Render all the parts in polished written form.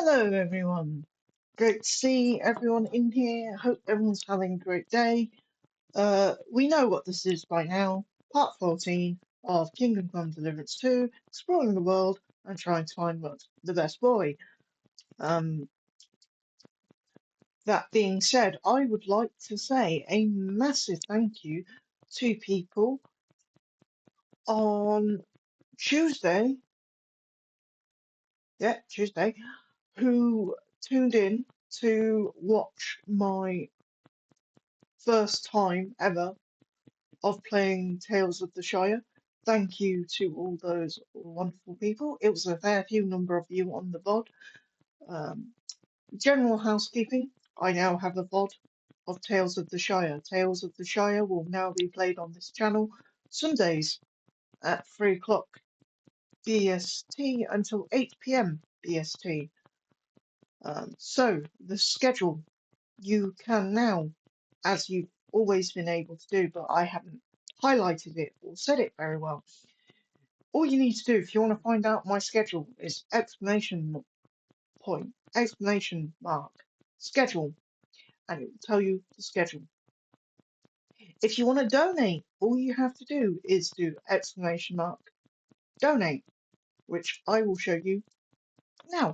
Hello everyone. Great to see everyone in here. Hope everyone's having a great day. We know what this is by now. Part 14 of Kingdom Come Deliverance 2, exploring the world and trying to find the best boy. That being said, I would like to say a massive thank you to people on Tuesday, Tuesday, who tuned in to watch my first time ever of playing Tales of the Shire. Thank you to all those wonderful people. It was a fair few number of you on the VOD. Um, General housekeeping. I now have a VOD of Tales of the Shire. Tales of the Shire will now be played on this channel Sundays at 3 o'clock BST until 8 PM BST. So the schedule you can now, as you've always been able to do, but I haven't highlighted it or said it very well. All you need to do if you want to find out my schedule is exclamation mark, schedule, and it will tell you the schedule. If you want to donate, all you have to do is do exclamation mark, donate, which I will show you now.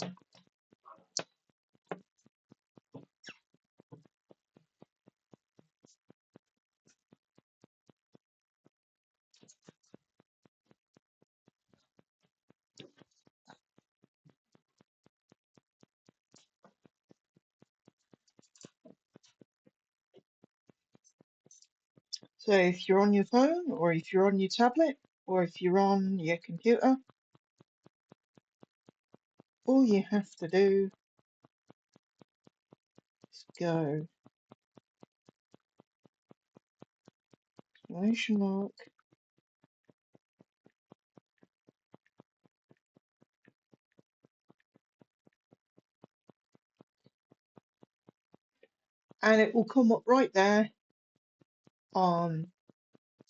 So if you're on your phone, or if you're on your tablet, or if you're on your computer, all you have to do is go exclamation mark, and it will come up right there on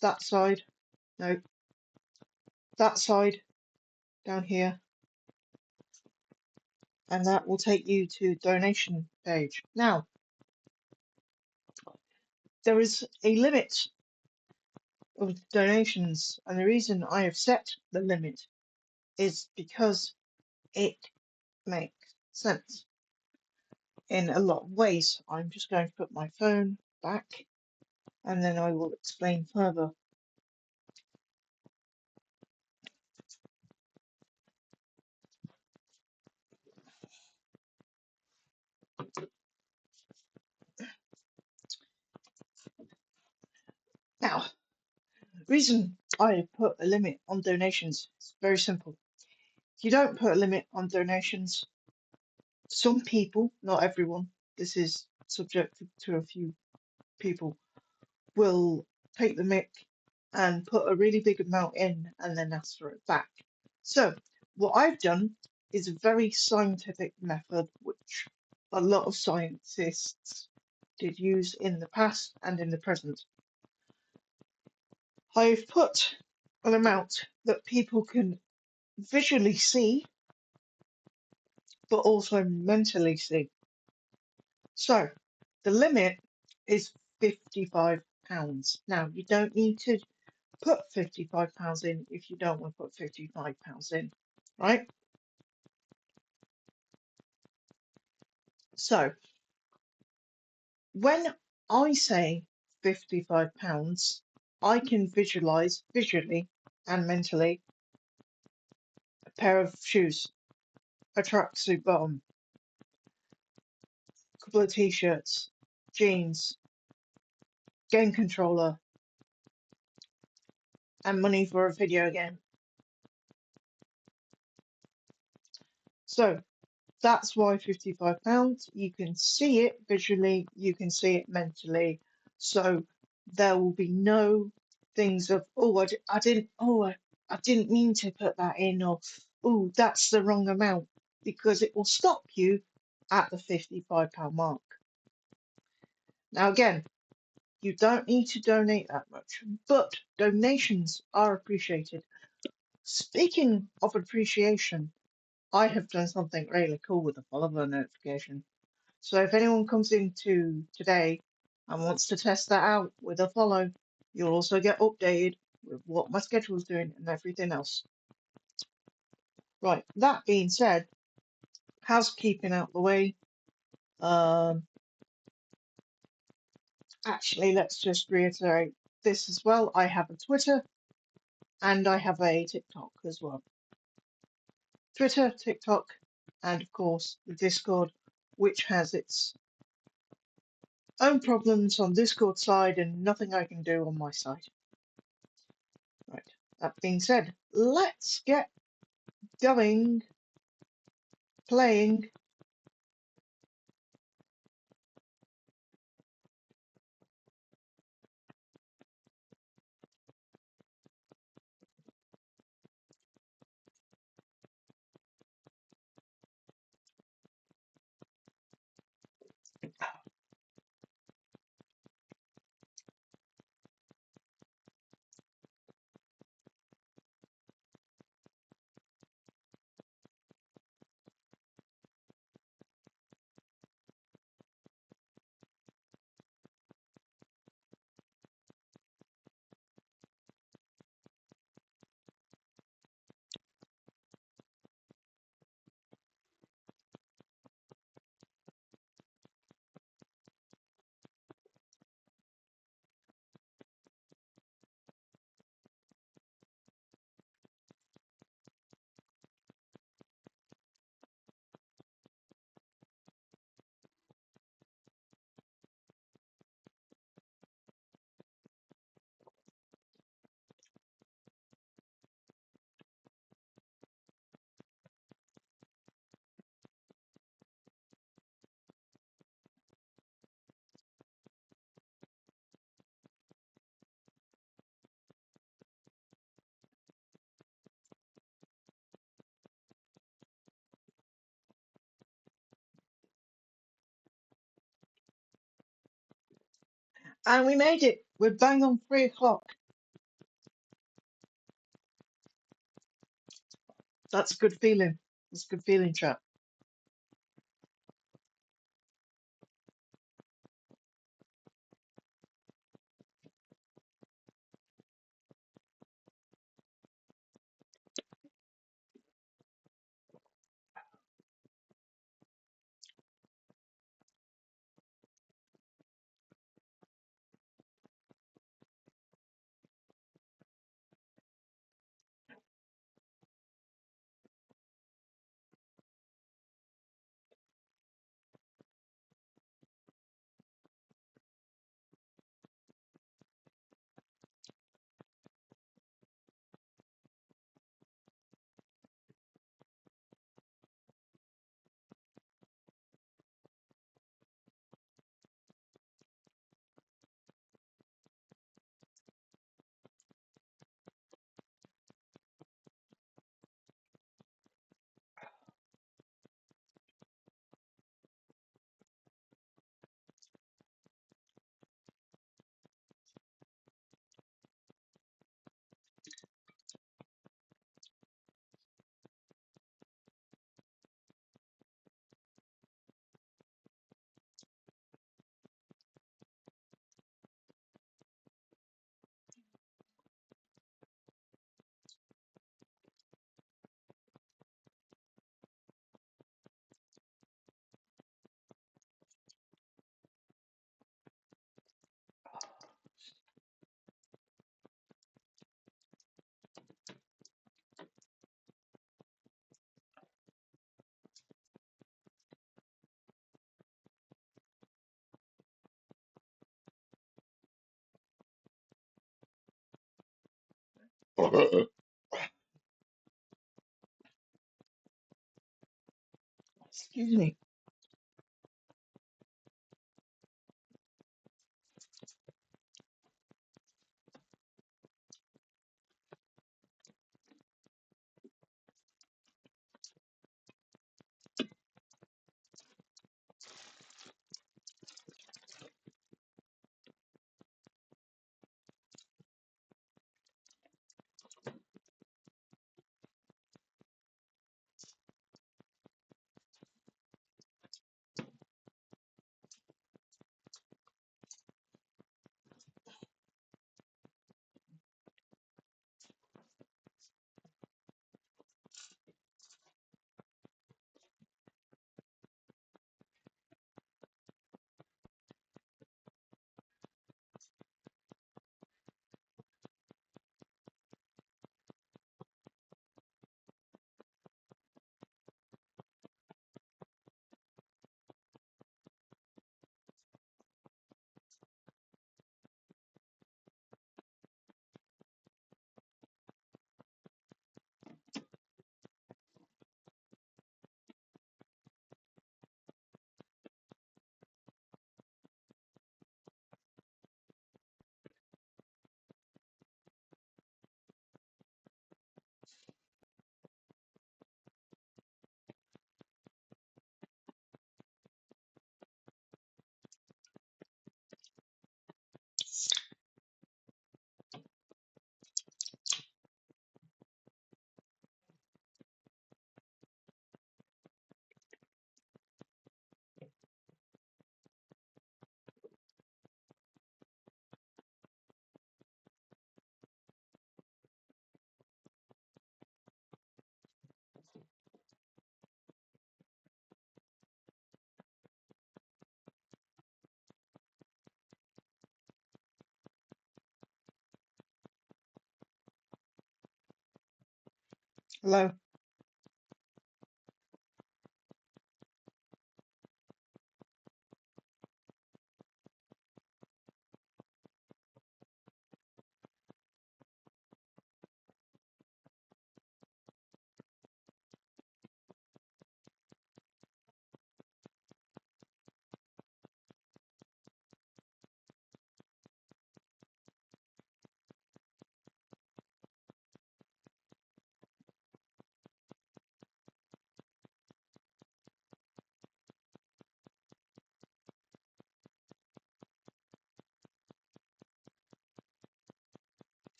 that side, no, that side down here, and that will take you to donation page. Now, there is a limit of donations, and the reason I have set the limit is because it makes sense in a lot of ways. I'm just going to put my phone back, and then I will explain further. Now, the reason I have put a limit on donations is very simple. If you don't put a limit on donations, some people, not everyone, this is subjective to a few people, will take the mick and put a really big amount in and then ask for it back. So what I've done is a very scientific method which a lot of scientists did use in the past and in the present. I've put an amount that people can visually see but also mentally see. So the limit is £55. Now you don't need to put £55 in if you don't want to put £55 in, right? So when I say £55, I can visualize visually and mentally a pair of shoes, a tracksuit bottom, a couple of t-shirts, jeans, game controller, and money for a video game. So that's why £55. You can see it visually, you can see it mentally. So there will be no things of, oh, I didn't mean to put that in, or oh, that's the wrong amount, because it will stop you at the £55 mark. Now again, you don't need to donate that much, but donations are appreciated. Speaking of appreciation, I have done something really cool with the follower notification. So if anyone comes into today and wants to test that out with a follow, you'll also get updated with what my schedule is doing and everything else. Right, that being said, housekeeping out the way. Um, Actually, let's just reiterate this as well. I have a Twitter and I have a TikTok as well. Twitter, TikTok, and of course the Discord, which has its own problems on Discord side and nothing I can do on my side. Right, that being said, let's get going, playing. And we made it. We're bang on 3 o'clock. That's a good feeling. That's a good feeling, chap. Excuse me. Hello.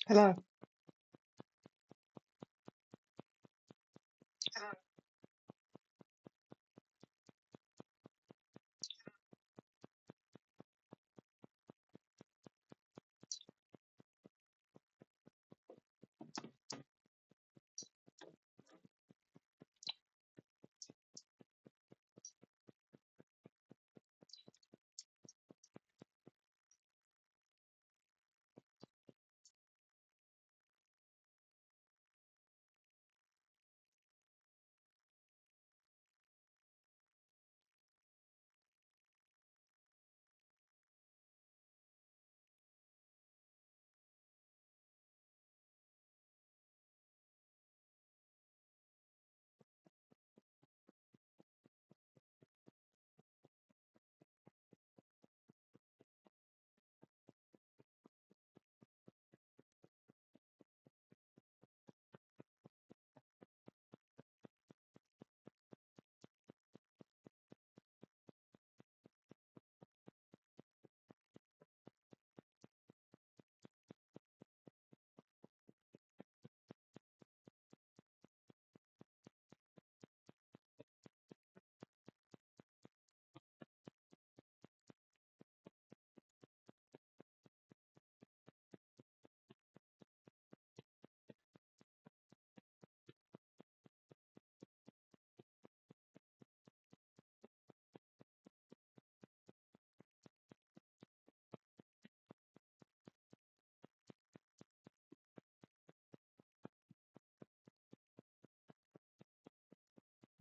Hello.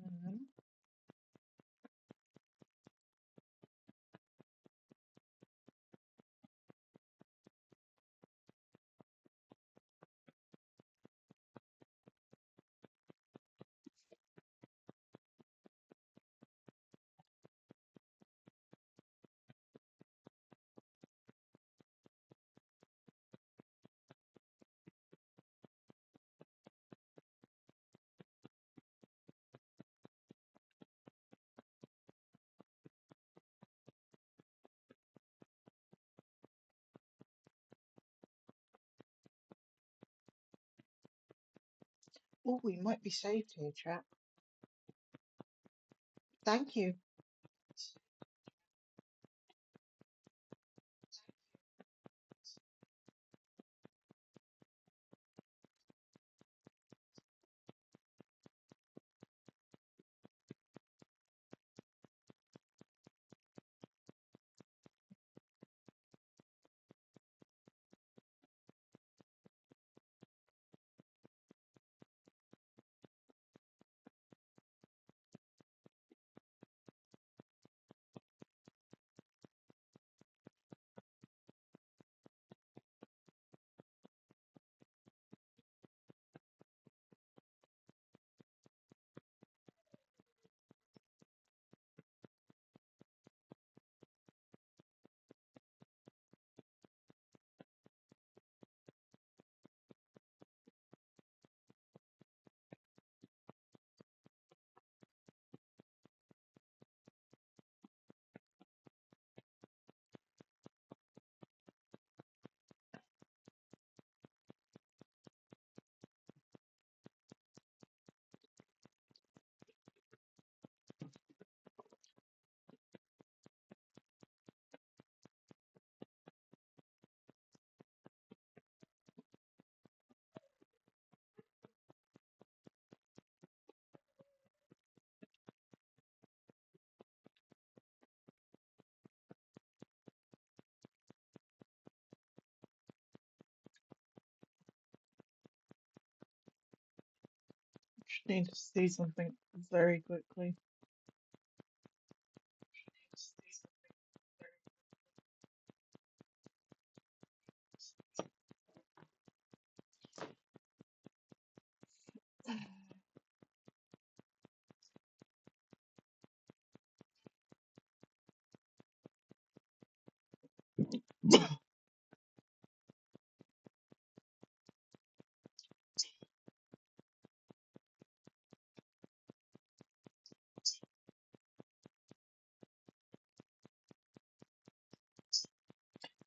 Mhm. Oh, we might be saved here, chap. Thank you. Need to see something very quickly.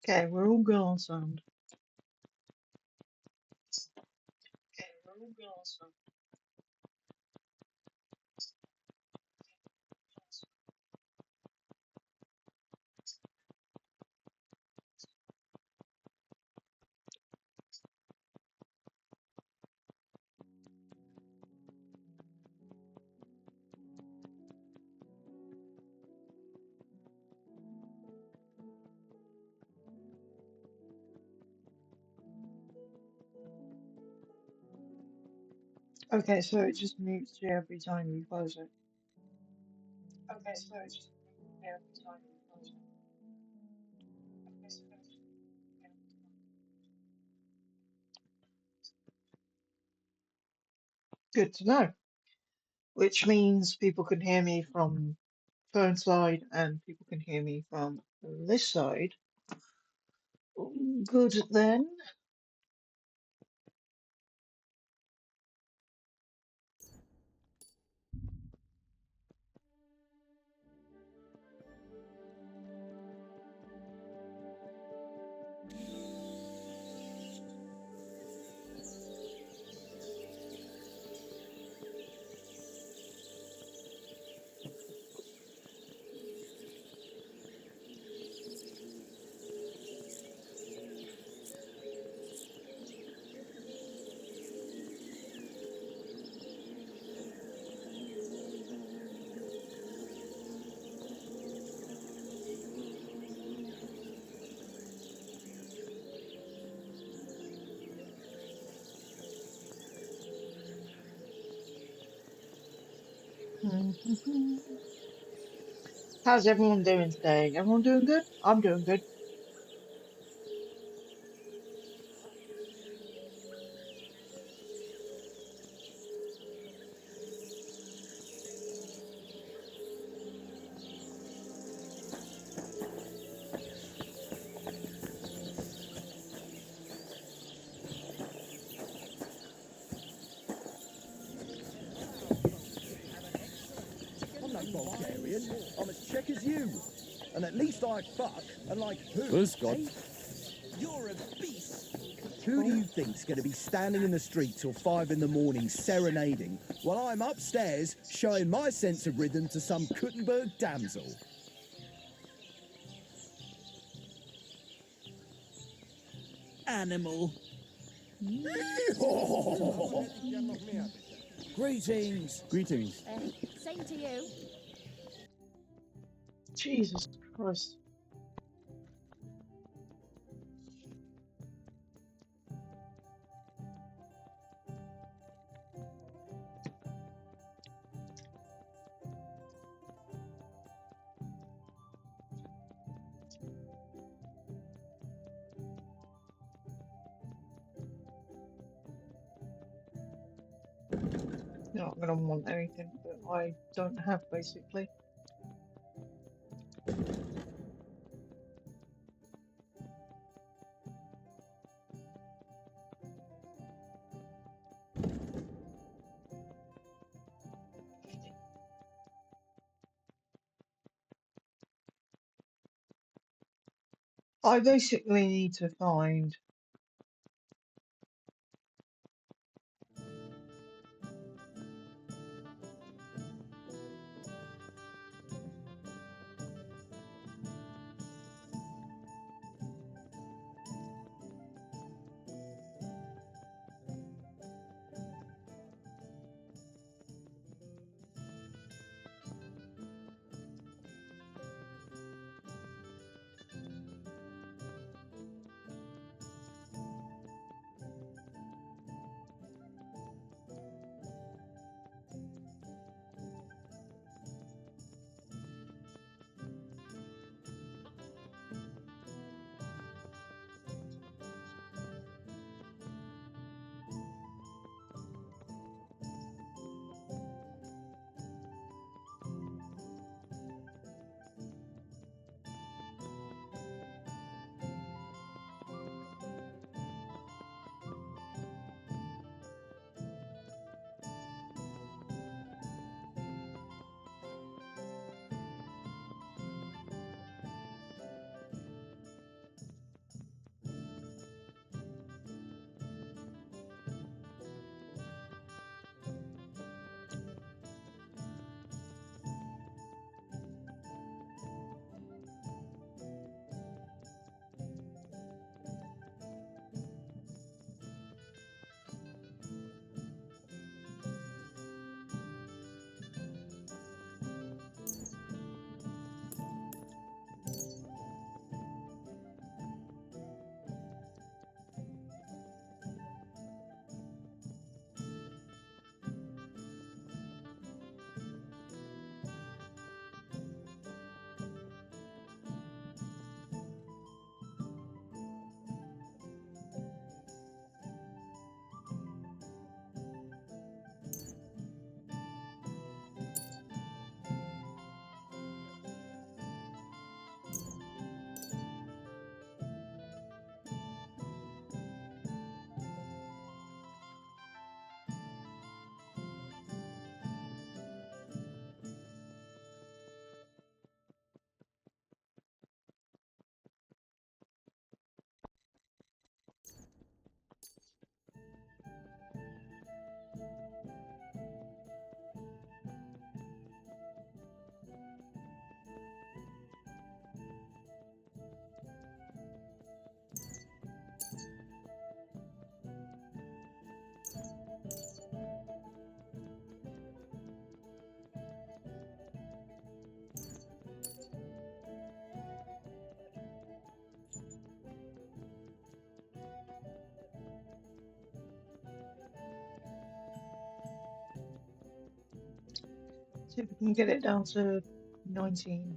Okay, we're all good on sound. Okay, so it just mutes you every time you close it. Okay, so it just mutes you every time you close it. Good to know. Which means people can hear me from phone side and people can hear me from this side. Good then. How's everyone doing today? Everyone doing good? I'm doing good. I'm no Bulgarian. I'm as Czech as you. And at least I fuck, and like who? Who's got? You're a beast. Who do you think's going to be standing in the street till 5 in the morning serenading while I'm upstairs showing my sense of rhythm to some Kuttenberg damsel? Animal. Greetings. Greetings. Same to you. Jesus Christ. You're not gonna want anything that I don't have, basically. I basically need to find See if we can get it down to 19.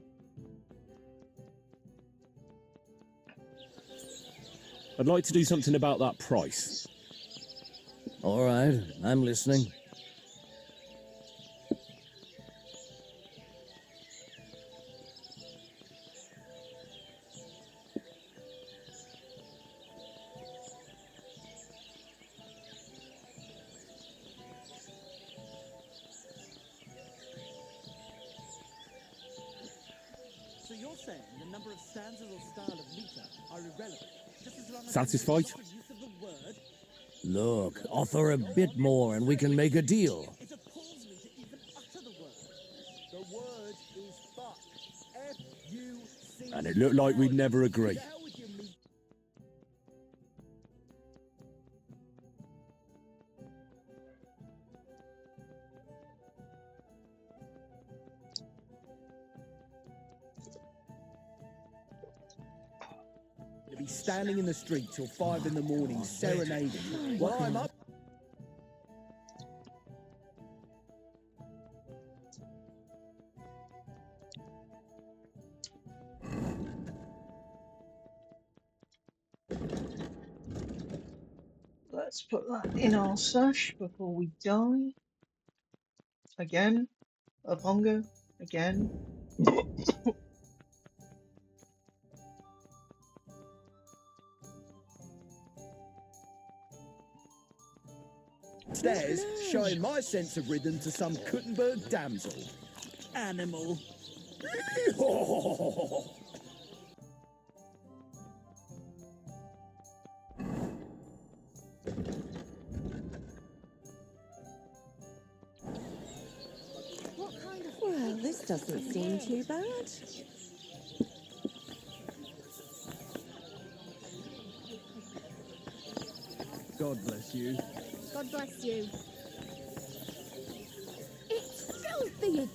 I'd like to do something about that price. All right, I'm listening. So you're saying the number of stanzas or style of meter are irrelevant, just as long as Satisfied? there's proper use of the word? Look, offer a bit more and we can make a deal. It appalls me to even utter the word. The word is fuck. F-U-C. And it looked like we'd never agree. The hell with your meat. To be standing in the street till 5 in the morning serenading while I'm up. Let's put that in our search before we die. Again, of hunger. Again. Stairs, showing my sense of rhythm to some Kuttenberg damsel. Animal. Well, this doesn't seem too bad. God bless you. God bless you. It's filthy!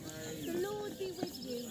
The Lord be with you.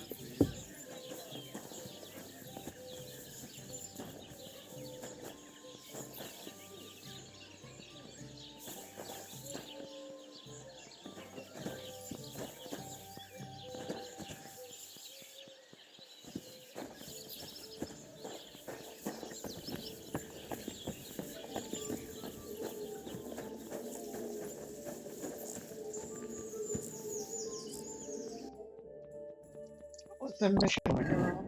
What's the mission we're on?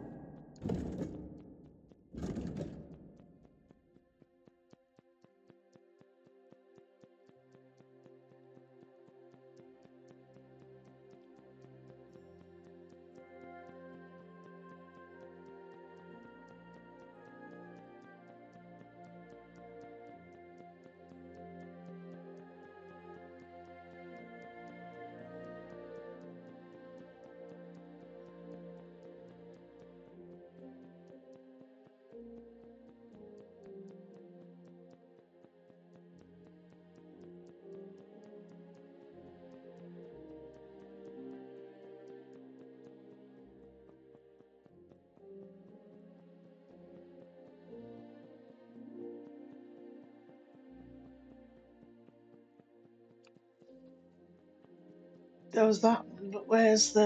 There was that one, but where's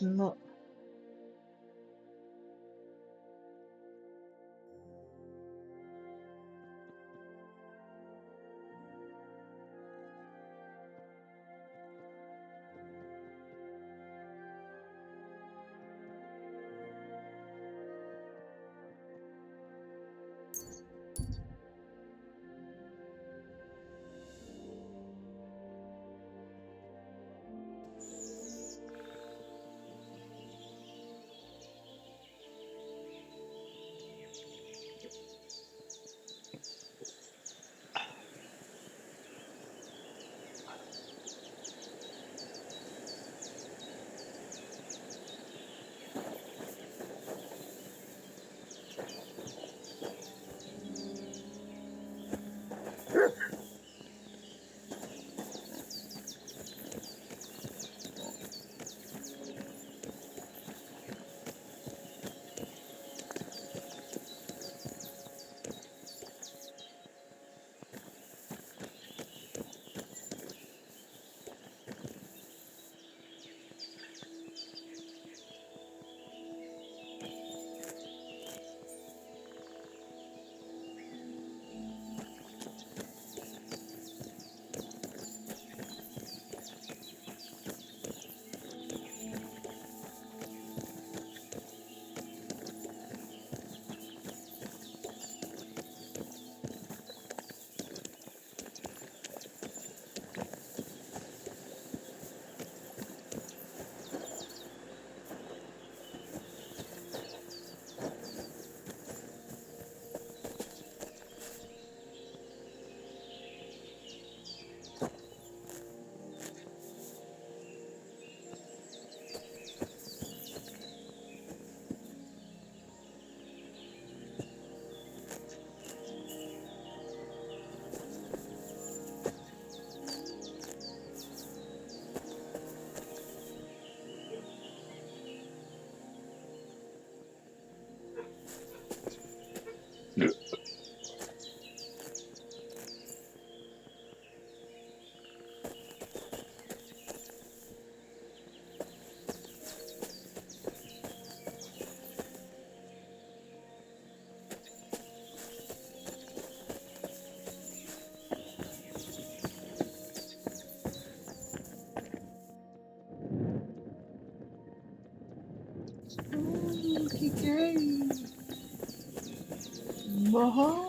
Mutt? Okay. Maha.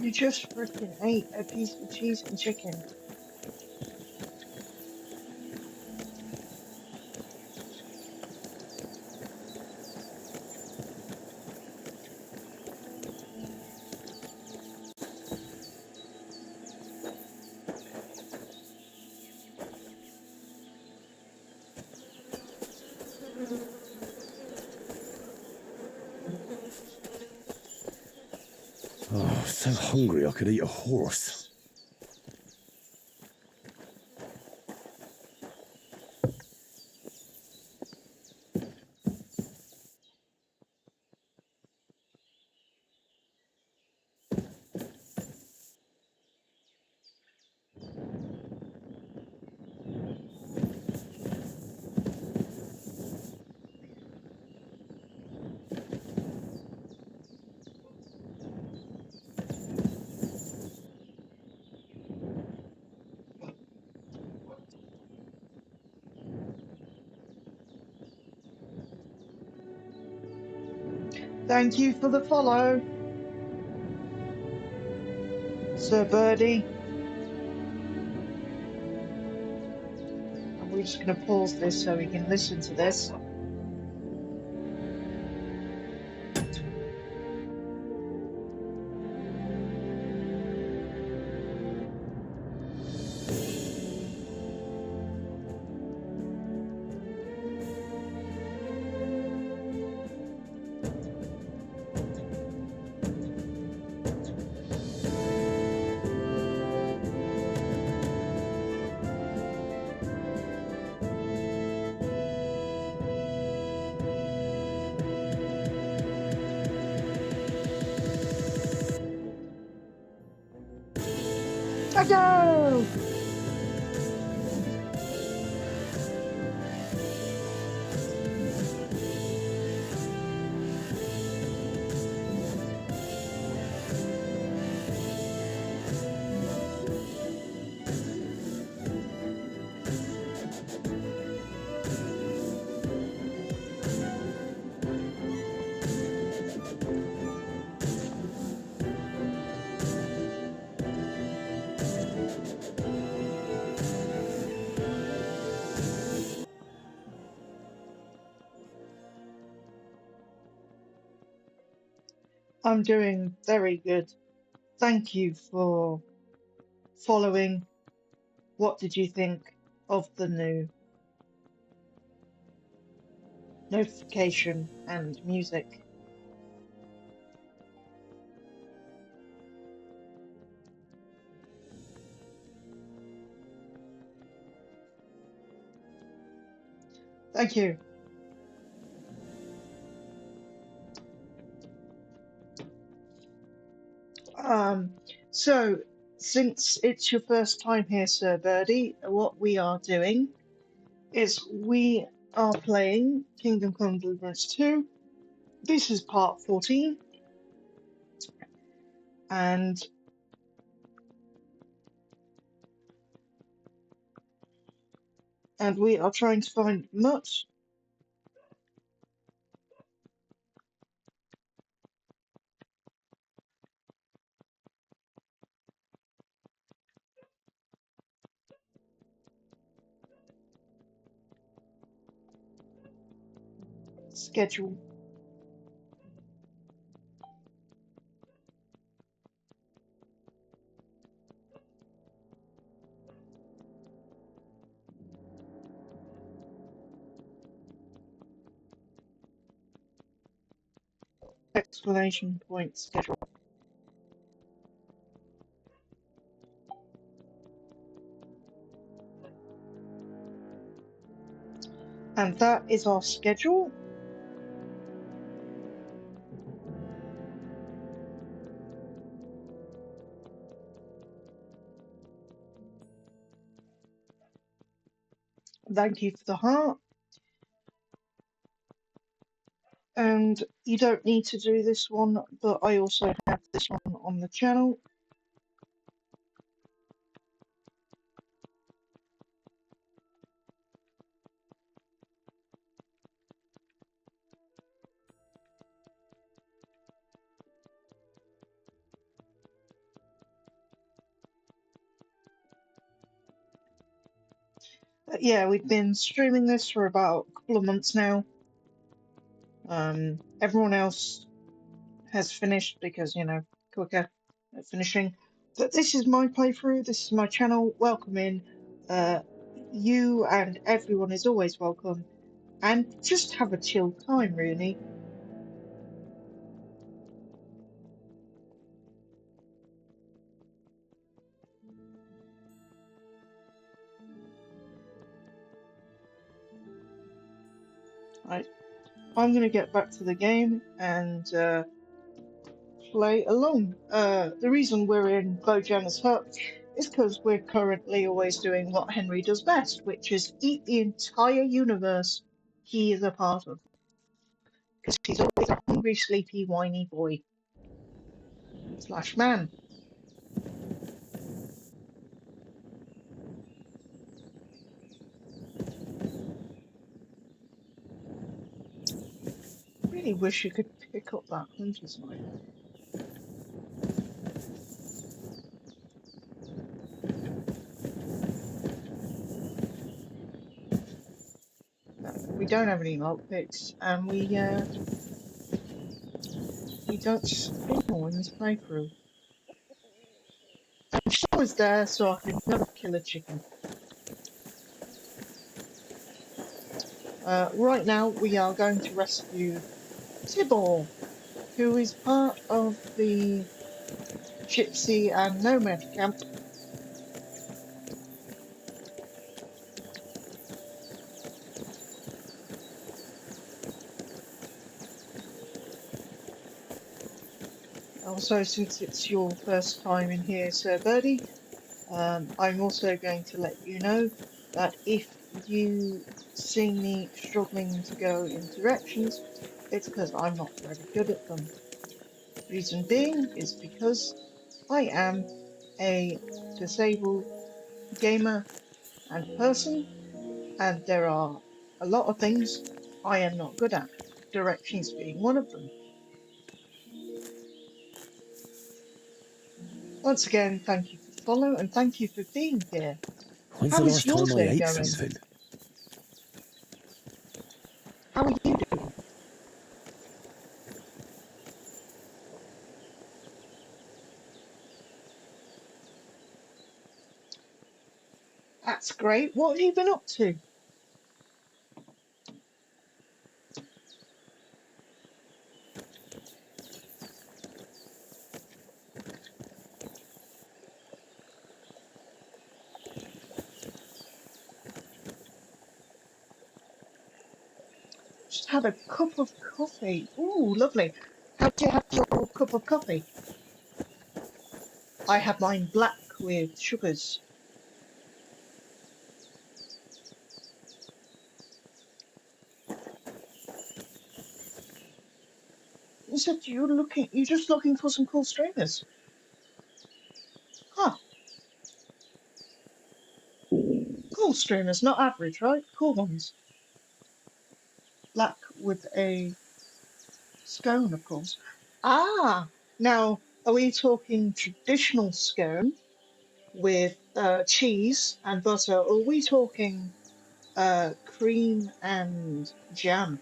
You just freaking ate a piece of cheese and chicken. Oh, so hungry I could eat a horse. Thank you for the follow, Sir Birdie. And we're just going to pause this so we can listen to this. Go! I'm doing very good. Thank you for following. What did you think of the new notification and music? Thank you. So, since it's your first time here, Sir Birdie, what we are doing is we are playing Kingdom Come Deliverance 2. This is part 14, and we are trying to find Mutt. Schedule. Explanation point schedule. And that is our schedule. Thank you for the heart. And you don't need to do this one, but I also have this one on the channel. But yeah, we've been streaming this for about a couple of months now. Everyone else has finished because, you know, quicker at finishing. But this is my playthrough, this is my channel. Welcome in. You and everyone is always welcome. And just have a chill time, really. Right. I'm going to get back to the game and play along. The reason we're in Bojangles Hut is because we're currently always doing what Henry does best, which is eat the entire universe he is a part of. Because he's always a hungry, sleepy, whiny boy. Slash man. Really wish you could pick up that hunter's knife. We don't have any lockpicks, and we don't steal in this playthrough. I'm sure it's there, so I can never kill a chicken. Right now, we are going to rescue Tibor, who is part of the Gypsy and Nomad camp. Also, since it's your first time in here, Sir Birdie, I'm also going to let you know that if you see me struggling to go in directions, it's because I'm not very good at them. Reason being is because I am a disabled gamer and person, and there are a lot of things I am not good at, directions being one of them. Once again, thank you for the follow and thank you for being here. When's How the is last your time I day ate going? something? How are you doing? That's great. What have you been up to? Just had a cup of coffee. Ooh, lovely. How do you have your cup of coffee? I have mine black with sugars. You said you're just looking for some cool streamers. Huh, cool streamers, not average, right? Cool ones. Black with a scone, of course. Ah, now, are we talking traditional scone with cheese and butter, or are we talking cream and jam?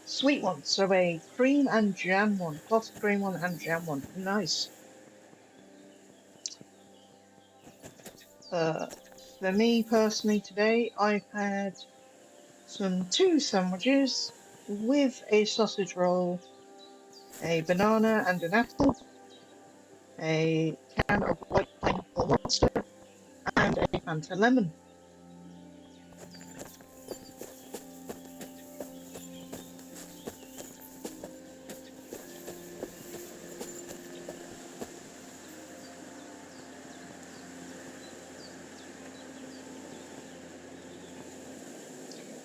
Sweet one, so a cream and jam one, clotted cream one and jam one. Nice. Uh, for me personally today, I've had two sandwiches with a sausage roll, a banana and an apple, a can of white pineapple monster, and a Fanta lemon.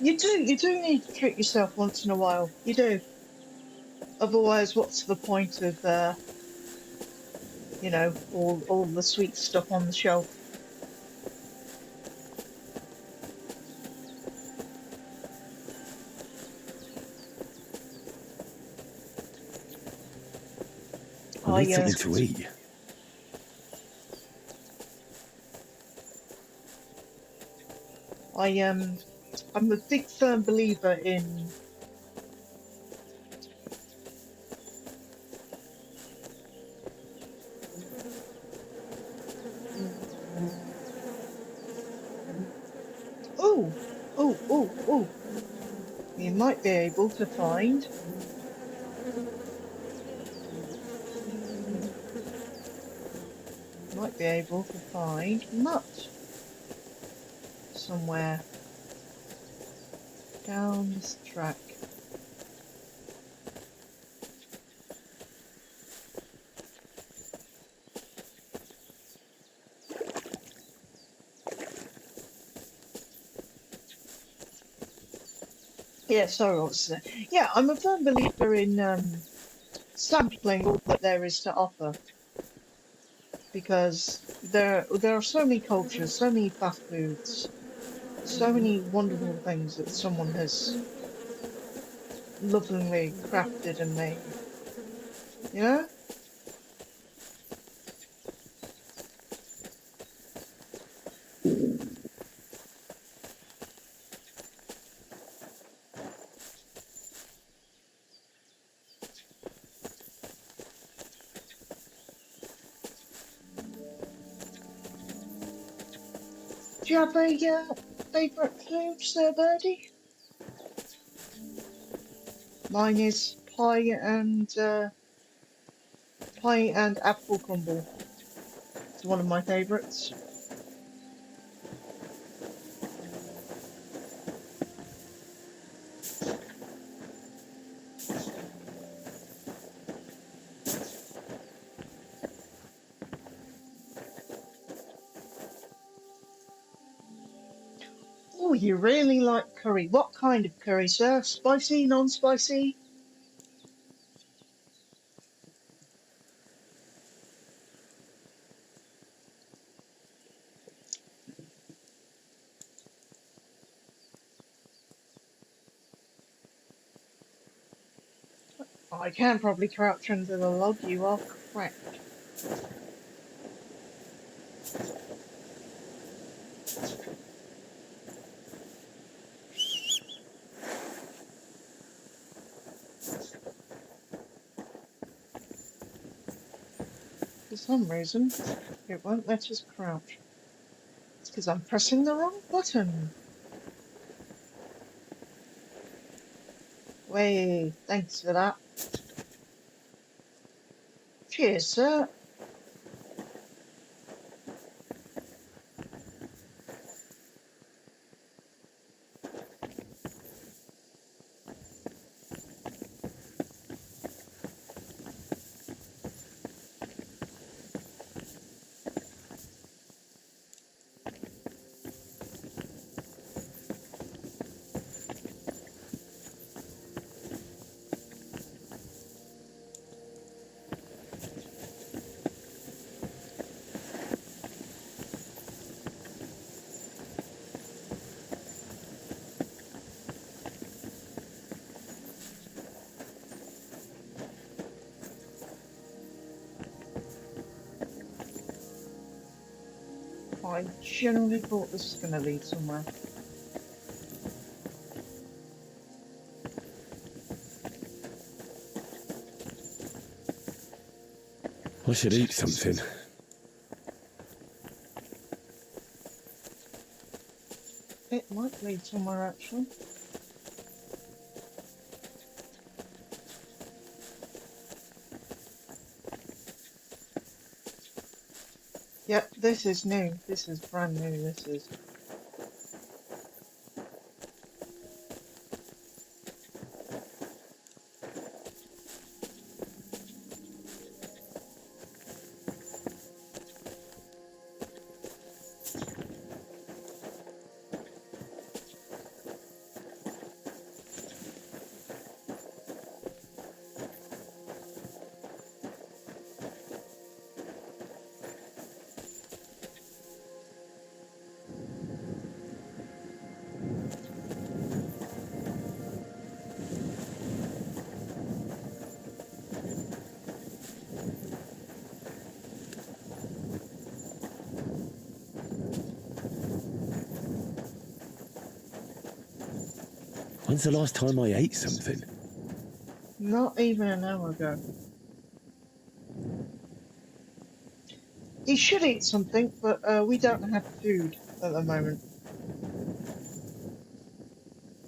You do need to treat yourself once in a while. You do. Otherwise, what's the point of all the sweet stuff on the shelf? I need I something to eat. I I'm a big firm believer in oh oh. You might be able to find mutt somewhere down this track. Yeah, sorry, what was that? Yeah, I'm a firm believer in sampling all that there is to offer because there are so many cultures, so many fast foods, so many wonderful things that someone has lovingly crafted and made. You know? Do you have a favourite food, Sir Birdie? Mine is pie and apple crumble. It's one of my favourites. Oh, you really like curry. What kind of curry, sir? Spicy, non-spicy? I can probably crouch under the log. You are correct. For some reason, it won't let us crouch. It's because I'm pressing the wrong button. Way, thanks for that. Cheers, sir. I genuinely thought this was going to lead somewhere. I should eat something. It might lead somewhere, actually. Yep, this is new. This is brand new. This is. When's the last time I ate something? Not even an hour ago. He should eat something, but we don't have food at the moment.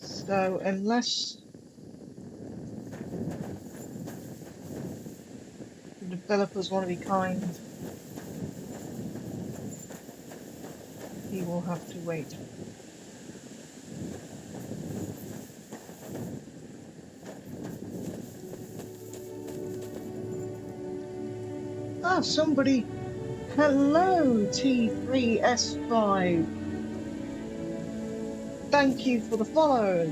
So unless the developers want to be kind, he will have to wait. Ah, somebody. Hello, T3S5. Thank you for the follow.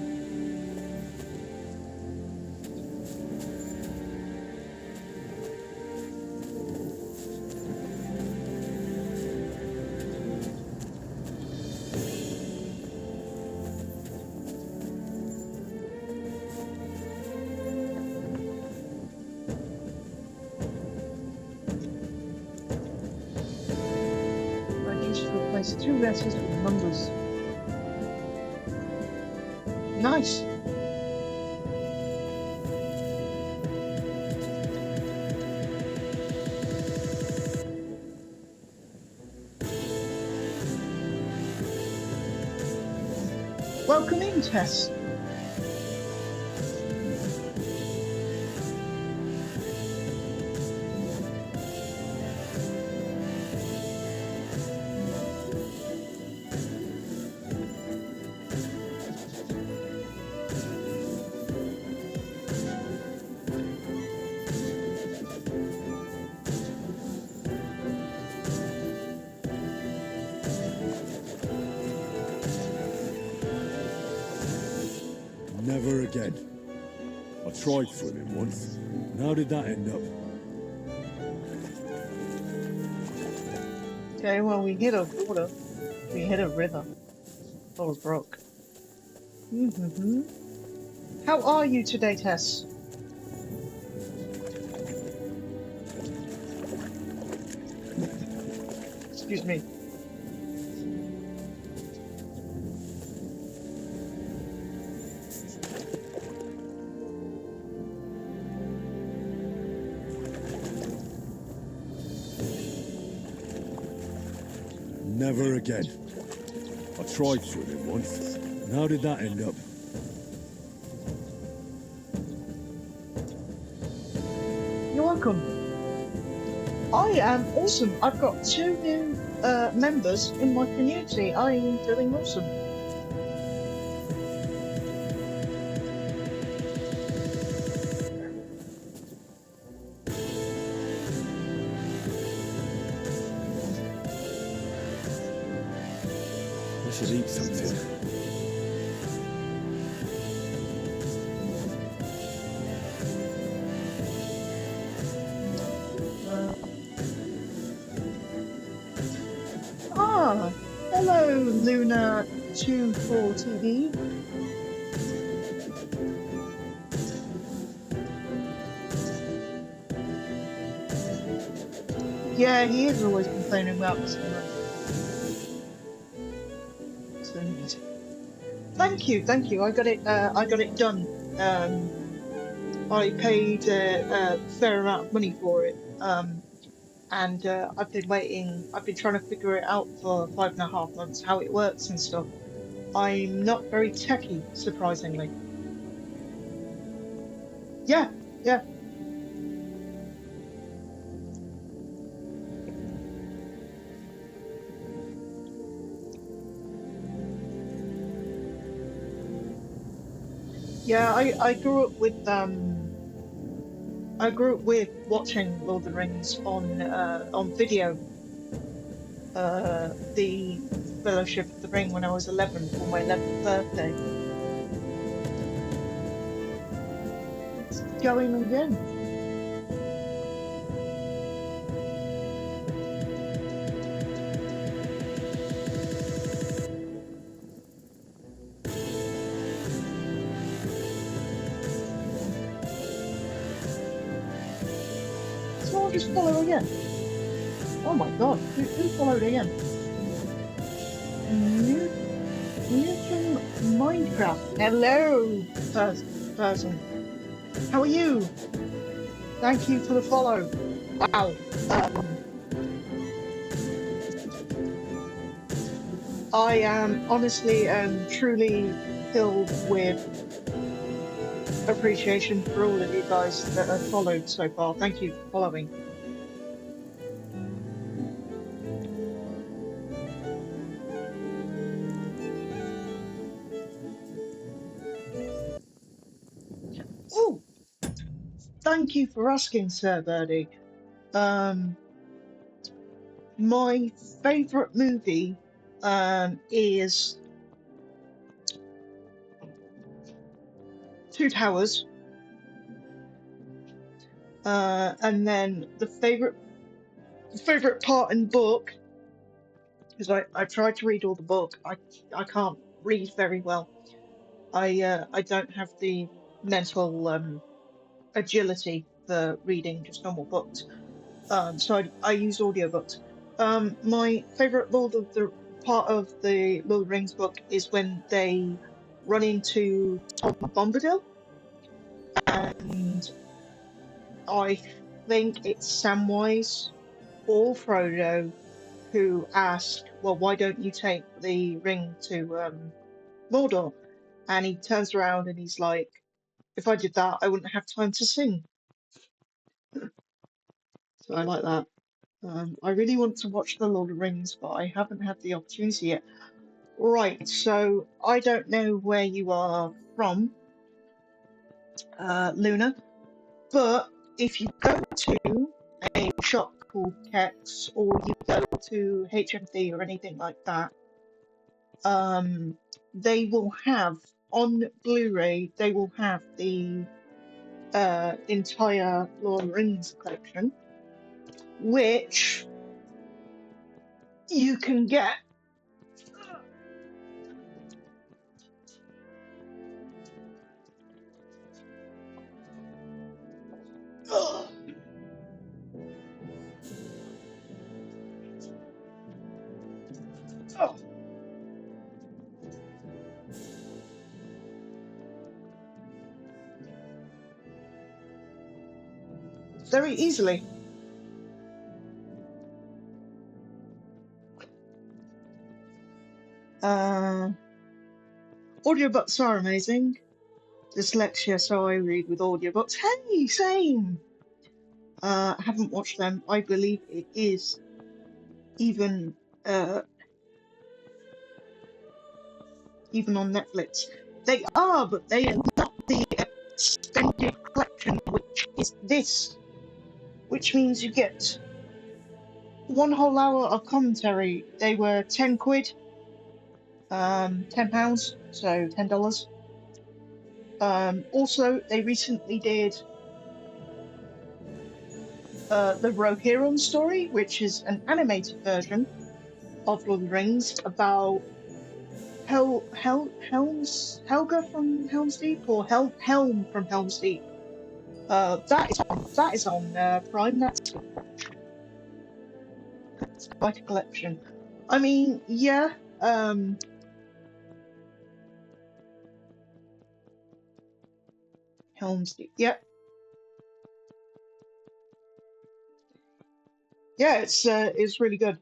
I used to replace 2 letters with numbers. Nice. Welcome in, Tess. Never again. I tried swimming once. And how did that end up? Okay, well, we hit a water. We hit a river. Or a brook. How are you today, Tess? Excuse me. Never again. I tried swimming once. And how did that end up? You're welcome. I am awesome. I've got 2 new members in my community. I am doing awesome. I should eat something. Hello, Luna24TV. Yeah, he is always complaining about this. So neat. Thank you, thank you. I got it. I got it done. I paid a fair amount of money for it. And I've been waiting. I've been trying to figure it out for 5.5 months, how it works and stuff. I'm not very techy, surprisingly. Yeah, yeah. Yeah, I grew up with watching Lord of the Rings on video, the Fellowship of the Ring when I was 11 for my 11th birthday. It's going again. Someone just follow again. Oh my God, who followed again? Newton Minecraft. Hello, person. How are you? Thank you for the follow. Wow. I am honestly and truly filled with appreciation for all of you guys that have followed so far. Thank you for following. Oh, thank you for asking, Sir Birdie. My favourite movie is Two Towers, and then the favourite part in book, because I tried to read all the book. I can't read very well. I don't have the mental agility for reading just normal books. So I use audiobooks. My favourite part of the Lord of the Rings book is when they run into Tom Bombadil, and I think it's Samwise or Frodo who ask, "Well, why don't you take the ring to Mordor?" And he turns around and he's like, "If I did that, I wouldn't have time to sing." So I like that. I really want to watch The Lord of the Rings, but I haven't had the opportunity yet. Right, so I don't know where you are from, Luna, but if you go to a shop called Kex or you go to HMV or anything like that, they will have on Blu-ray, they will have the entire Lord of the Rings collection, which you can get. Oh, very easily. Audiobooks are amazing. Dyslexia, so I read with audiobooks. Hey, same. I haven't watched them. I believe it is even uh, even on Netflix. They are, but they are not the extended collection, which is this, which means you get one whole hour of commentary. They were 10 quid, £10, so $10. Also, they recently did the Rohirrim story, which is an animated version of Lord of the Rings about Helga from Helm's Deep or Helm from Helm's Deep. That is on Prime. That's quite a collection. I mean, yeah. Helm's Deep. Yep. Yeah, it's really good.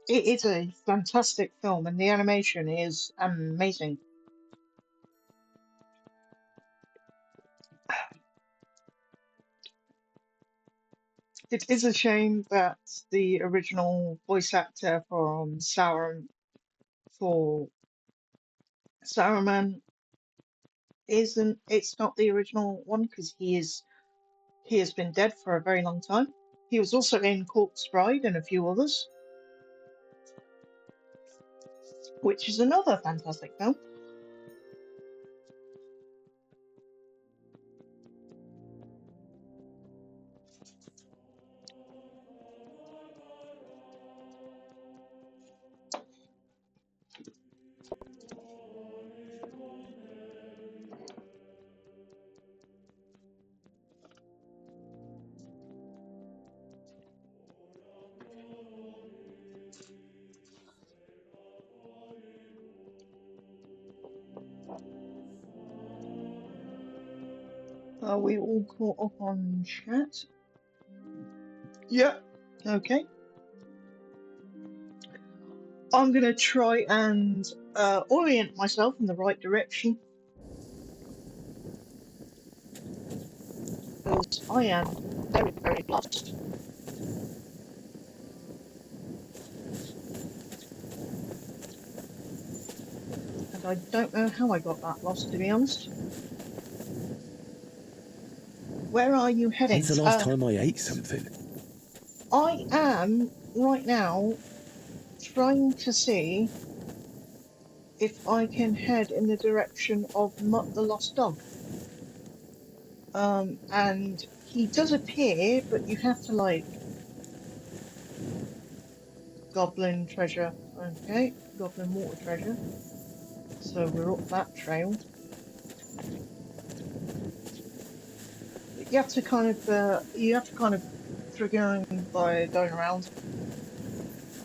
It's a fantastic film, and the animation is amazing. It is a shame that the original voice actor from for Saruman isn't. It's not the original one because he has been dead for a very long time. He was also in Corpse Bride and a few others, which is another fantastic film. Are we all caught up on chat? Yep. Okay. I'm gonna try and orient myself in the right direction because I am very, very lost. And I don't know how I got that lost, to be honest. Where are you heading? When's the last time I ate something? I am right now trying to see if I can head in the direction of Mutt the Lost Dog. And he does appear, but you have to like Goblin treasure. Okay, Goblin water treasure. So we're up that trail. You have to kind of trigger him by going around.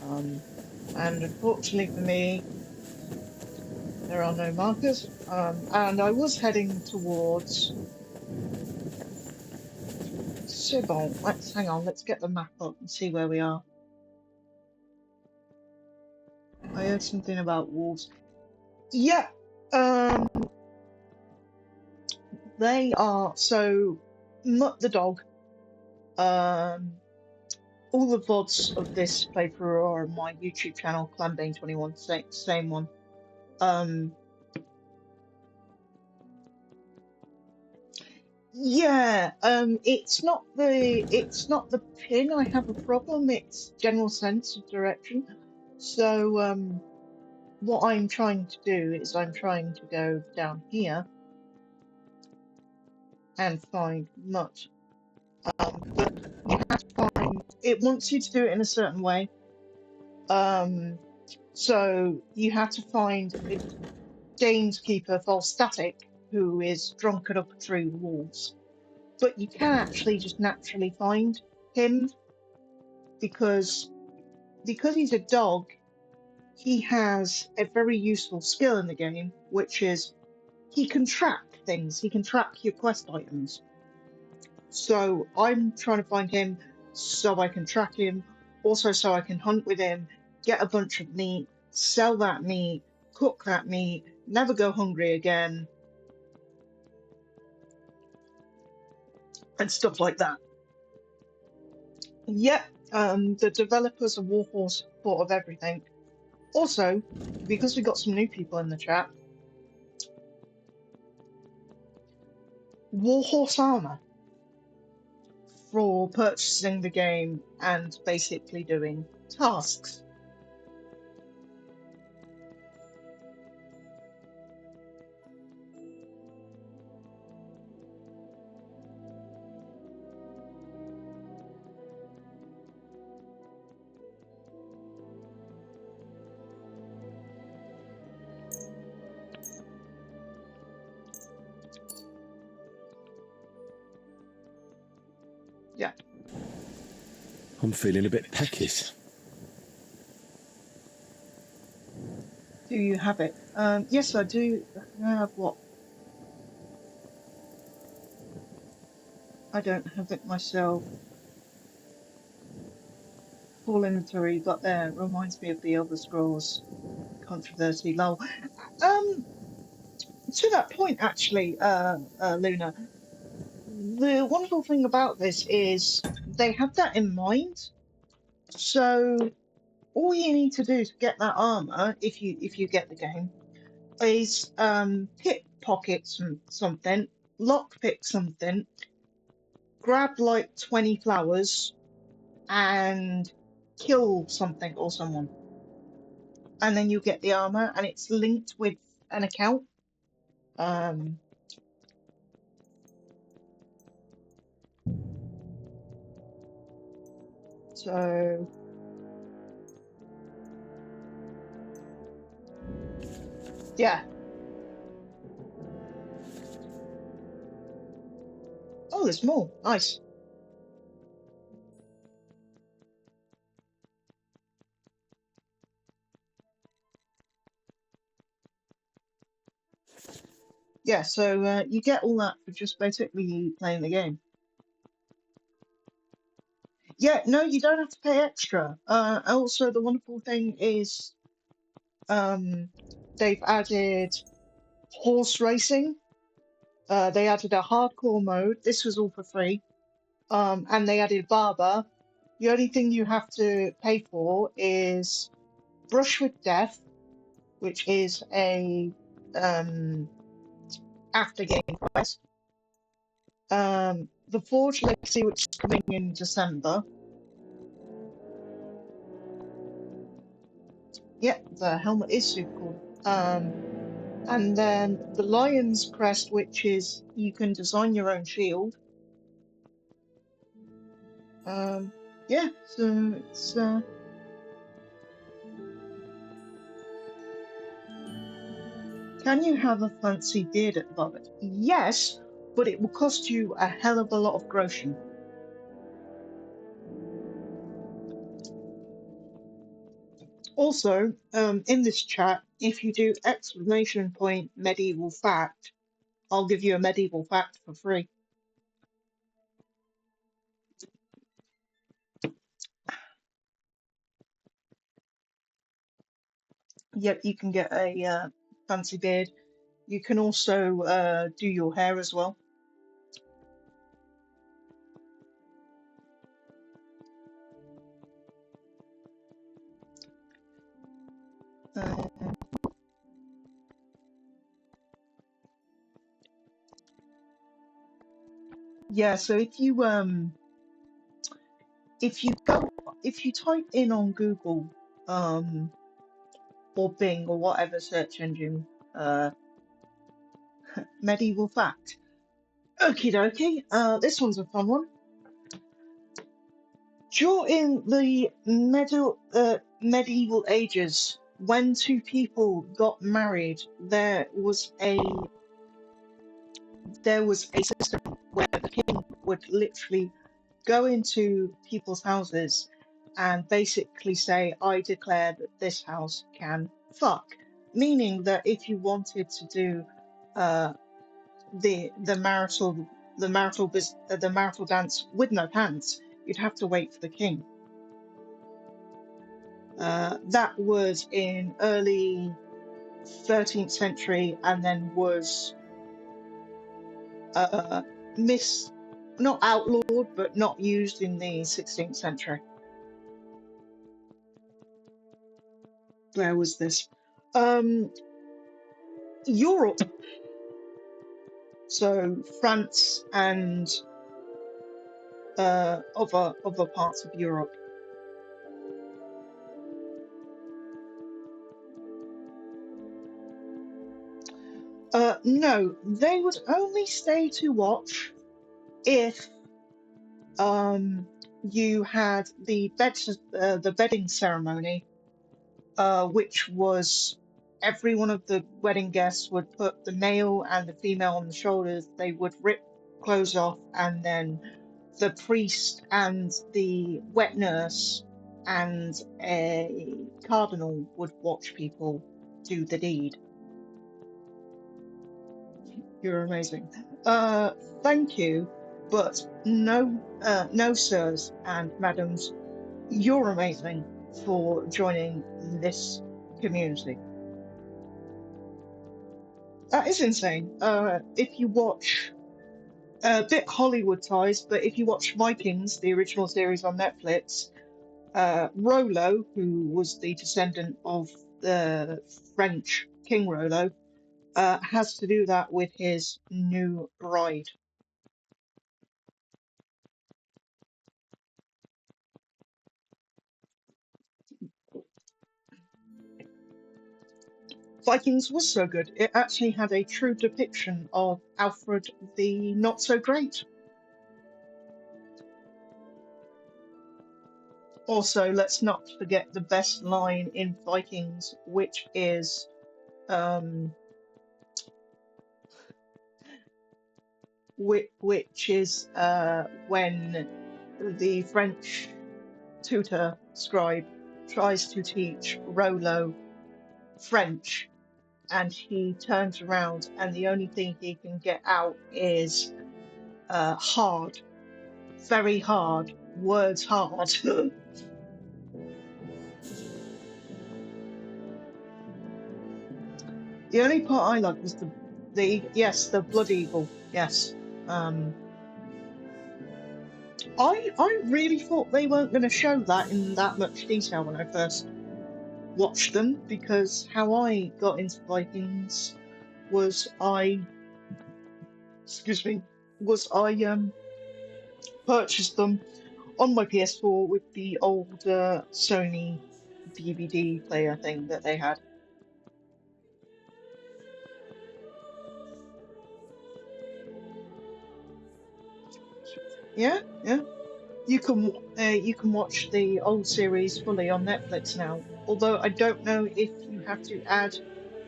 And unfortunately for me, there are no markers. And I was heading towards Sibon. Hang on, let's get the map up and see where we are. I heard something about wolves. Yeah, they are, so Mutt the dog, all the VODs of this playthrough are on my YouTube channel, ClanBane21, same one. Yeah, it's not the pin I have a problem, it's general sense of direction. So, what I'm trying to do is I'm trying to go down here and find Mutt. But you have to find, it wants you to do it in a certain way. So you have to find a gamekeeper Volstatic who is drunken up through the walls. But you can actually just naturally find him because he's a dog, he has a very useful skill in the game, which is he can track things, he can track your quest items. So I'm trying to find him so I can track him, also so I can hunt with him, get a bunch of meat, sell that meat, cook that meat, never go hungry again, and stuff like that. Yep, the developers of Warhorse thought of everything. Also, because we got some new people in the chat, Warhorse armor for purchasing the game and basically doing tasks. Yeah. I'm feeling a bit peckish. Do you have it? Yes, I do. I have what? I don't have it myself. Full inventory, but there reminds me of the Elder Scrolls controversy. Lol. To that point, actually, Luna, the wonderful thing about this is they have that in mind. So all you need to do to get that armor, if you get the game, is pickpocket something, lockpick something, grab like 20 flowers, and kill something or someone, and then you get the armor, and it's linked with an account. Um, so yeah. Oh, there's more. Nice. Yeah, so you get all that for just basically playing the game. Yeah, no, you don't have to pay extra. Also, the wonderful thing is they've added horse racing. They added a hardcore mode. This was all for free. And they added barber. The only thing you have to pay for is Brush with Death, which is a after game quest. The Forge Legacy, which is coming in December. Yeah, the helmet is super cool. And then the Lion's Crest, which is you can design your own shield. Yeah, so it's can you have a fancy beard at the moment? Yes, but it will cost you a hell of a lot of groschen. Also, in this chat, if you do exclamation point medieval fact, I'll give you a medieval fact for free. Yep, you can get a fancy beard. You can also do your hair as well. Yeah, so if you type in on Google or Bing or whatever search engine medieval fact. Okie dokie, this one's a fun one. During the medieval ages, when two people got married, there was a system where the king would literally go into people's houses and basically say, I declare that this house can fuck. Meaning that if you wanted to do the marital dance with no pants, you'd have to wait for the king. That was in early 13th century, and then was not outlawed, but not used in the 16th century. Where was this? Europe. So France and other parts of Europe. No, they would only stay to watch if you had the bedding ceremony, which was every one of the wedding guests would put the male and the female on the shoulders. They would rip clothes off, and then the priest and the wet nurse and a cardinal would watch people do the deed. You're amazing. Thank you. But no, no, sirs and madams, you're amazing for joining this community. That is insane. If you watch a bit Hollywood ties, but if you watch Vikings, the original series on Netflix, Rollo, who was the descendant of the French King Rollo, has to do that with his new bride. Vikings was so good, it actually had a true depiction of Alfred the Not So Great. Also, let's not forget the best line in Vikings, which is um, when the French tutor scribe tries to teach Rollo French, and he turns around, and the only thing he can get out is hard, very hard, words hard. The only part I liked was the blood eagle. Yes. I really thought they weren't going to show that in that much detail when I first watched them, because how I got into Vikings was excuse me, was I purchased them on my PS4 with the old Sony DVD player thing that they had. Yeah, yeah. You can watch the old series fully on Netflix now. Although I don't know if you have to add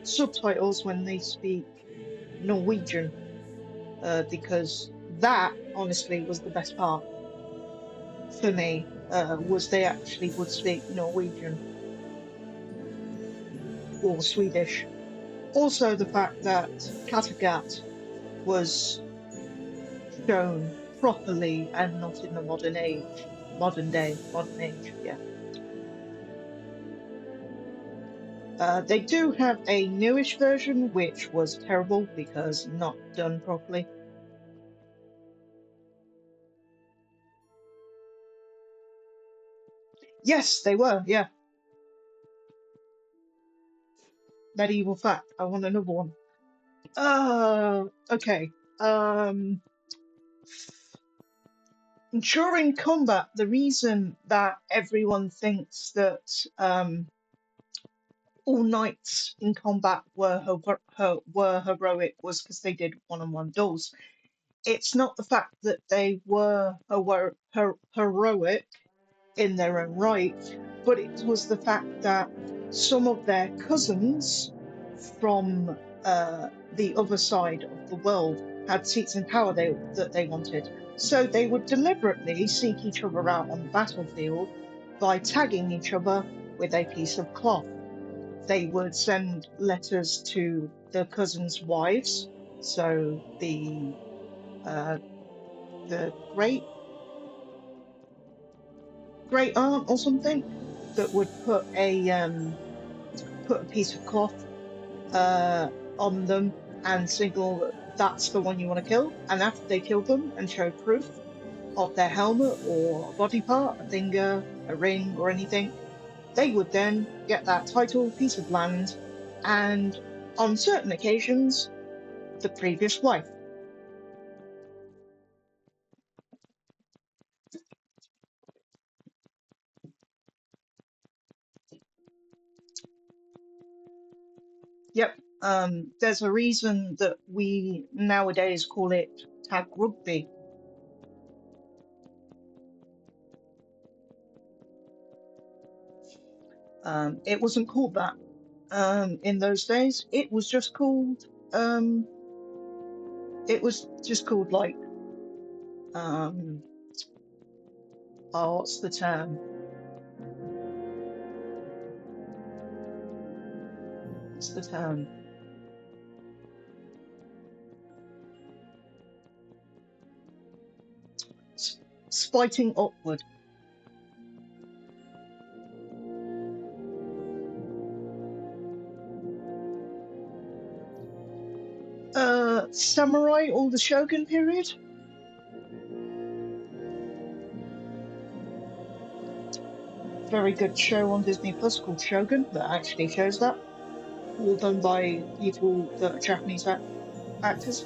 subtitles when they speak Norwegian, because that honestly was the best part for me. Was they actually would speak Norwegian or Swedish. Also, the fact that Kattegat was shown properly and not in the modern age. Yeah. They do have a newish version, which was terrible because not done properly. Yes, they were. Yeah. Medieval fact. I want another one. Okay. Um, During combat, the reason that everyone thinks that all knights in combat were heroic was because they did one-on-one duels. It's not the fact that they were heroic in their own right, but it was the fact that some of their cousins from the other side of the world had seats in power that they wanted. So they would deliberately seek each other out on the battlefield by tagging each other with a piece of cloth. They would send letters to the cousins' wives, so uh, the great aunt or something, that would put a piece of cloth uh, on them and signal that that's the one you want to kill. And after they killed them and showed proof of their helmet or a body part, a finger, a ring, or anything, they would then get that title, piece of land, and on certain occasions, the previous wife. Yep. There's a reason that we nowadays call it tag rugby. It wasn't called that in those days. Um, it was just called like, oh, what's the term? What's the term? fighting upward. Samurai or the Shogun period? Very good show on Disney Plus called Shogun that actually shows that. All done by people that are Japanese actors.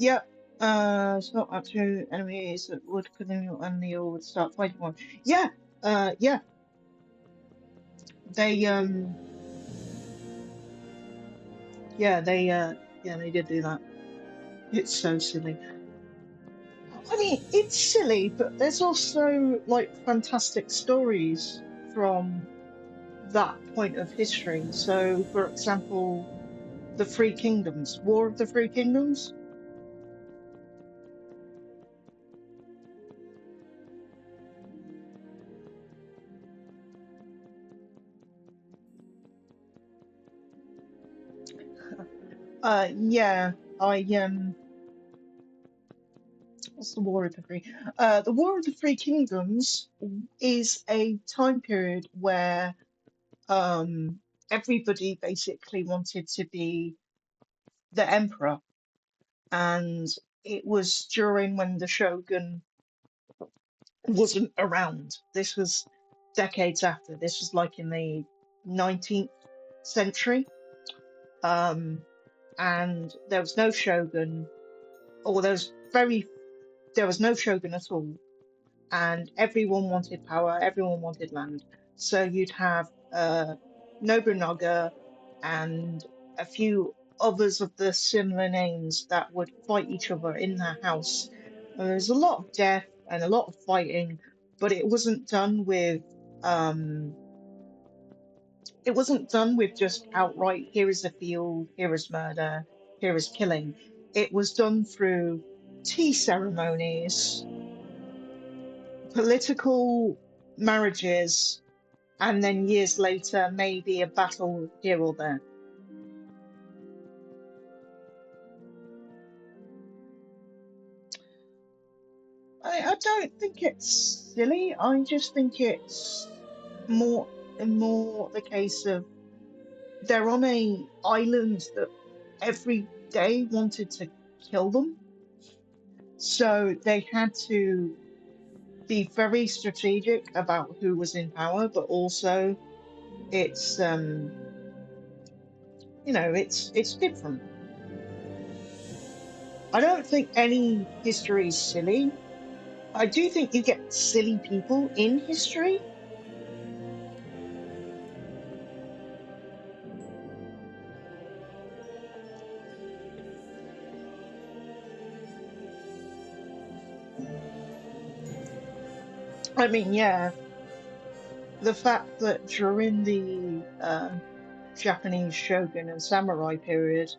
Yep. It's not up to enemies that would continue and they all would start fighting one. Yeah, yeah. They they did do that. It's so silly. I mean, it's silly, but there's also like fantastic stories from that point of history. So, for example, the Three Kingdoms, War of the Three Kingdoms. Yeah, what's the War of the Three? The War of the Three Kingdoms is a time period where everybody basically wanted to be the emperor, and it was during when the shogun wasn't around. This was decades after. This was like in the 19th century, and there was no shogun, or there was no shogun at all, and everyone wanted power, everyone wanted land. So you'd have Nobunaga and a few others of the similar names that would fight each other in their house. And there was a lot of death and a lot of fighting, but um, it wasn't done with just outright, here is a field, here is murder, here is killing. It was done through tea ceremonies, political marriages, and then years later, maybe a battle here or there. I don't think it's silly. I just think it's more more the case of they're on a island that every day wanted to kill them, so they had to be very strategic about who was in power, but also it's it's different. I don't think any history is silly. I do think you get silly people in history. I mean, yeah, the fact that during the Japanese shogun and samurai period,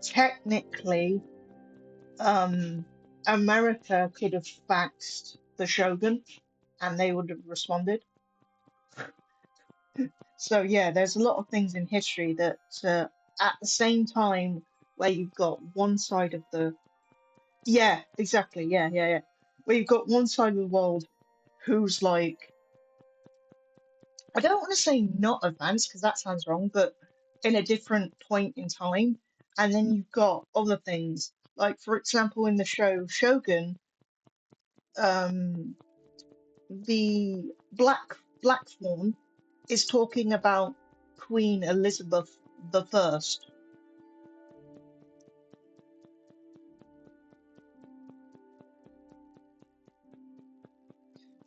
technically, um, America could have faxed the shogun and they would have responded. So yeah, there's a lot of things in history that at the same time where you've got one side of the yeah, exactly, yeah. Where you've got one side of the world who's like I don't want to say not advanced because that sounds wrong, but in a different point in time, and then you've got other things like, for example, in the show Shogun, um, the Black Fawn is talking about Queen Elizabeth the First.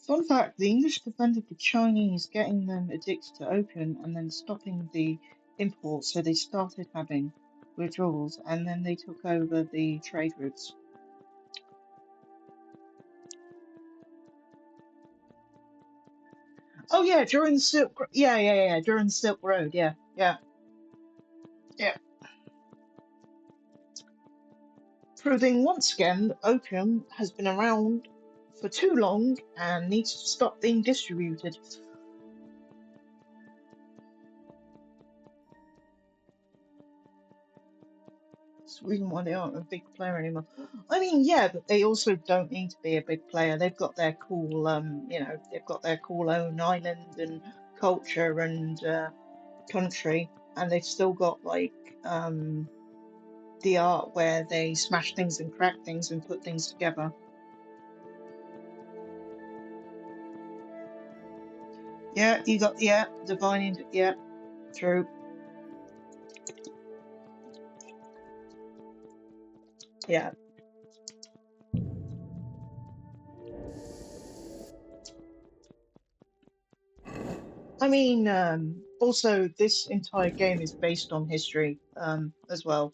Fun fact, the English defended the Chinese, getting them addicted to opium and then stopping the imports, so they started having withdrawals and then they took over the trade routes. Oh yeah, during the yeah, during the Silk Road, yeah. Proving once again that opium has been around for too long and needs to stop being distributed. reason why they aren't a big player anymore. I mean, yeah, but they also don't need to be a big player. They've got their cool, they've got their cool own island and culture and country, and they've still got like the art where they smash things and crack things and put things together. Yeah, you got divine, true. Yeah. I mean, also this entire game is based on history, as well.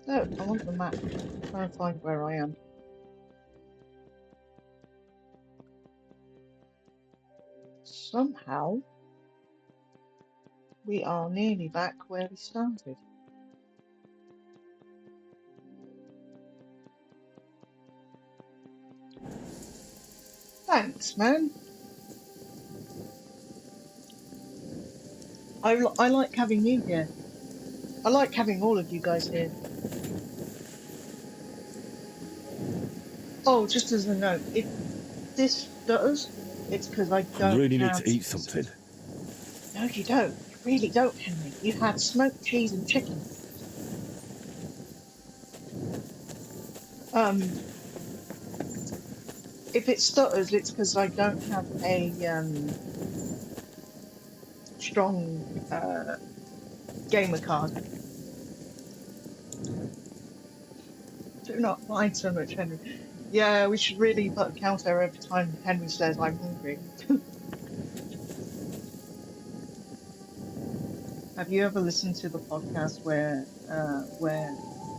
Oh, I want the map. Try and find where I am. Somehow, we are nearly back where we started. Thanks, man. I like having you here. I like having all of you guys here. Oh, just as a note, if this stutters, it's because I I don't really need have. to eat something. No, you don't. You really don't, Henry. You had smoked cheese and chicken. If it stutters, it's because I don't have a strong gamer card. Do not mind so much, Henry. Yeah, we should really put a counter every time Henry says I'm hungry. Have you ever listened to the podcast where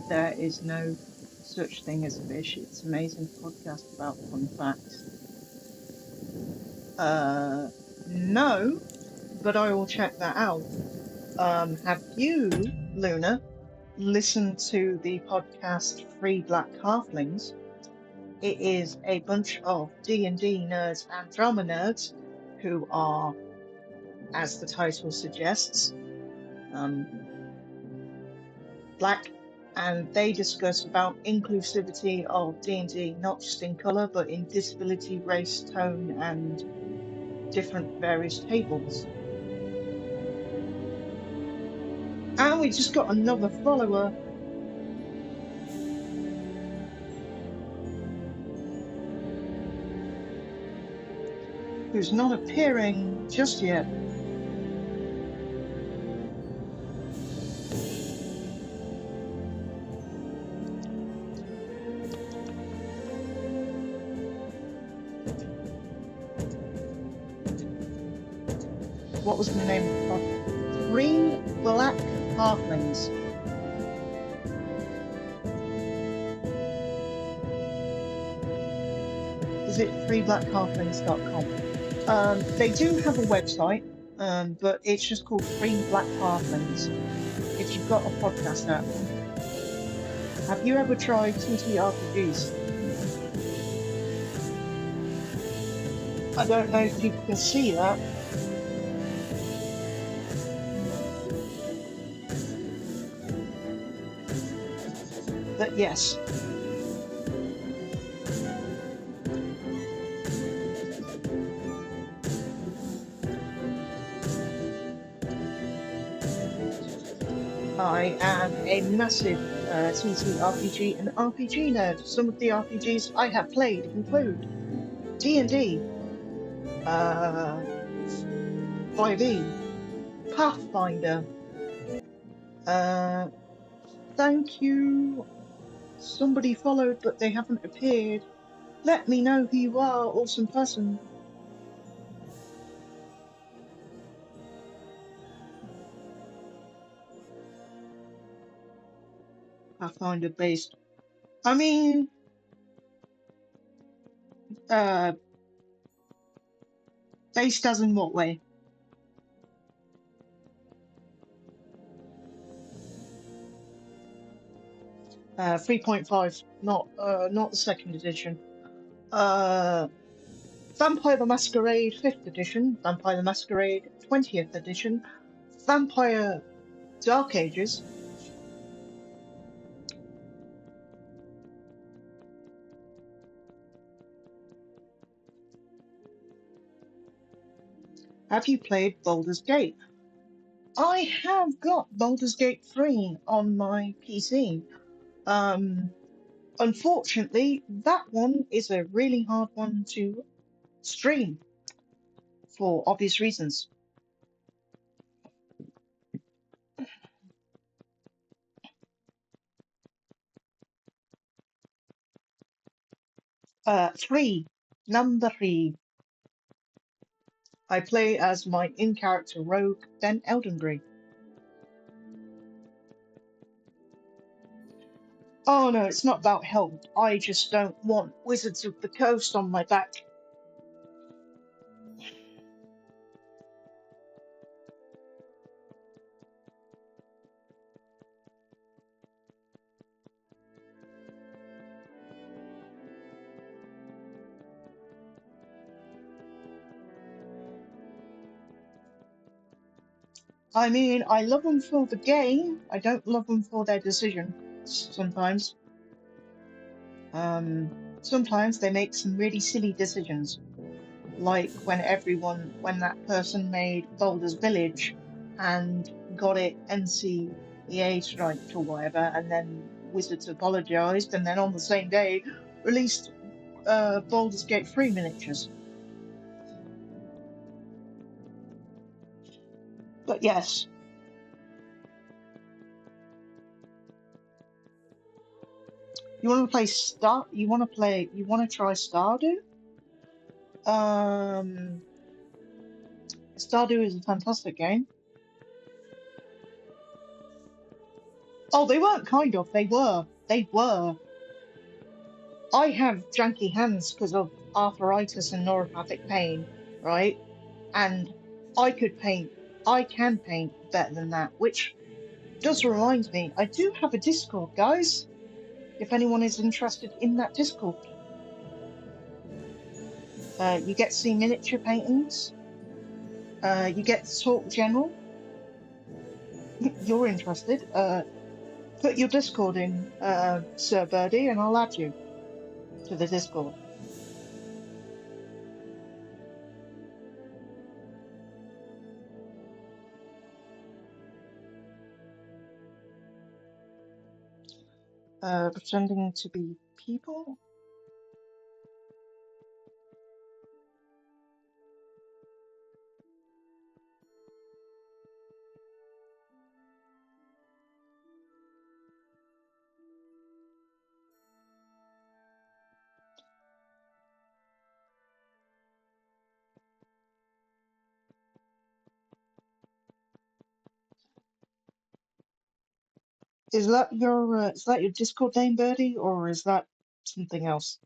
there is no such thing as fish? It's an amazing podcast about fun facts. No, but I will check that out. Have you, Luna, listened to the podcast Free Black Halflings? It is a bunch of D&D nerds and drama nerds who are, as the title suggests, black, and they discuss about inclusivity of D&D, not just in colour, but in disability, race, tone, and different various tables. And we just got another follower. Who's not appearing just yet. What was the name of the pod? Three Black Halflings. Is it freeblackhalflings.com? They do have a website, but it's just called Free Black Halflings. If you've got a podcast app. Have you ever tried TTRPGs? I don't know if people can see that. But yes. I am a massive TTRPG and RPG nerd. Some of the RPGs I have played include D&D, 5e, Pathfinder. Thank you. Somebody followed, but they haven't appeared. Let me know who you are, awesome person. Pathfinder based. I mean, based as in what way? 3.5, not the second edition. Vampire the Masquerade 5th edition, Vampire the Masquerade 20th edition, Vampire Dark Ages. Have you played Baldur's Gate? I have got Baldur's Gate 3 on my PC. Unfortunately, that one is a really hard one to stream for obvious reasons. Three, number 3. I play as my in-character rogue, then Eldengree. Oh no, it's not about health. I just don't want Wizards of the Coast on my back. I mean, I love them for the game. I don't love them for their decision. Sometimes. Sometimes they make some really silly decisions. Like when that person made Baldur's Village and got it NCEA striked or whatever, and then Wizards apologized, and then on the same day released Baldur's Gate 3 miniatures. But yes. You want to play You want to try Stardew? Stardew is a fantastic game. Oh, they weren't kind of. They were. They were. I have janky hands because of arthritis and neuropathic pain, right? And I can paint better than that, which does remind me, I do have a Discord, guys. If anyone is interested in that Discord. You get to see miniature paintings. You get to talk general. You're interested. Put your Discord in, Sir Birdie, and I'll add you to the Discord. Pretending to be people? Is that your Discord name, Birdie, or is that something else?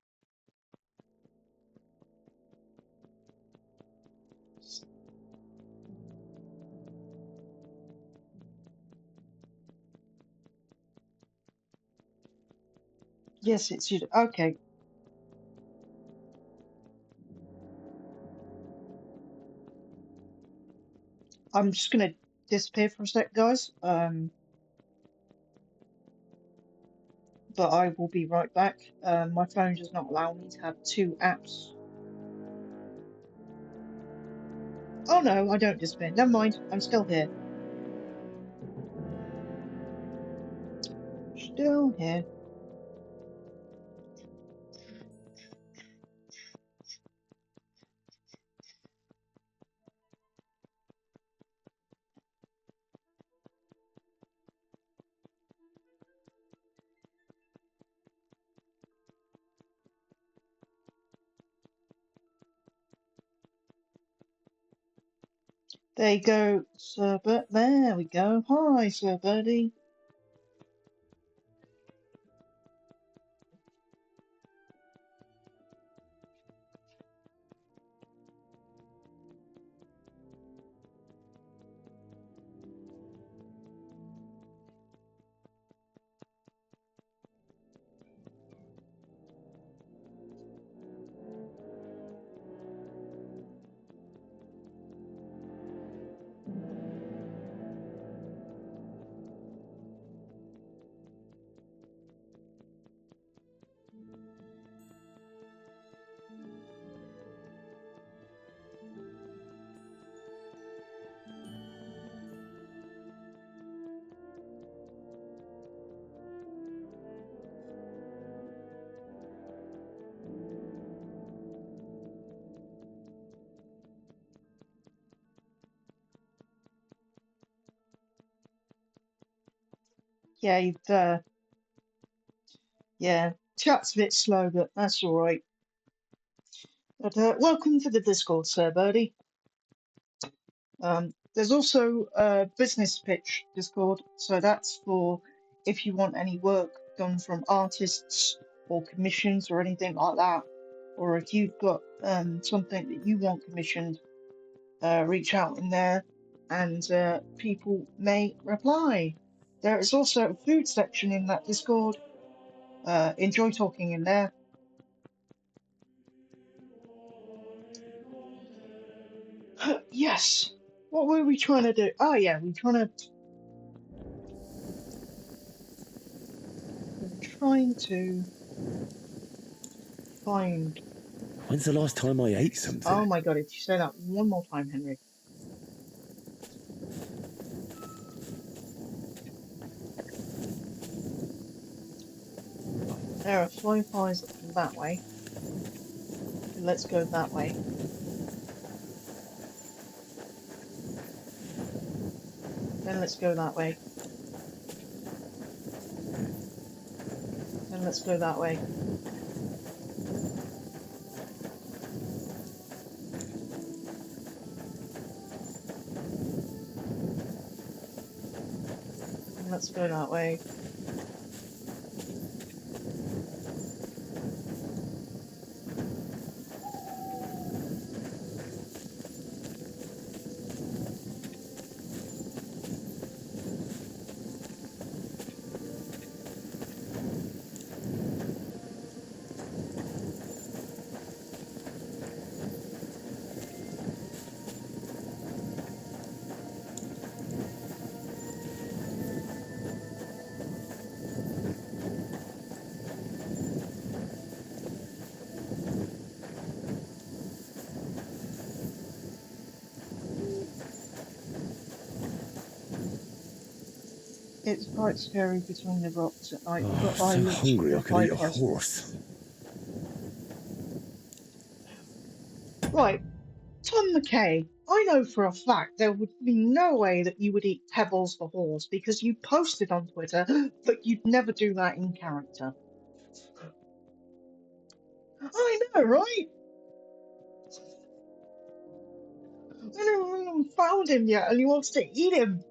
Yes, it's you. Okay. I'm just gonna disappear for a sec, guys. But I will be right back. My phone does not allow me to have 2 apps. Oh no, I don't disappear. Never mind. I'm still here. Still here. There you go, Sir Bert. There we go. Hi, Sir Birdie. Yeah, yeah, chat's a bit slow, but that's all right. But welcome to the Discord, Sir Birdie. There's also a business pitch Discord, so that's for if you want any work done from artists or commissions or anything like that, or if you've got something that you want commissioned, reach out in there, and people may reply. There is also a food section in that Discord. Enjoy talking in there. Yes. What were we trying to do? Oh yeah, we're trying to find. When's the last time I ate Oh something? my god! If you say that one more time, Henry. There are fly pies that way. So let's go that way. Then let's go that way. Then let's go that way. Then let's go that way. It's quite scary between the rocks at night, Oh, but I'm I so looked hungry I for could eat fly a pies. horse. Right, Tom McKay. I know for a fact there would be no way that you would eat Pebbles the horse because you posted on Twitter that you'd never do that in character. I know, right? I haven't even found him yet, and he wants to eat him.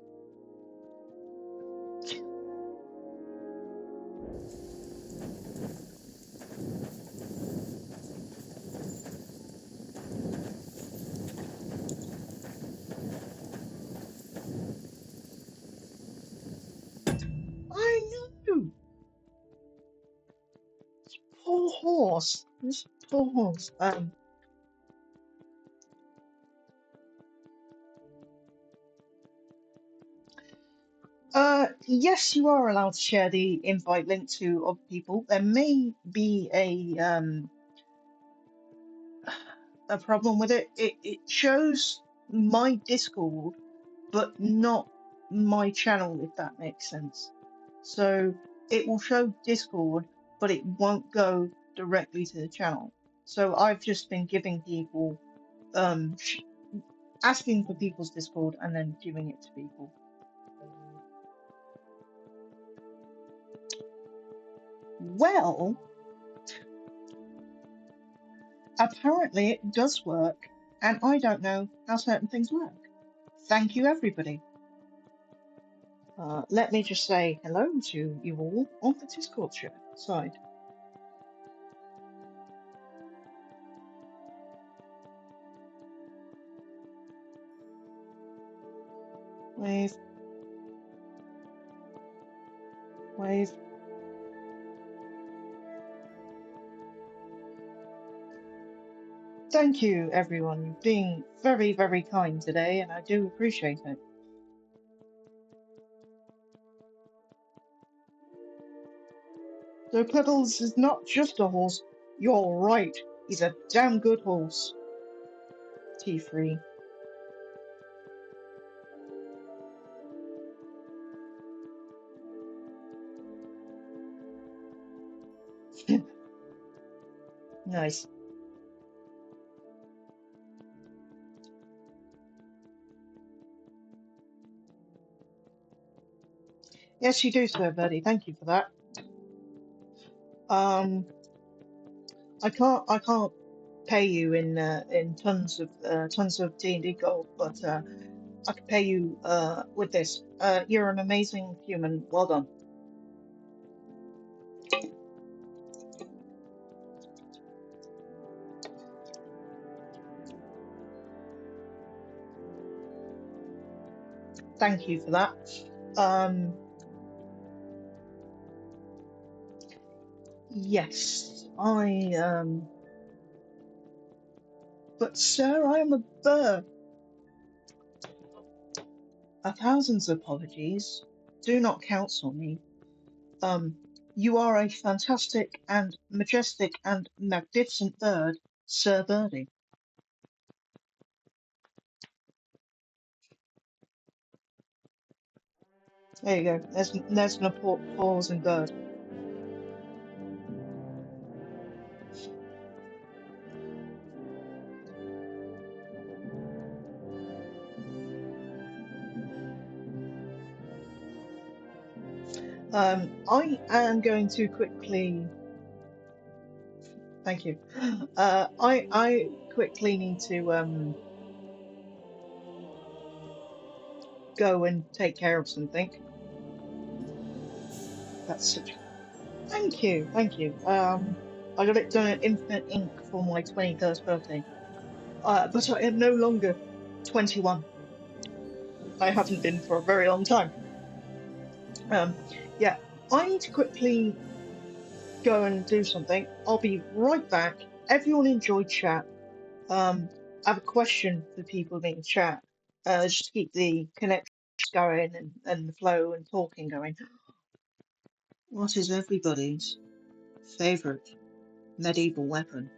I know. Poor horse. This poor horse. Yes, you are allowed to share the invite link to other people. There may be a problem with it. It shows my Discord, but not my channel, if that makes sense. So it will show Discord, but it won't go directly to the channel. So I've just been giving people, asking for people's Discord and then giving it to people. Well, apparently it does work, and I don't know how certain things work. Thank you, everybody. Let me just say hello to you all on the Discord side. Wave, wave. Thank you, everyone. You've been very, very kind today, and I do appreciate it. So Pebbles is not just a horse. You're right. He's a damn good horse. T3. Nice. Yes, you do, Sir Birdie. Thank you for that. I can't pay you in tons of D&D gold, but I can pay you with this. You're an amazing human. Well done. Thank you for that. Yes, but sir, I am a bird. A thousand's apologies. Do not counsel me. You are a fantastic and majestic and magnificent bird, Sir Birdie. There you go. There's an applause in bird. I am going to quickly. Thank you. I quickly need to go and take care of something. That's such. Thank you, thank you. I got it done at Infinite Ink for my 21st birthday. But I am no longer 21. I haven't been for a very long time. Yeah, I need to quickly go and do something. I'll be right back. Everyone enjoy chat. I have a question for people in chat. Just to keep the connection going and the flow and talking going. What is everybody's favorite medieval weapon?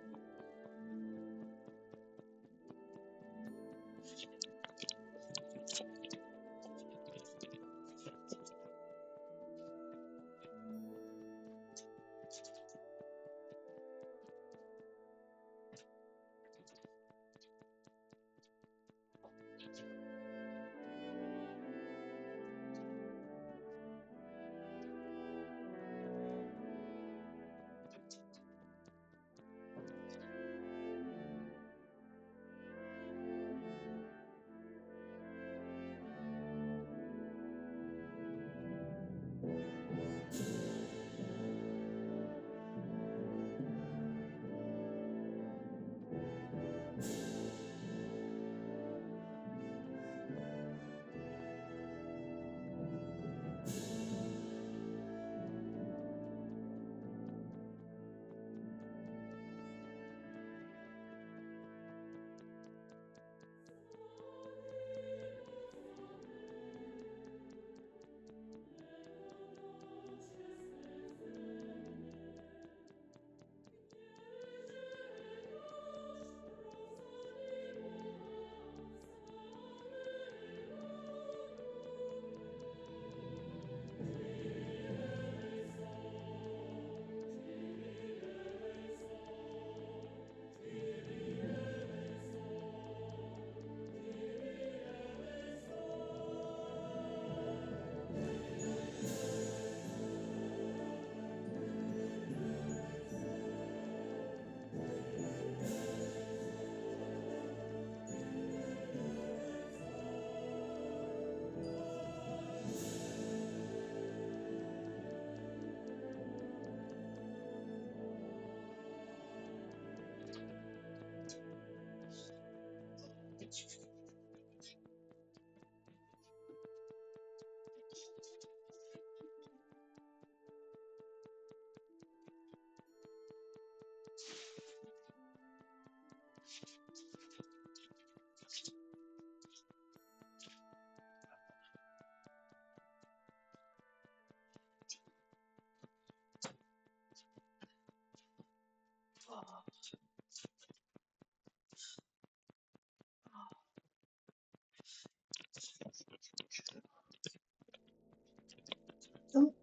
Oh,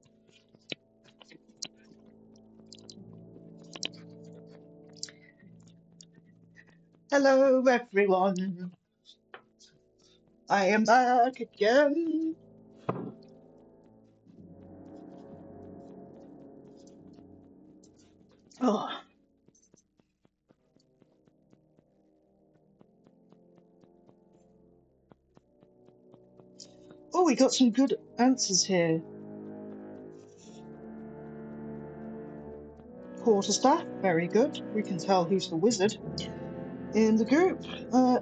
hello, everyone. I am back again. Oh, oh, we got some good answers here. Quarterstaff, very good. We can tell who's the wizard in the group.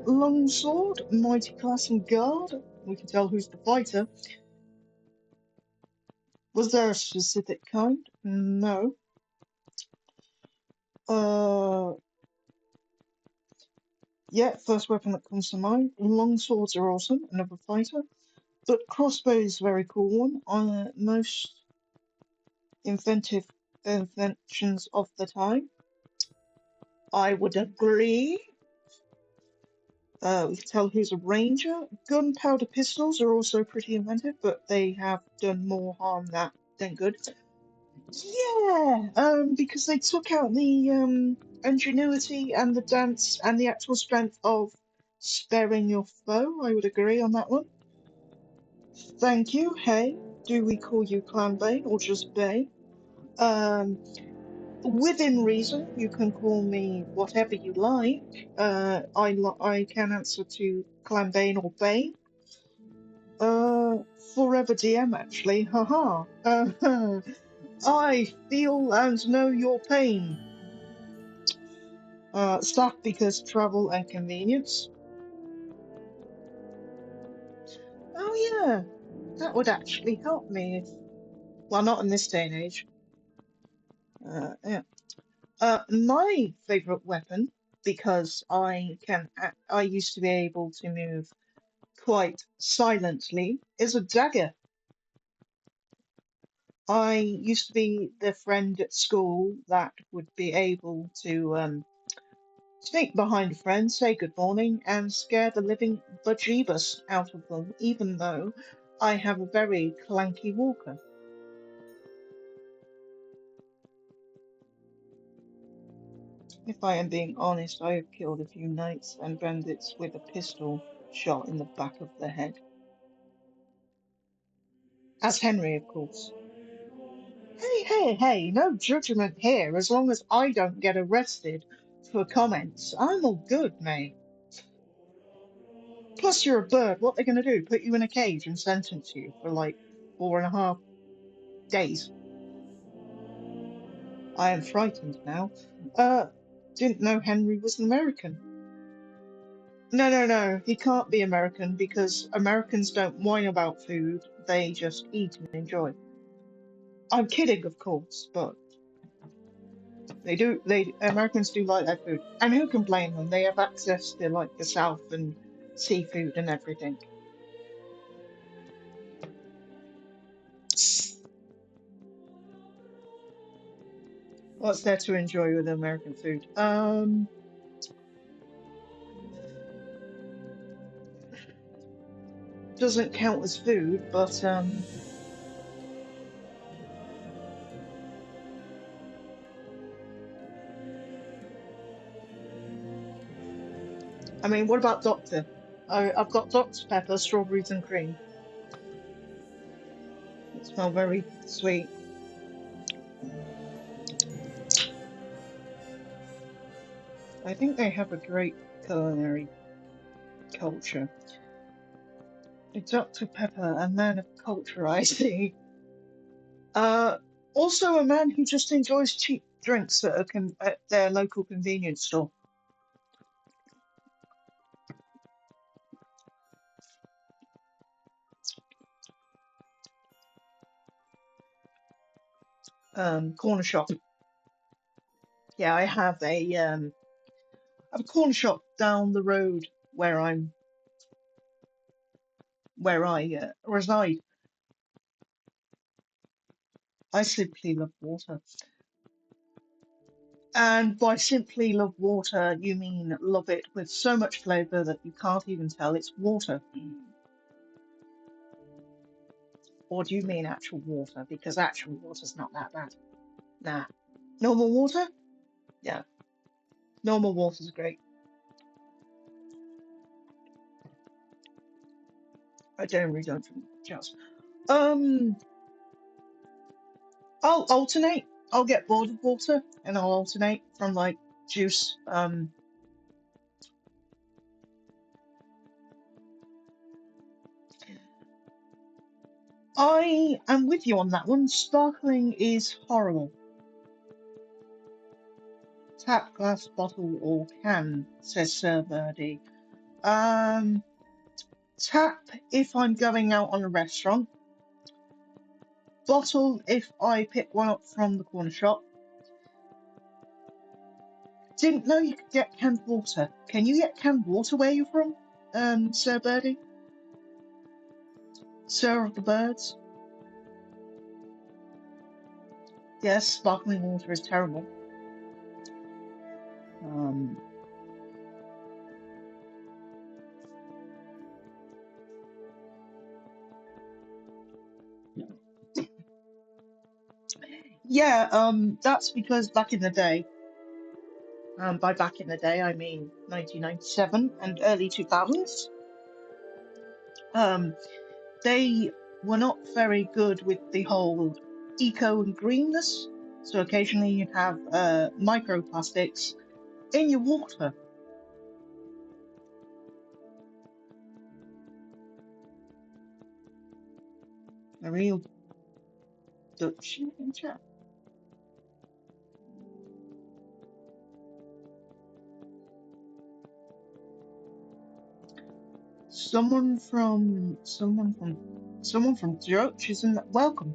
Longsword, mighty class and guard. We can tell who's the fighter. Was there a specific kind? No. Yeah, first weapon that comes to mind. Long swords are awesome, another fighter. But crossbows, very cool one. Most inventive inventions of the time. I would agree. We can tell who's a ranger. Gunpowder pistols are also pretty inventive, but they have done more harm than good. Yeah, because they took out the ingenuity and the dance and the actual strength of sparing your foe. I would agree on that one. Thank you. Hey, do we call you Clan Bane or just Bane? Um, within reason, you can call me whatever you like. I can answer to Clan Bane or Bane. Forever DM actually. Haha. I feel and know your pain. Staff because travel and convenience. Oh yeah, that would actually help me. Well, not in this day and age. Yeah. My favorite weapon, because I used to be able to move quite silently, is a dagger. I used to be the friend at school that would be able to sneak behind a friend, say good morning, and scare the living bejeebus out of them, even though I have a very clanky walker. If I am being honest, I have killed a few knights and bandits with a pistol shot in the back of the head. As Henry, of course. Hey, no judgment here. As long as I don't get arrested for comments, I'm all good, mate. Plus, you're a bird. What they gonna do? Put you in a cage and sentence you for like 4.5 days? I am frightened now. Uh, didn't know Henry was an American. No. He can't be American because Americans don't whine about food. They just eat and enjoy. I'm kidding, of course, but they do. Americans do like their food, and who can blame them? They have access to like the South and seafood and everything. What's there to enjoy with American food? Doesn't count as food, but I mean, what about Doctor? I've got Dr. Pepper, strawberries and cream. It smells very sweet. I think they have a great culinary culture. Dr. Pepper, a man of culture, I see. Uh, Also a man who just enjoys cheap drinks at their local convenience store. Corner shop. Yeah, I have a corner shop down the road where I reside. I simply love water. And by simply love water, you mean love it with so much flavour that you can't even tell it's water. Or do you mean actual water? Because actual water's not that bad. Nah. Normal water? Yeah. Normal water's great. I generally don't drink much else. Um, I'll alternate. I'll get bored of water and I'll alternate from like juice. I am with you on that one. Sparkling is horrible. Tap, glass, bottle, or can, says Sir Birdie. Um, Tap if I'm going out on a restaurant. Bottle if I pick one up from the corner shop. Didn't know you could get canned water. Can you get canned water where you're from, Sir Birdie? Sir of the Birds? Yes, sparkling water is terrible. Um, yeah, that's because back in the day, by back in the day, I mean 1997 and early 2000s, um, they were not very good with the whole eco and greenness. So occasionally you'd have microplastics in your water. A real Dutch in chat. Someone from Dutch isn't welcome.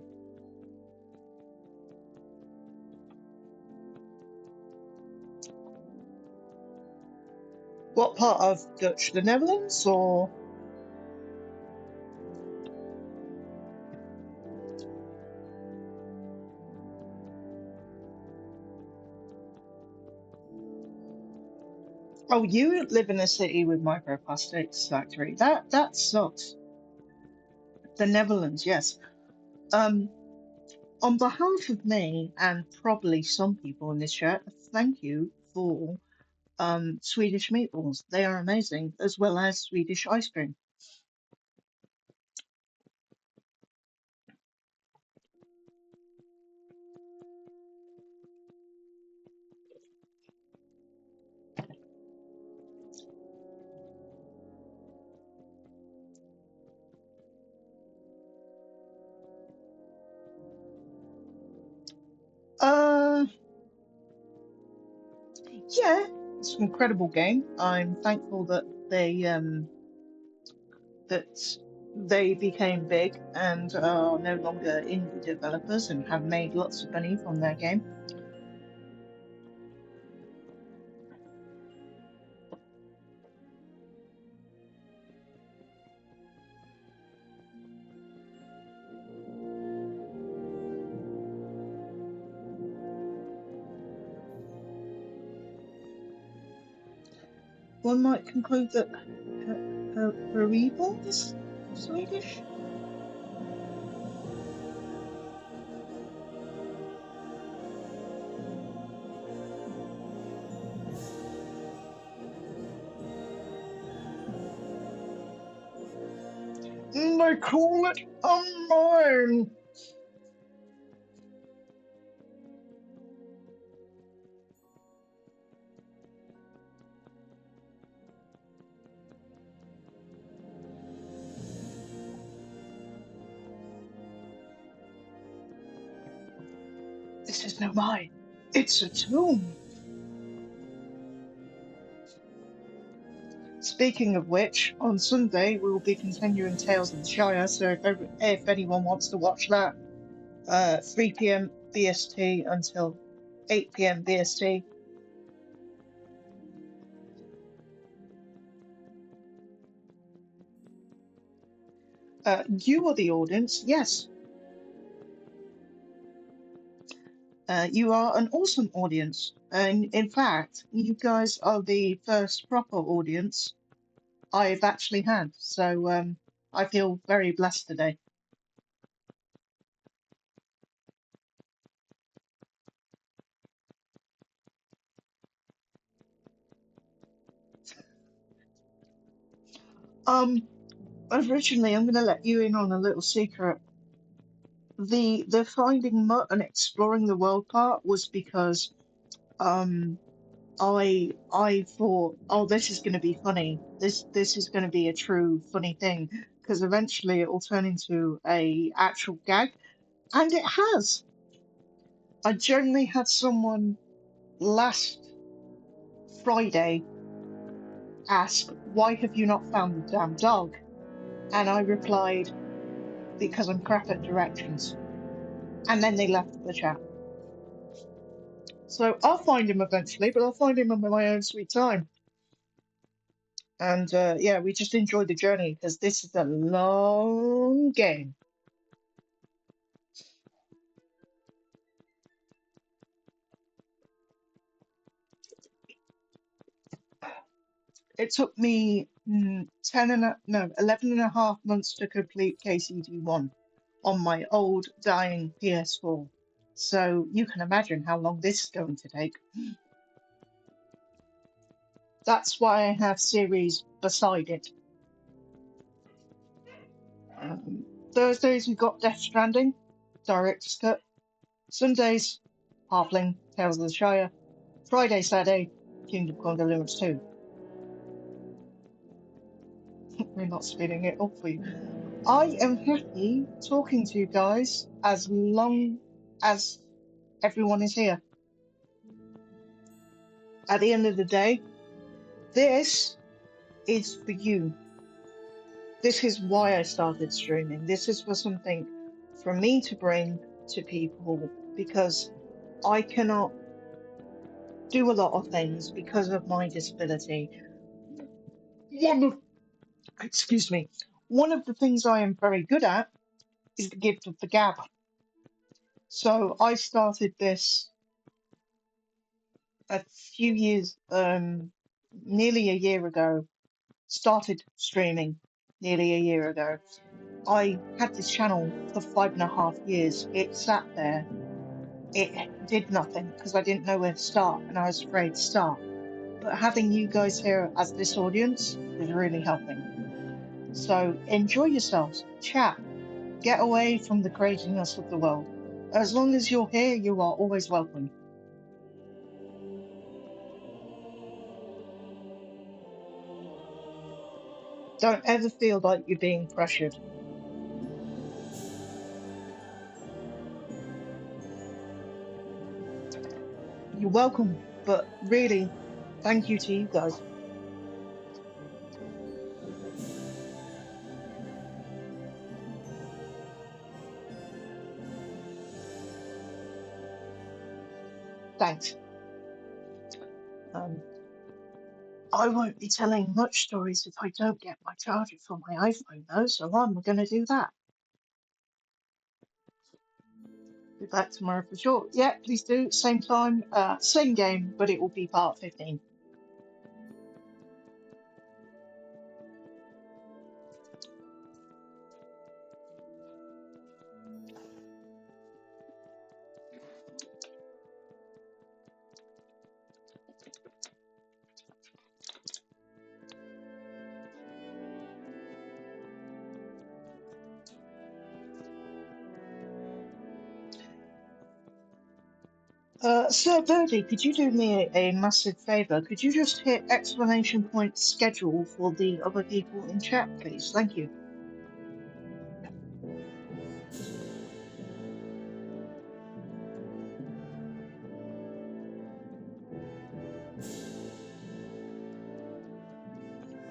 What part of Dutch? The Netherlands or? Oh, you live in a city with microplastics factory. That sucks. The Netherlands, yes. Um, on behalf of me and probably some people in this chat, thank you for Swedish meatballs. They are amazing, as well as Swedish ice cream. Uh, yeah, it's an incredible game. I'm thankful that that they became big and are no longer indie developers and have made lots of money from their game. One might conclude that Haribo is Swedish. They call it a mine. This is no mine. It's a tomb. Speaking of which, on Sunday we will be continuing Tales of the Shire. So if anyone wants to watch that, 3 p.m. BST until 8 p.m. BST. You are the audience, yes. You are an awesome audience. And in fact, you guys are the first proper audience I've actually had. So I feel very blessed today. Originally, I'm going to let you in on a little secret. The finding mutt and exploring the world part was because um I thought, oh, this is going to be funny. This is going to be a true funny thing because eventually it will turn into a actual gag, and it has. I generally had someone last Friday ask, "Why have you not found the damn dog?" And I replied, "Because I'm crap at directions." And then they left the chat. So I'll find him eventually, but I'll find him on my own sweet time. And yeah, we just enjoy the journey because this is a long game. It took me 11 and a half months to complete kcd1 on my old dying PS4. So you can imagine how long this is going to take. That's why I have series beside it. Thursdays we've got Death Stranding, Director's Cut. Sundays, Halfling, Tales of the Shire. Friday, Saturday, Kingdom Come Deliverance 2. We're not speeding it up for you. I am happy talking to you guys as long as everyone is here. At the end of the day, this is for you. This is why I started streaming. This is for something for me to bring to people because I cannot do a lot of things because of my disability. One of, excuse me, one of the things I am very good at is the gift of the gab. So I started this a few years, nearly a year ago, started streaming nearly a year ago. I had this channel for 5.5 years. It sat there. It did nothing because I didn't know where to start and I was afraid to start. But having you guys here as this audience is really helping. So enjoy yourselves, chat, get away from the craziness of the world. As long as you're here, you are always welcome. Don't ever feel like you're being pressured. You're welcome, but really, thank you to you guys. Thanks. Um, I won't be telling much stories if I don't get my charger for my iPhone, though, so I'm going to do that. Be back tomorrow for sure. Yeah, please do. Same time, same game, but it will be part 15. Sir Birdie, could you do me a massive favour? Could you just hit exclamation point schedule for the other people in chat, please? Thank you.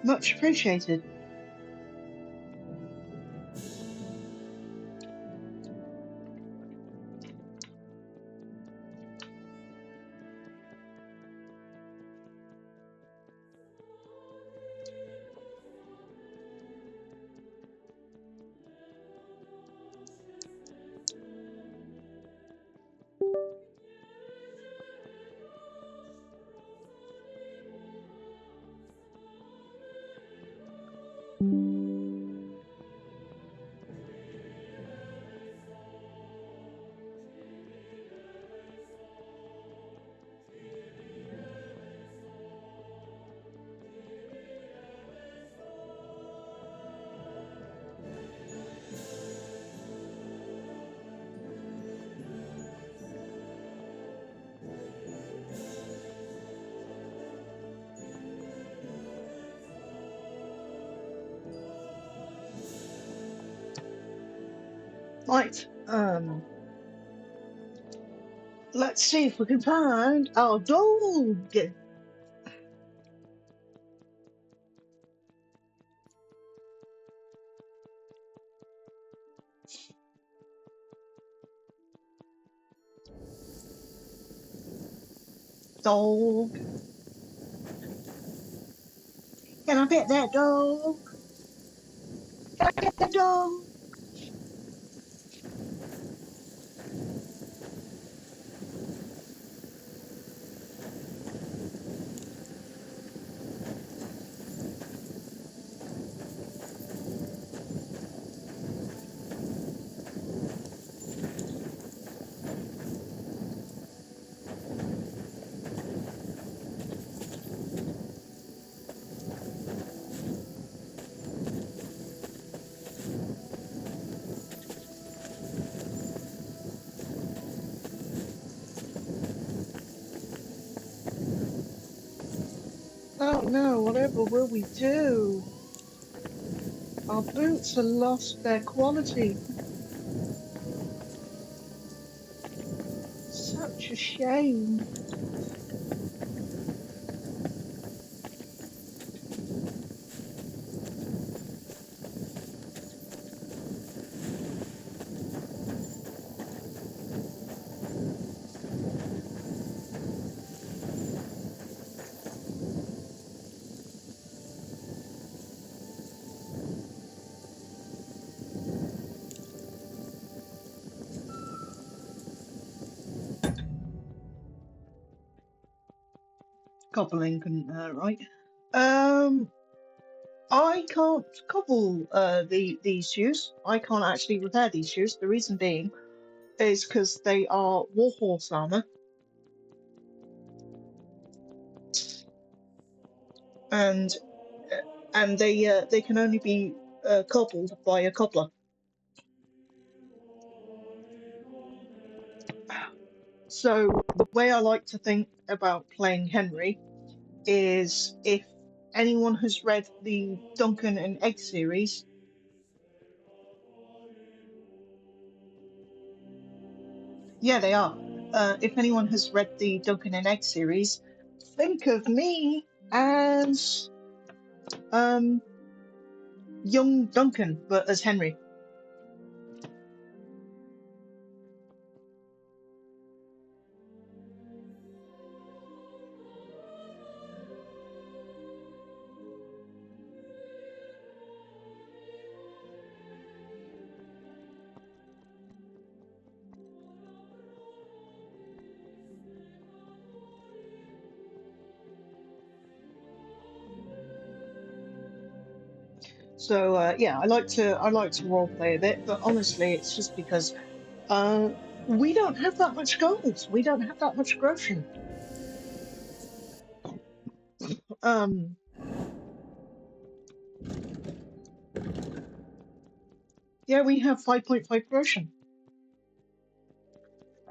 Much appreciated. Right. Let's see if we can find our dog. Dog. Can I pet that dog? Can I pet that dog? Oh no, whatever will we do? Our boots have lost their quality. Such a shame. Cobbling couldn't hurt, right? I can't cobble these shoes. I can't actually repair these shoes. The reason being is because they are warhorse armor, and they can only be cobbled by a cobbler. So the way I like to think about playing Henry is if anyone has read the Duncan and Egg series, yeah, they are. If anyone has read the Duncan and Egg series, think of me as young Duncan, but as Henry. So yeah, I like to role play a bit, but honestly, it's just because uh, we don't have that much gold. We don't have that much groschen. Um, yeah, we have 5.5 groschen.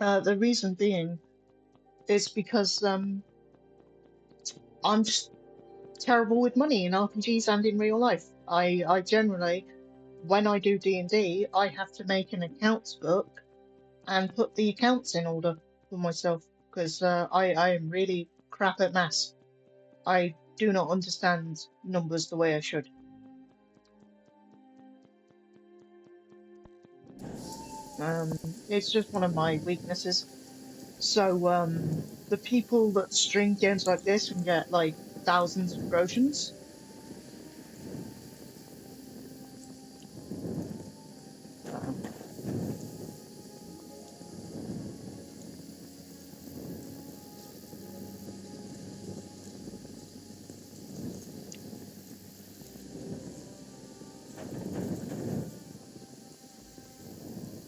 The reason being is because I'm just terrible with money in RPGs and in real life. I generally, when I do D&D, I have to make an accounts book and put the accounts in order for myself because I am really crap at maths. I do not understand numbers the way I should. It's just one of my weaknesses. So the people that stream games like this and get like thousands of groshens,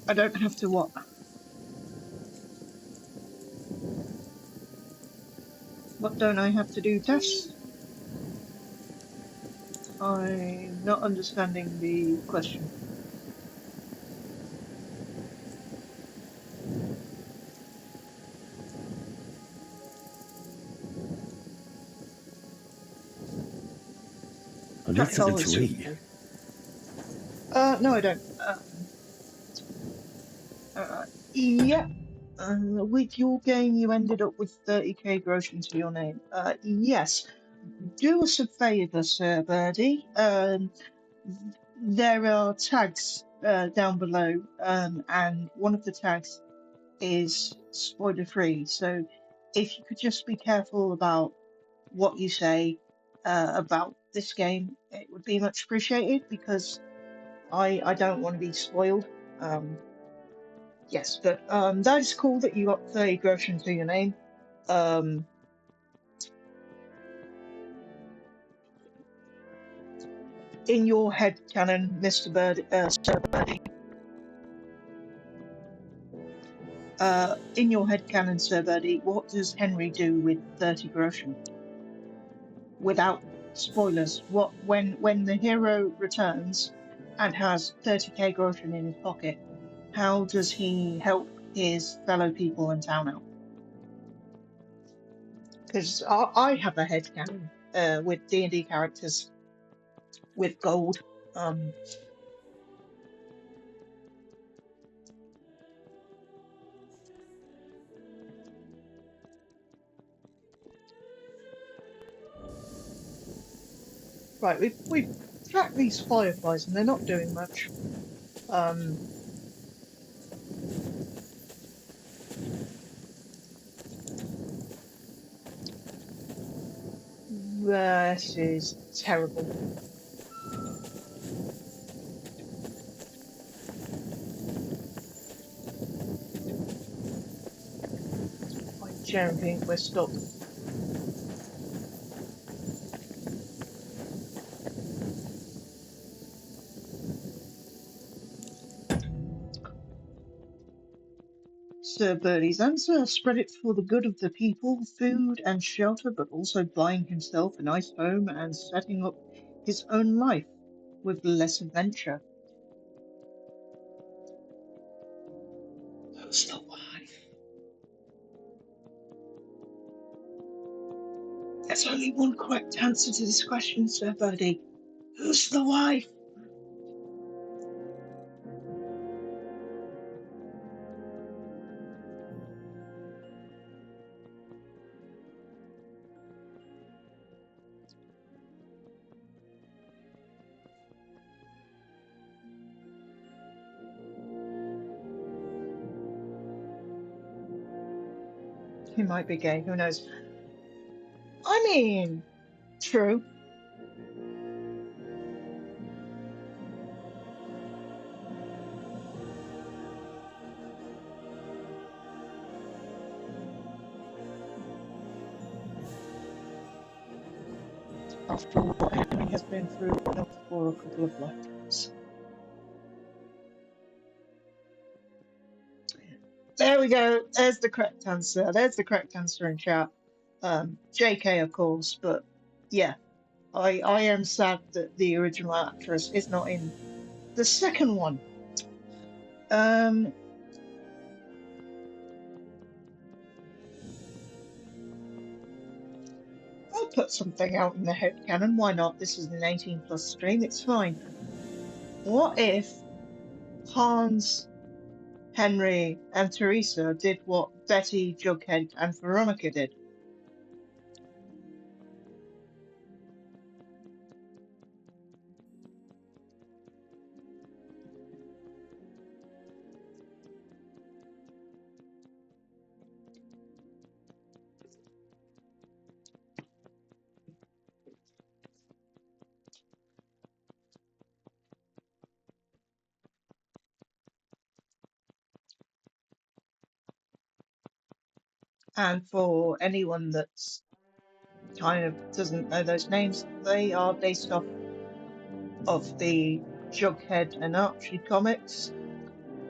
I don't have to what? What don't I have to do tests? I'm not understanding the question. I need Track something dollars to for eat. me. No, I don't. Yeah. With your game, you ended up with 30k gross into your name. Yes. Do us a favour, Sir Birdie. There are tags down below, and one of the tags is spoiler free. So if you could just be careful about what you say about this game, it would be much appreciated because I don't want to be spoiled. Yes, but that is cool that you got 30 gross into your name. Um, in your head canon, Mr. Bird, Sir Birdie. In your head canon, Sir Birdie, what does Henry do with 30 groschen? Without spoilers, what when the hero returns and has 30k groschen in his pocket, how does he help his fellow people in town out? Because I have a head canon with D&D characters with gold. Um, right, we've tracked these fireflies and they're not doing much. Um, this is terrible. I genuinely think we're stuck. Sir Birdie's answer: spread it for the good of the people, food and shelter, but also buying himself a nice home and setting up his own life with less adventure. Who's the wife? There's only one correct answer to this question, Sir Birdie. Who's the wife? He might be gay, who knows? I mean, true. After what Henry has been through, enough for a couple of lifetimes. There we go. There's the correct answer. There's the correct answer in chat. JK, of course, but yeah, I am sad that the original actress is not in the second one. I'll put something out in the head canon. Why not? This is an 18 plus stream. It's fine. What if Hans, Henry, and Teresa did what Betty, Jughead, and Veronica did? And for anyone that's kind of doesn't know those names, they are based off of the Jughead and Archie comics.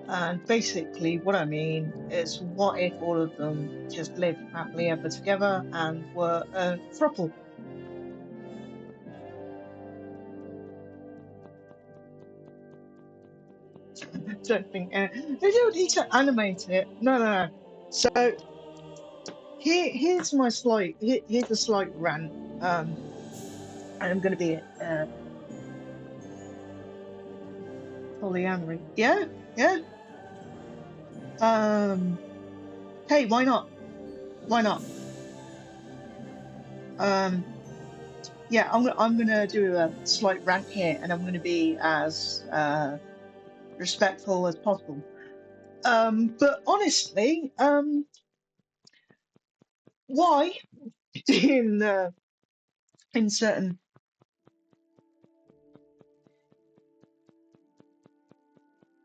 And basically, what I mean is, what if all of them just lived happily ever together and were a throuple? Don't think they don't need to animate it. No. So here's my here's a slight rant. I'm going to be polyamory. Yeah. Hey, why not? Why not? Yeah, I'm gonna do a slight rant here, and I'm gonna be as respectful as possible. But honestly, why in certain?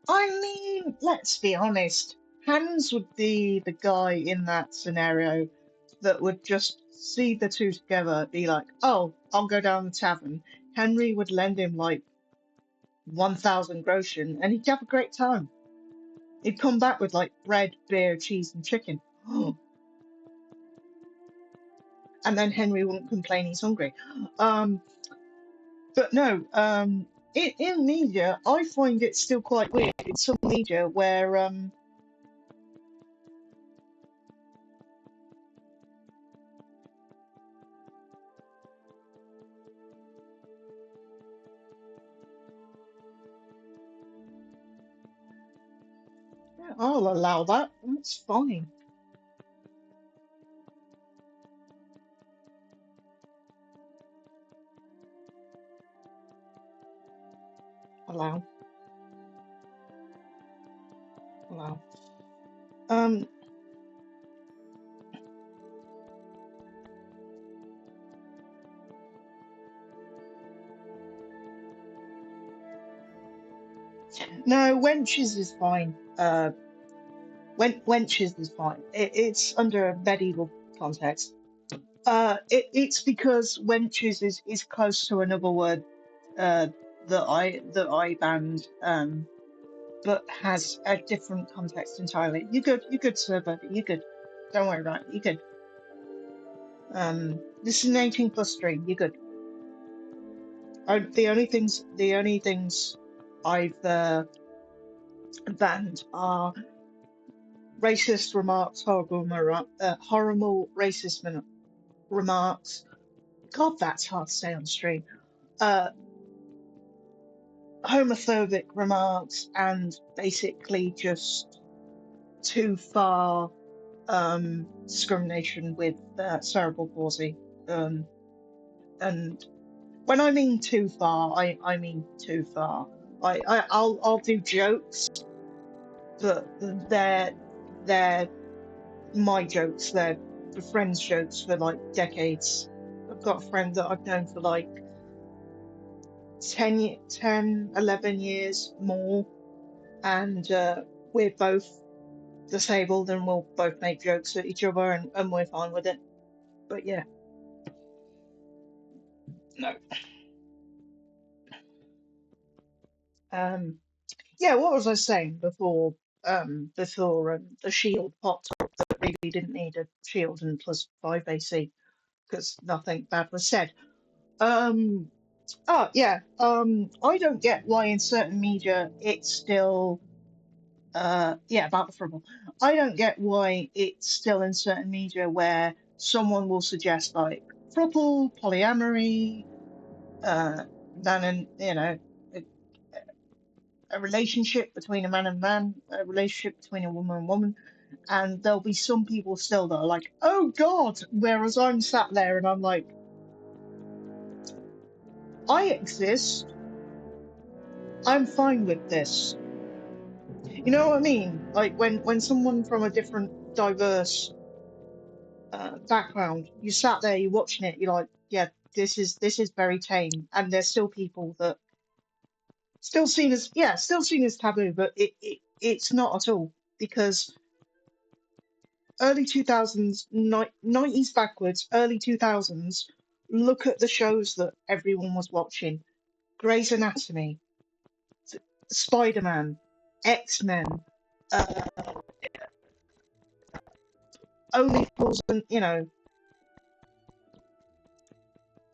I mean, let's be honest. Hans would be the guy in that scenario that would just see the two together, be like, "Oh, I'll go down the tavern." Henry would lend him like 1,000 groschen, and he'd have a great time. He'd come back with like bread, beer, cheese, and chicken. And then Henry wouldn't complain he's hungry. Um, but no, in media, I find it still quite weird in some media where yeah, I'll allow that. That's fine. Allow, allow. Um, no, wenches is fine. Wenches is fine. It's under a medieval context. It's because wenches is close to another word uh, that I banned, but has a different context entirely. You good, sir, buddy. You good. Don't worry about it. You good. This is an 18+ stream. You good. The only things I've banned are racist remarks, horrible racist remarks. God, that's hard to say on stream. Uh, homophobic remarks, and basically just too far discrimination with cerebral palsy. And when I mean too far, I mean too far. I'll do jokes, but they're my jokes. They're the friends' jokes for like decades. I've got a friend that I've known for like 10, 11 years more, and we're both disabled, and we'll both make jokes at each other, and we're fine with it. But yeah, no. Yeah, what was I saying before the shield popped up that really didn't need a shield and plus 5 AC because nothing bad was said. Um, oh yeah, I don't get why in certain media it's still yeah, about the fribble. I don't get why it's still in certain media where someone will suggest like throuple, polyamory, uh, then and a relationship between a man and man, a relationship between a woman and woman, and there'll be some people still that are like, "Oh God," whereas I'm sat there and I'm like, "I exist. I'm fine with this." You know what I mean? Like when someone from a different, diverse background, you sat there, you're watching it, you're like, "Yeah, this is very tame," and there's still people that still seen as taboo, but it's not at all because early 2000s, 90s backwards, early 2000s, look at the shows that everyone was watching. Grey's Anatomy, Spider-Man, X-Men, uh, Only Fools,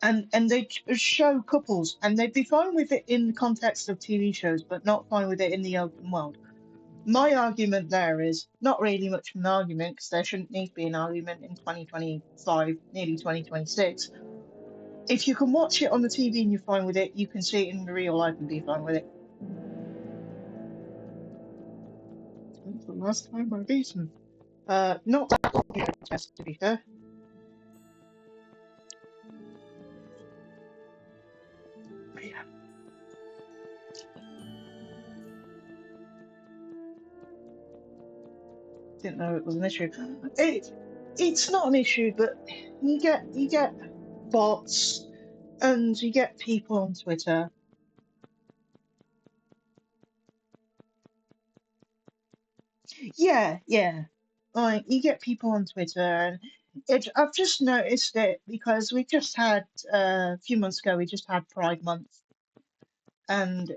and and they show couples, and they'd be fine with it in the context of TV shows, but not fine with it in the open world. My argument there is not really much of an argument because there shouldn't need to be an argument in 2025, nearly 2026. If you can watch it on the TV and you're fine with it, you can see it in real life and be fine with it. The last time I beat him. Not that long ago, Tess, to be fair. Yeah. Didn't know it was an issue. It's not an issue, but you get bots and you get people on Twitter. Yeah. Like you get people on Twitter, and I've just noticed it because we just had a few months ago. We just had Pride Month, and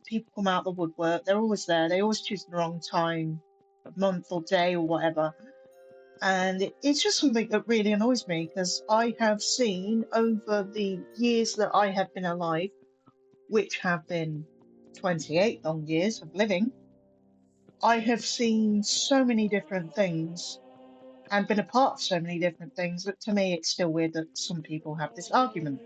people come out the woodwork. They're always there. They always choose the wrong time, month or day or whatever. And it's just something that really annoys me because I have seen over the years that I have been alive, which have been 28 long years of living, I have seen so many different things and been a part of so many different things that to me it's still weird that some people have this argument.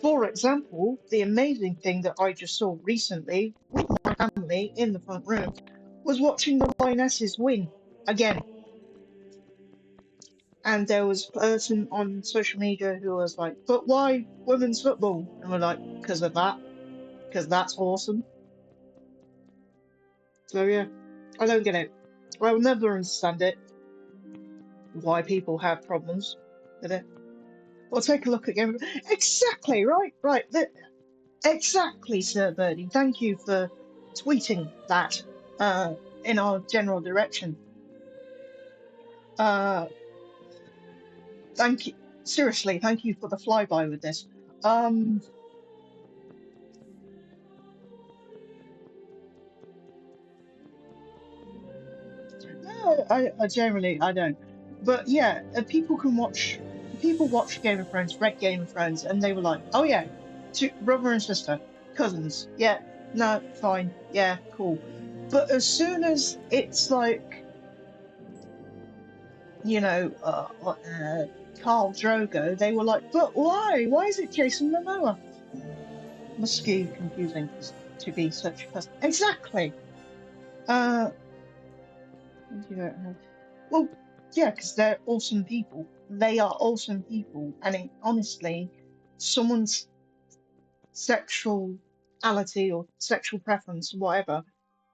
For example, the amazing thing that I just saw recently with my family in the front room was watching the Lionesses win again. And there was a person on social media who was like, but why women's football? And we're like, because of that, because that's awesome. So yeah, I don't get it. I'll never understand it, why people have problems with it. Well, take a look at Game. Exactly, right? Right. Exactly, Sir Birdie. Thank you for tweeting that in our general direction. Uh, thank you. Seriously, thank you for the flyby with this. No, I generally I don't. But yeah, people watch Game of Thrones, read Game of Thrones, and they were like, oh yeah, two, brother and sister, cousins. Yeah, no, fine, yeah, cool. But as soon as it's like, you know, Carl Drogo, they were like, but why? Why is it Jason Momoa? Must be confusing to be such a person. Exactly. Uh, you don't have. Well, yeah, because they're awesome people. They are awesome people, and honestly, someone's sexuality or sexual preference, whatever,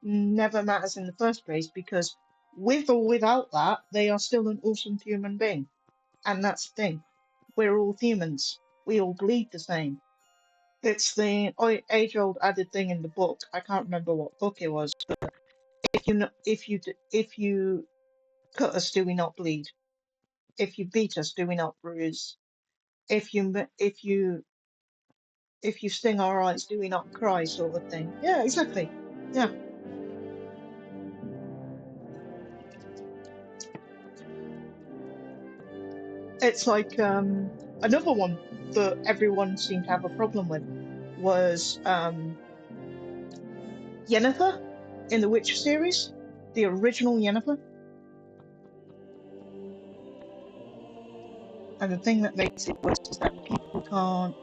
never matters in the first place because with or without that, they are still an awesome human being. And that's the thing. We're all humans. We all bleed the same. It's the age-old added thing in the book. I can't remember what book it was, but if you cut us, do we not bleed? If you beat us, do we not bruise? If you if you sting our eyes, do we not cry? Sort of thing. Yeah, exactly. Yeah, it's like another one that everyone seemed to have a problem with was Yennefer in the Witcher series, the original Yennefer. And the thing that makes it worse is that people can't.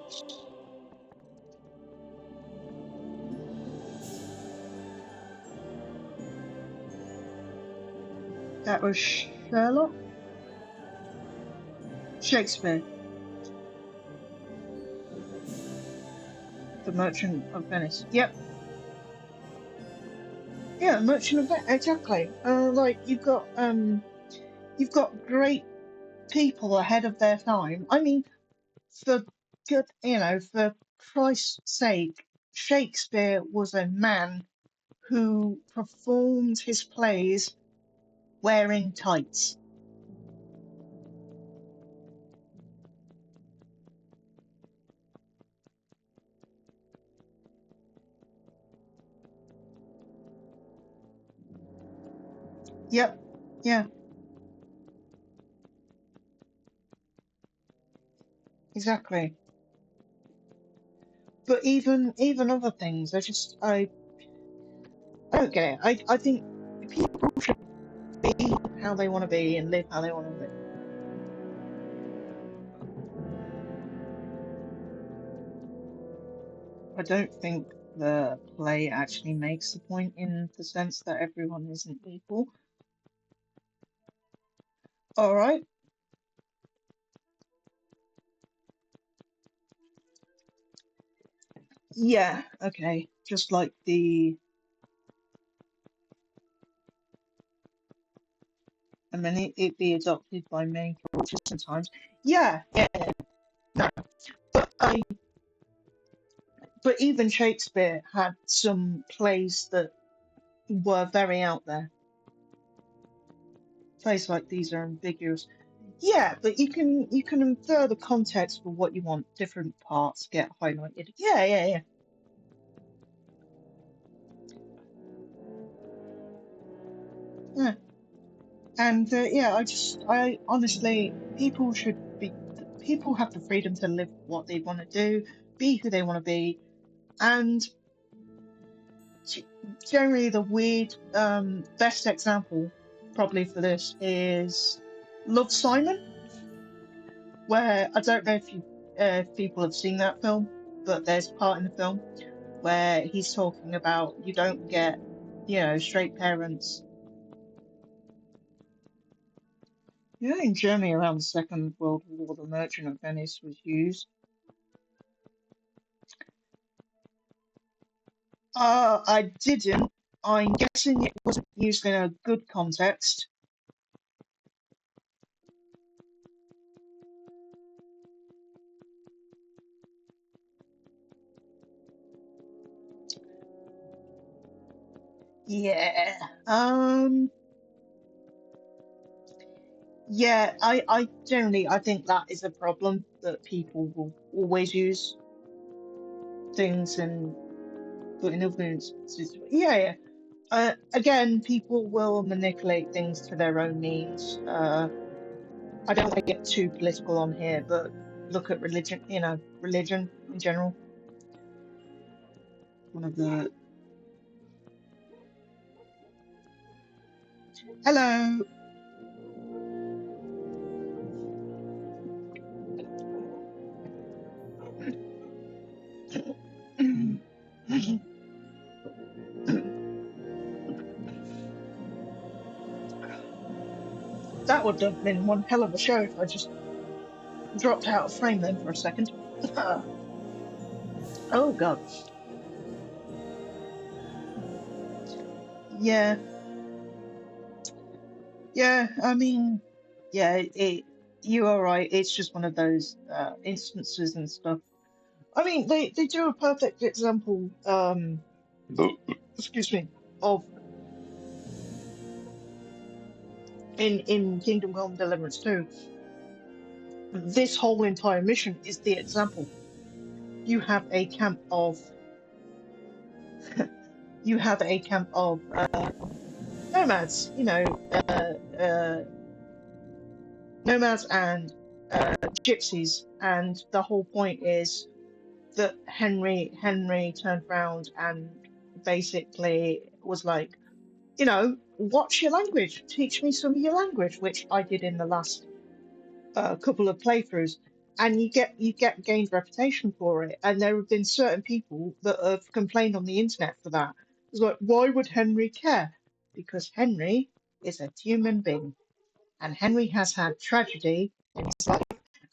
That was Sherlock? Shakespeare, the Merchant of Venice. Yep. Yeah, Merchant of Venice. Exactly. Like you've got great people ahead of their time. I mean, for good, for Christ's sake, Shakespeare was a man who performed his plays wearing tights. Yep. Yeah. Exactly. But even other things, I don't get it. I think people should be how they want to be and live how they want to live. I don't think the play actually makes the point in the sense that everyone isn't equal. All right. Yeah, okay. Just like the and then it be adopted by main cultures sometimes. Yeah, yeah, no. But but even Shakespeare had some plays that were very out there. Plays like these are ambiguous. Yeah, but you can infer the context for what you want. Different parts get highlighted. Yeah, yeah, yeah. Yeah. And yeah, I honestly, people have the freedom to live what they want to do, be who they want to be, and g- generally the weird, best example probably for this is Love Simon, where I don't know if people have seen that film, but there's a part in the film where he's talking about you don't get, straight parents. In Germany around the Second World War, the Merchant of Venice was used. I didn't. I'm guessing it wasn't used in a good context. Yeah. Yeah, I think that is a problem that people will always use things and put in other instances. Yeah, yeah. Again, people will manipulate things to their own means. I don't want to get too political on here, but look at religion, religion in general. One of the hello. That would have been one hell of a show if I just dropped out of frame then for a second. Oh God. Yeah, yeah. I mean, yeah. You are right. It's just one of those instances and stuff. I mean, they do a perfect example. Excuse me. Of in Kingdom Come Deliverance 2, this whole entire mission is the example. You have a camp of you have a camp of nomads. Nomads and gypsies, and the whole point is that Henry turned around and basically was like, what's your language? Teach me some of your language, which I did in the last couple of playthroughs, and you get gained reputation for it. And there have been certain people that have complained on the internet for that. It's like, why would Henry care? Because Henry is a human being, and Henry has had tragedy in his life,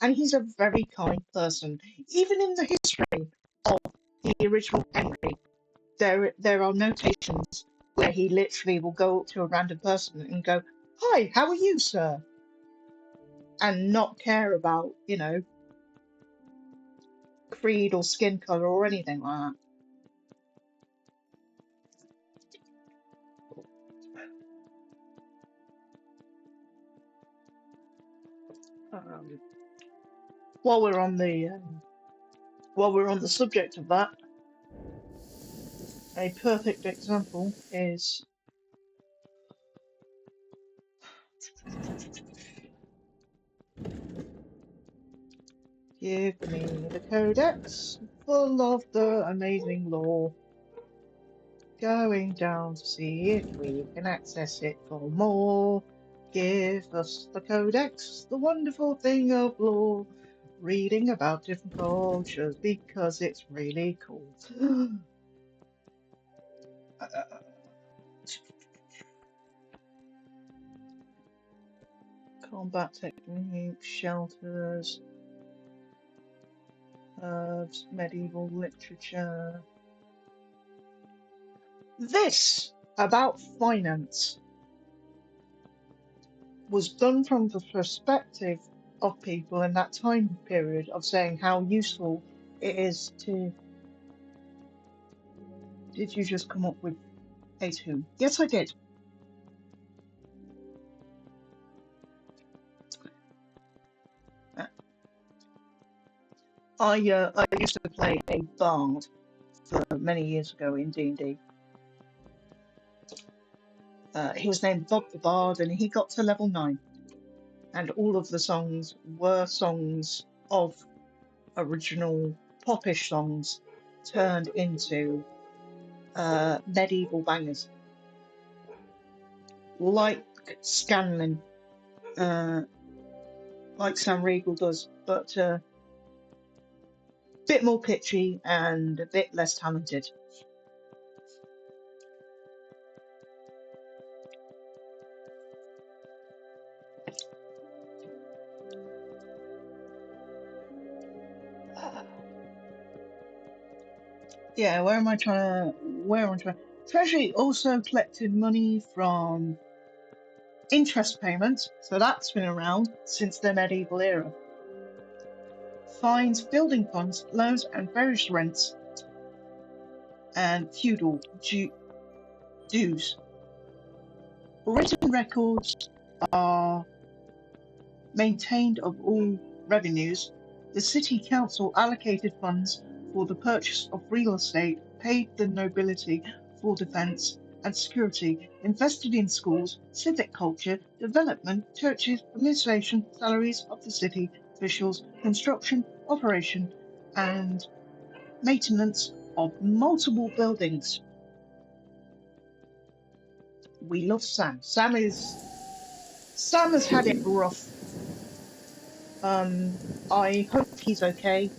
and he's a very kind person. Even in the history of the original Henry, there are notations where he literally will go up to a random person and go, "Hi, how are you, sir?" and not care about, creed or skin color or anything like that. While we're on the subject of that, a perfect example is give me the codex full of the amazing lore. Going down to see if we can access it for more. Give us the codex, the wonderful thing of lore. Reading about different cultures because it's really cool. Uh, combat techniques, shelters, herbs, medieval literature. This about finance was done from the perspective of people in that time period of saying how useful it is to. Did you just come up with A2? Yes, I did. Uh, I used to play a bard for many years ago in D&D. He was named Bob the Bard, and he got to level 9, and all of the songs were songs of original popish songs turned into medieval bangers, like Scanlan, like Sam Riegel does, but a bit more pitchy and a bit less talented. Yeah, where am I trying to? Where am I trying? Treasury also collected money from interest payments, so that's been around since the medieval era. Fines, building funds, loans, and various rents and feudal dues. Written records are maintained of all revenues. The city council allocated funds for the purchase of real estate, paid the nobility for defence and security, invested in schools, civic culture, development, churches, administration, salaries of the city officials, construction, operation, and maintenance of multiple buildings. We love Sam. Sam has had it rough. I hope he's okay.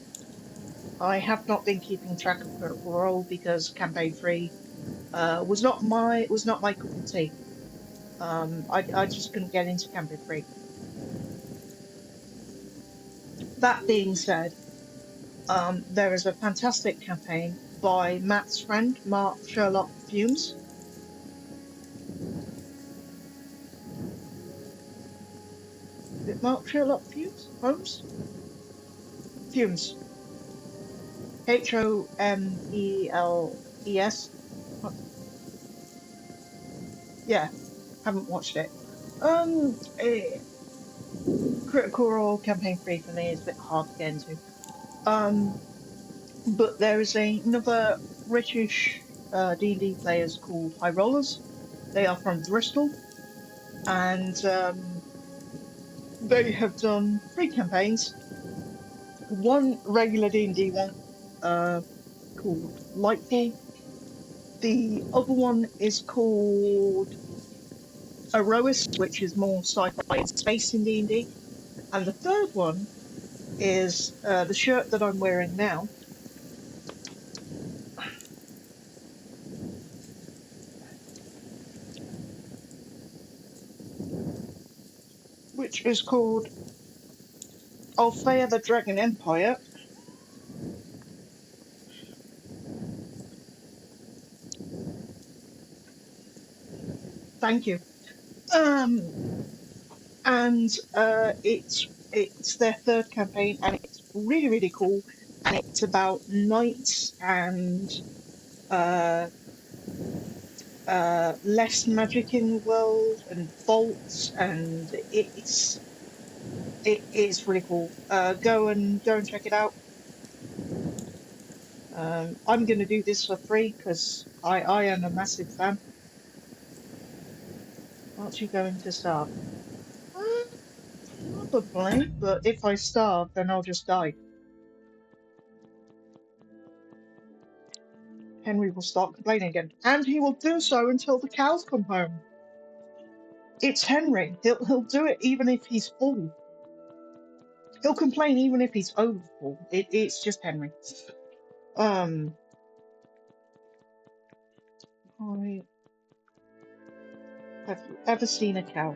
I have not been keeping track of Critical Role because campaign 3 was not my cup of tea. I just couldn't get into campaign 3. That being said, there is a fantastic campaign by Matt's friend Mark Sherlock Fumes. Is it Mark Sherlock Fumes? Holmes? Fumes. Homeles. Yeah, haven't watched it. Critical Role campaign 3 for me is a bit hard to get into. But there is another British D&D players called High Rollers. They are from Bristol, and they have done 3 campaigns. One regular D&D one called Lightfall. The other one is called Erois, which is more sci-fi and space in D&D. And the third one is the shirt that I'm wearing now, which is called Althea the Dragon Empire. Thank you. Um, and it's their third campaign, and it's really cool. And it's about knights and uh, less magic in the world and bolts, and it is really cool. Go and check it out. I'm going to do this for free because I am a massive fan. Aren't you going to starve? Probably, but if I starve, then I'll just die. Henry will start complaining again, and he will do so until the cows come home. It's Henry. He'll do it even if he's full. He'll complain even if he's over full. It's just Henry. Um, Have you ever seen a cow?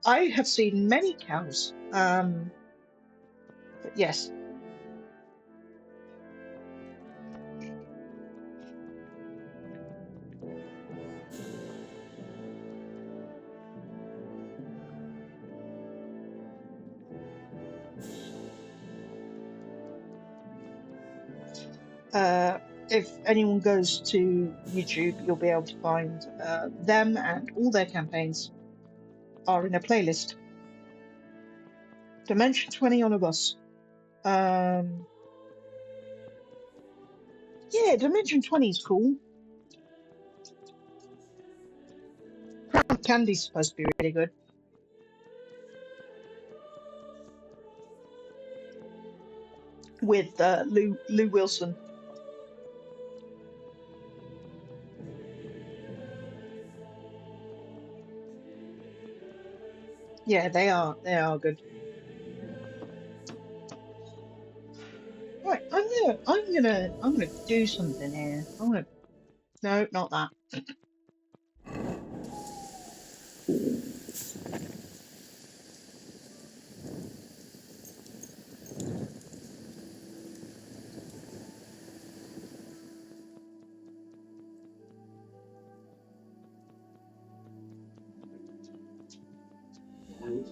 I have seen many cows. But yes. If anyone goes to YouTube, you'll be able to find them, and all their campaigns are in a playlist. Dimension 20 on a bus. Yeah, Dimension 20 is cool. Crown Candy's supposed to be really good. With Lou Wilson. Yeah, they are good. Right, I'm gonna do something here. No, not that.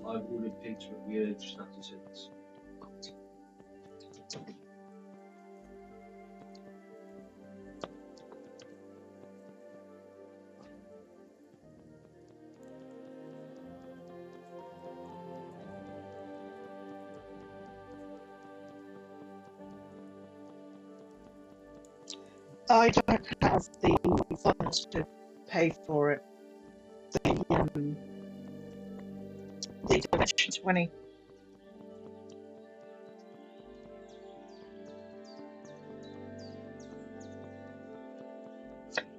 I've ordered pizza at the Urge Snacky since. I don't have the funds to pay for it. The Dimension 20.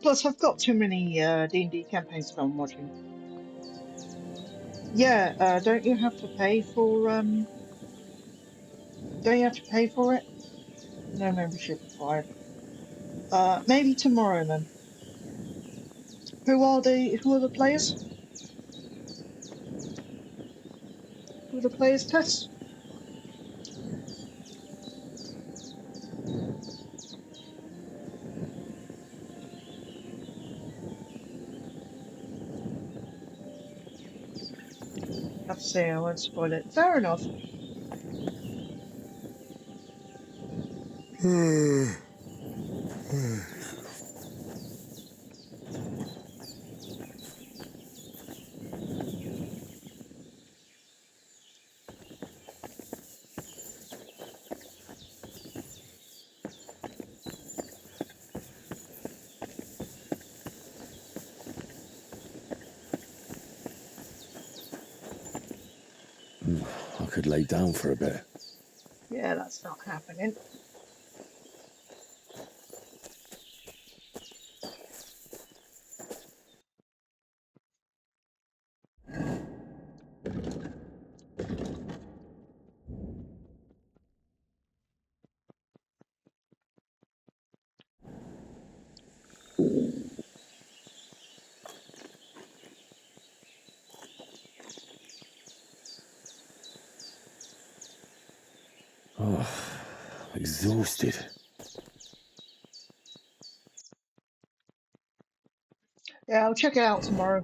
Plus, I've got too many D&D campaigns that I'm watching. Yeah, don't you have to pay for Don't you have to pay for it? No membership required. Maybe tomorrow then. Who are the players? Who are the players, Tess? Have to say I won't spoil it. Fair enough. I could lay down for a bit. Yeah, that's not happening. Exhausted. Yeah, I'll check it out tomorrow.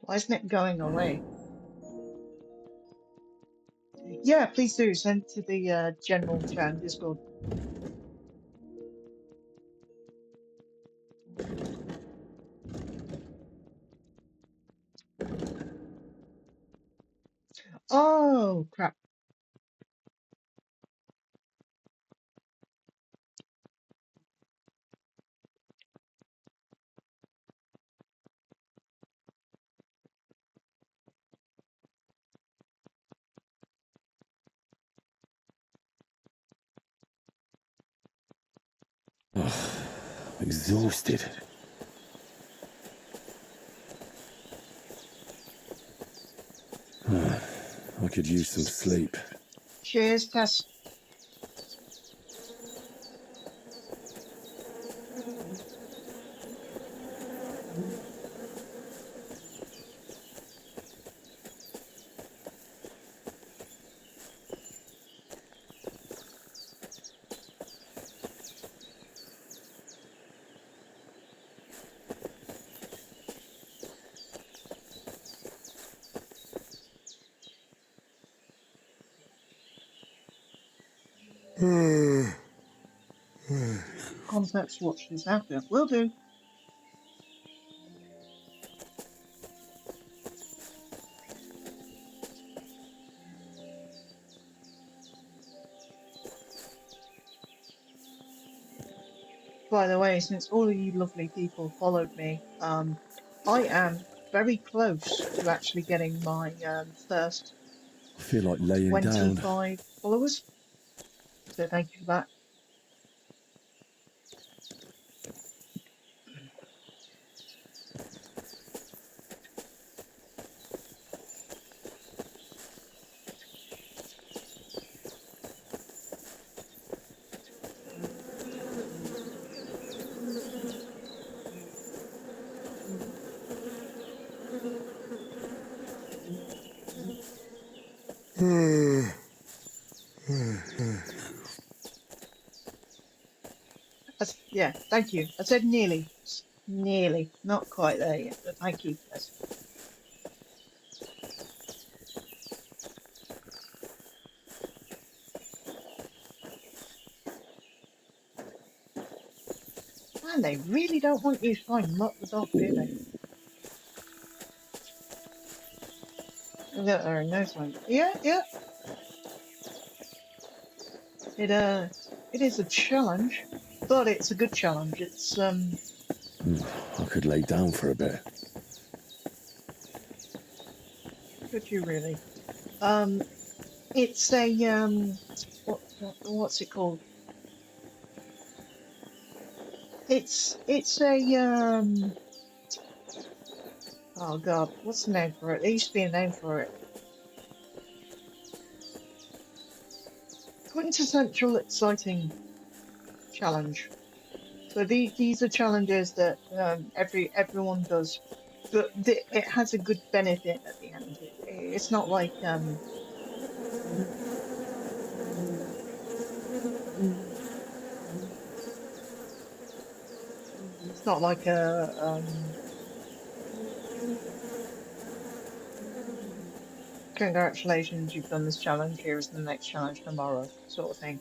Why isn't it going away? Yeah, please do. Send it to the general chat in Discord. Oh, crap. Exhausted. I could use some sleep. Cheers, Tess. Context watch this after. Will do. By the way, since all of you lovely people followed me, I am very close to actually getting my first I feel like laying down. 25 followers. So thank you for that. Yeah, thank you. I said nearly. Nearly. Not quite there yet, but thank you. Yes. And they really don't want you to try and mutt the dog, do they? We'll get there in no time. Yeah, yeah. It is a challenge, but it's a good challenge. It's I could lay down for a bit. could you really? It's a what's it called? It's a oh god, what's the name for it? There used to be a name for it. Quintessential exciting challenge. So these are challenges that everyone does, but it has a good benefit at the end. It's not like it's not like a congratulations, you've done this challenge. Here is the next challenge tomorrow, sort of thing.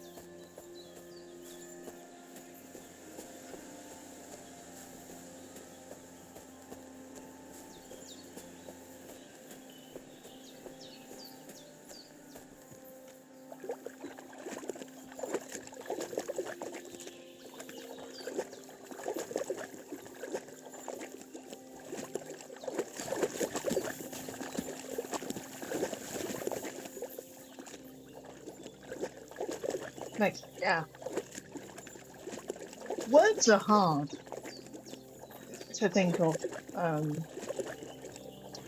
Next, yeah. Words are hard to think of.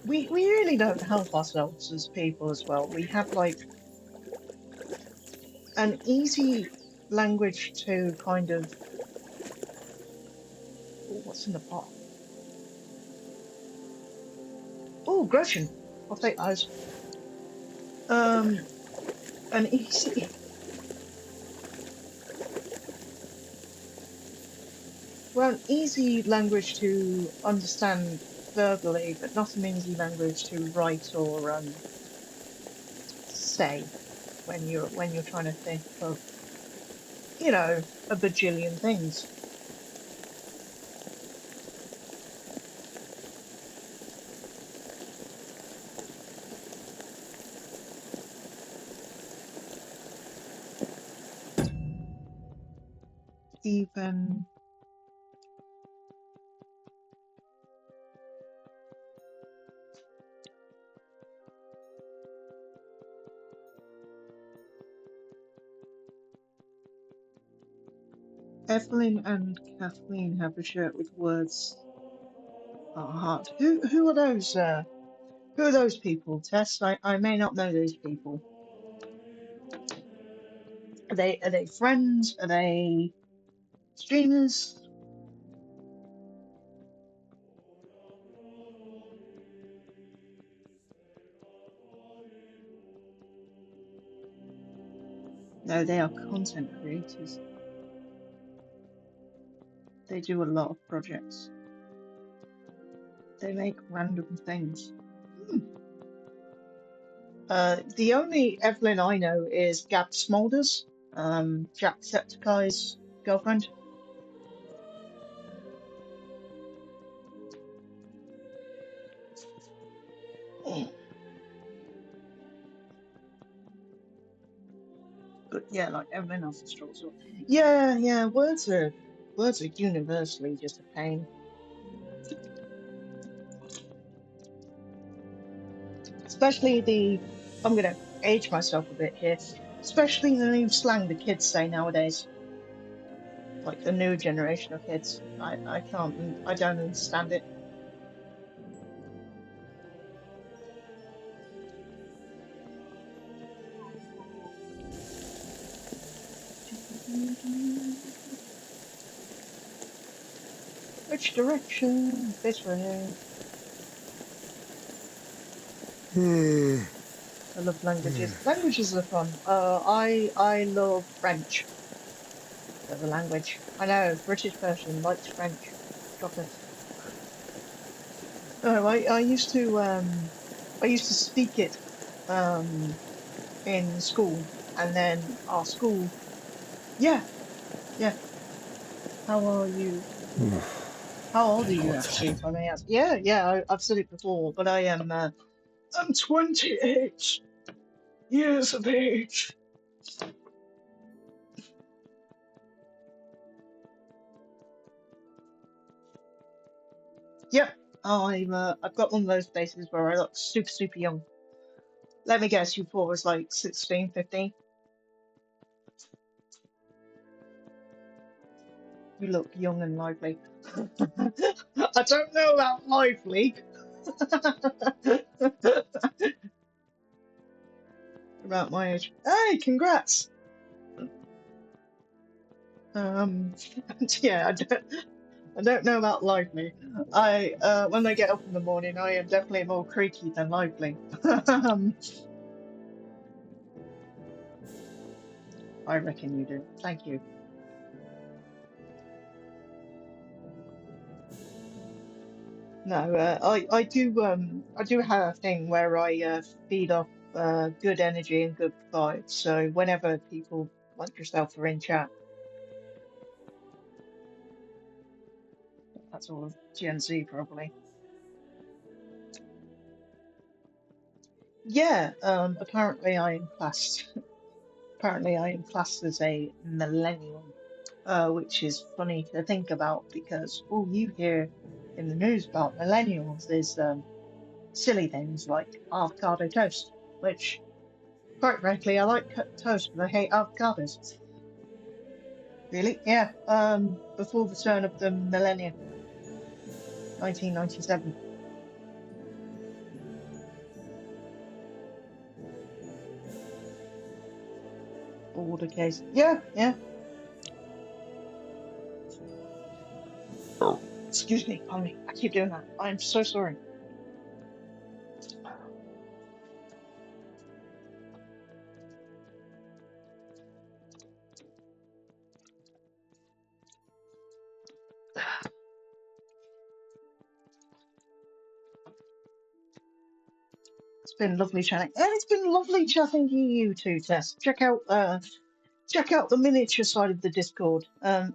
We really don't help ourselves as people as well. We have like an easy language to kind of oh, what's in the pot? Oh, Gretchen. I'll take those. An easy well, an easy language to understand verbally, but not an easy language to write or say when you're trying to think of, you know, a bajillion things. Even Evelyn and Kathleen have a shirt with words at heart. Who are those? Who are those people, Tess? I may not know these people. Are they friends? Are they streamers? No, they are content creators. They do a lot of projects. They make random things. Hmm. The only Evelyn I know is Gab Smolders, Jacksepticeye's girlfriend. But yeah, like Evelyn off the straw. So yeah, words are universally just a pain. Especially I'm gonna age myself a bit here. Especially the new slang the kids say nowadays. Like the new generation of kids. I don't understand it. Which direction? This way. I love languages. Languages are fun. I love French as a language. I know British person likes French. Chocolate. Oh, I used to speak it in school, and then our school. Yeah, yeah. How are you? How old are you actually, if I may ask? Yeah. I've said it before, but I am. I'm 28 years of age. Yep. I've got one of those faces where I look super young. Let me guess, you thought I was like 16, 15? You look young and lively. I don't know about lively. About my age. Hey, congrats. Um, yeah, I don't know about lively. When I get up in the morning, I am definitely more creaky than lively. I reckon you do. Thank you. No, I do have a thing where I feed off good energy and good vibes. So whenever people like yourself are in chat, that's all of Gen Z probably. Yeah, apparently I am classed as a millennial, which is funny to think about because all you hear in the news about millennials is silly things like avocado toast, which quite frankly I like toast, but I hate avocados. Really? Yeah. Before the turn of the millennium, 1997. Border case. Yeah. Oh, excuse me, pardon me. I keep doing that. I'm so sorry. It's been lovely chatting, and it's been lovely chatting to you too, Tess. Check out the miniature side of the Discord.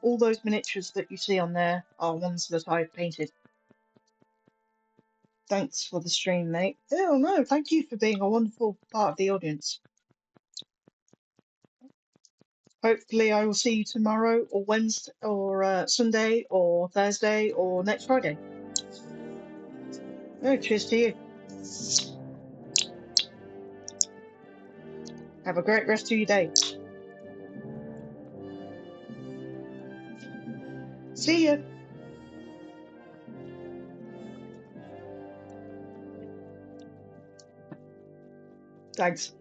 All those miniatures that you see on there are ones that I've painted. Thanks for the stream, mate. Oh no, thank you for being a wonderful part of the audience. Hopefully, I will see you tomorrow, or Wednesday, or Sunday, or Thursday, or next Friday. Oh, cheers to you. Have a great rest of your day. See ya. Thanks.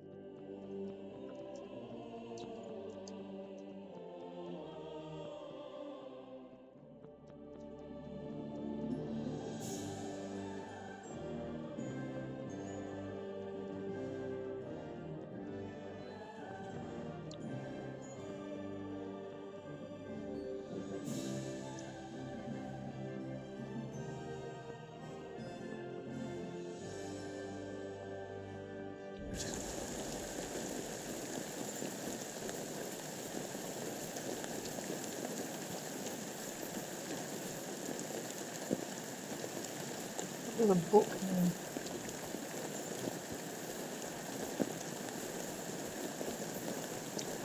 With a book now.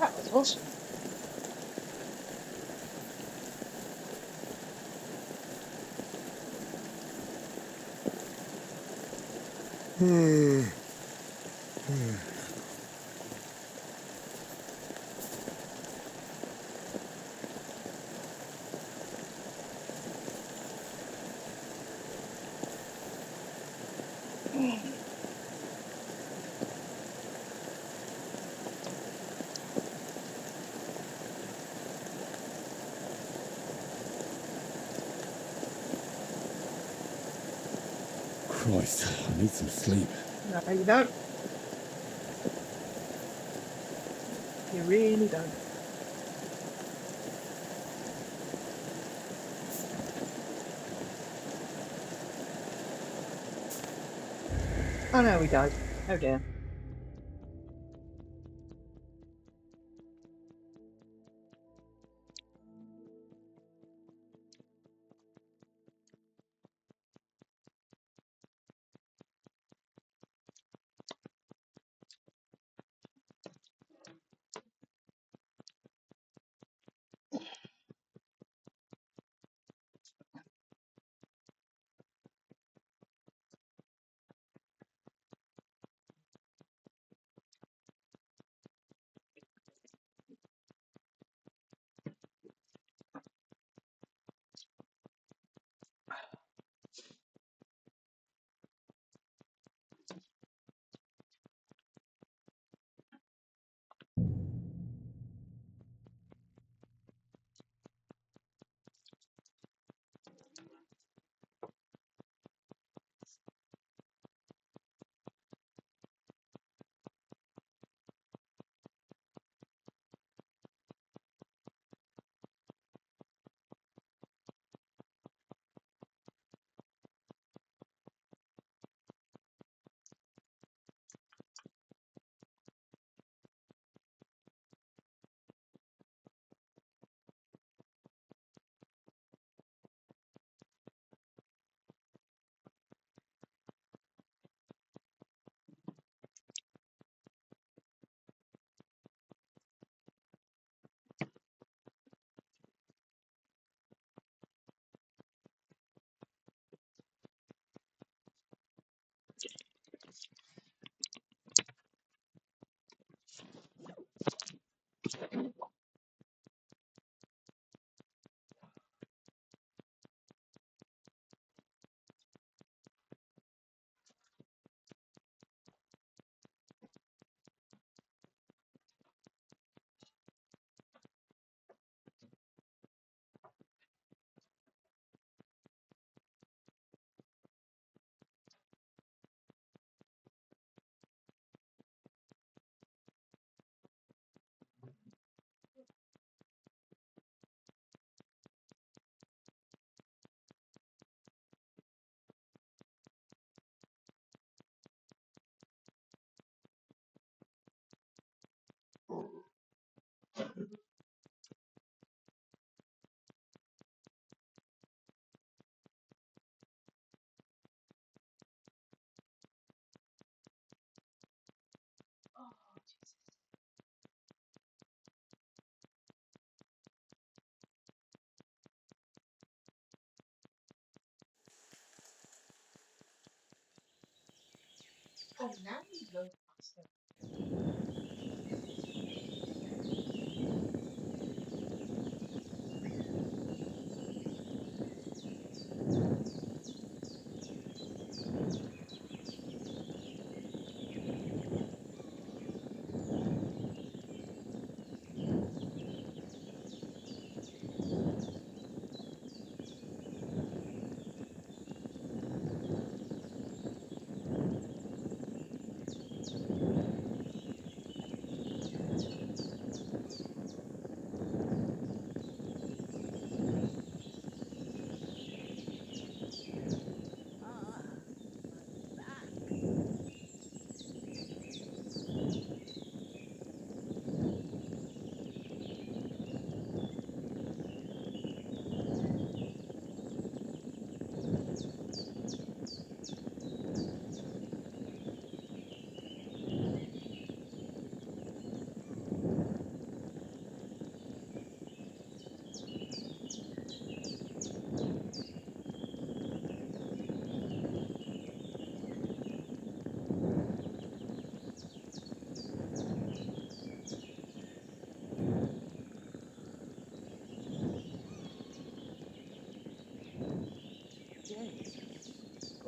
That was awesome. Christ, I need some sleep. No, you don't. You really don't. Oh no, we died. Oh dear. Oh, now you go faster.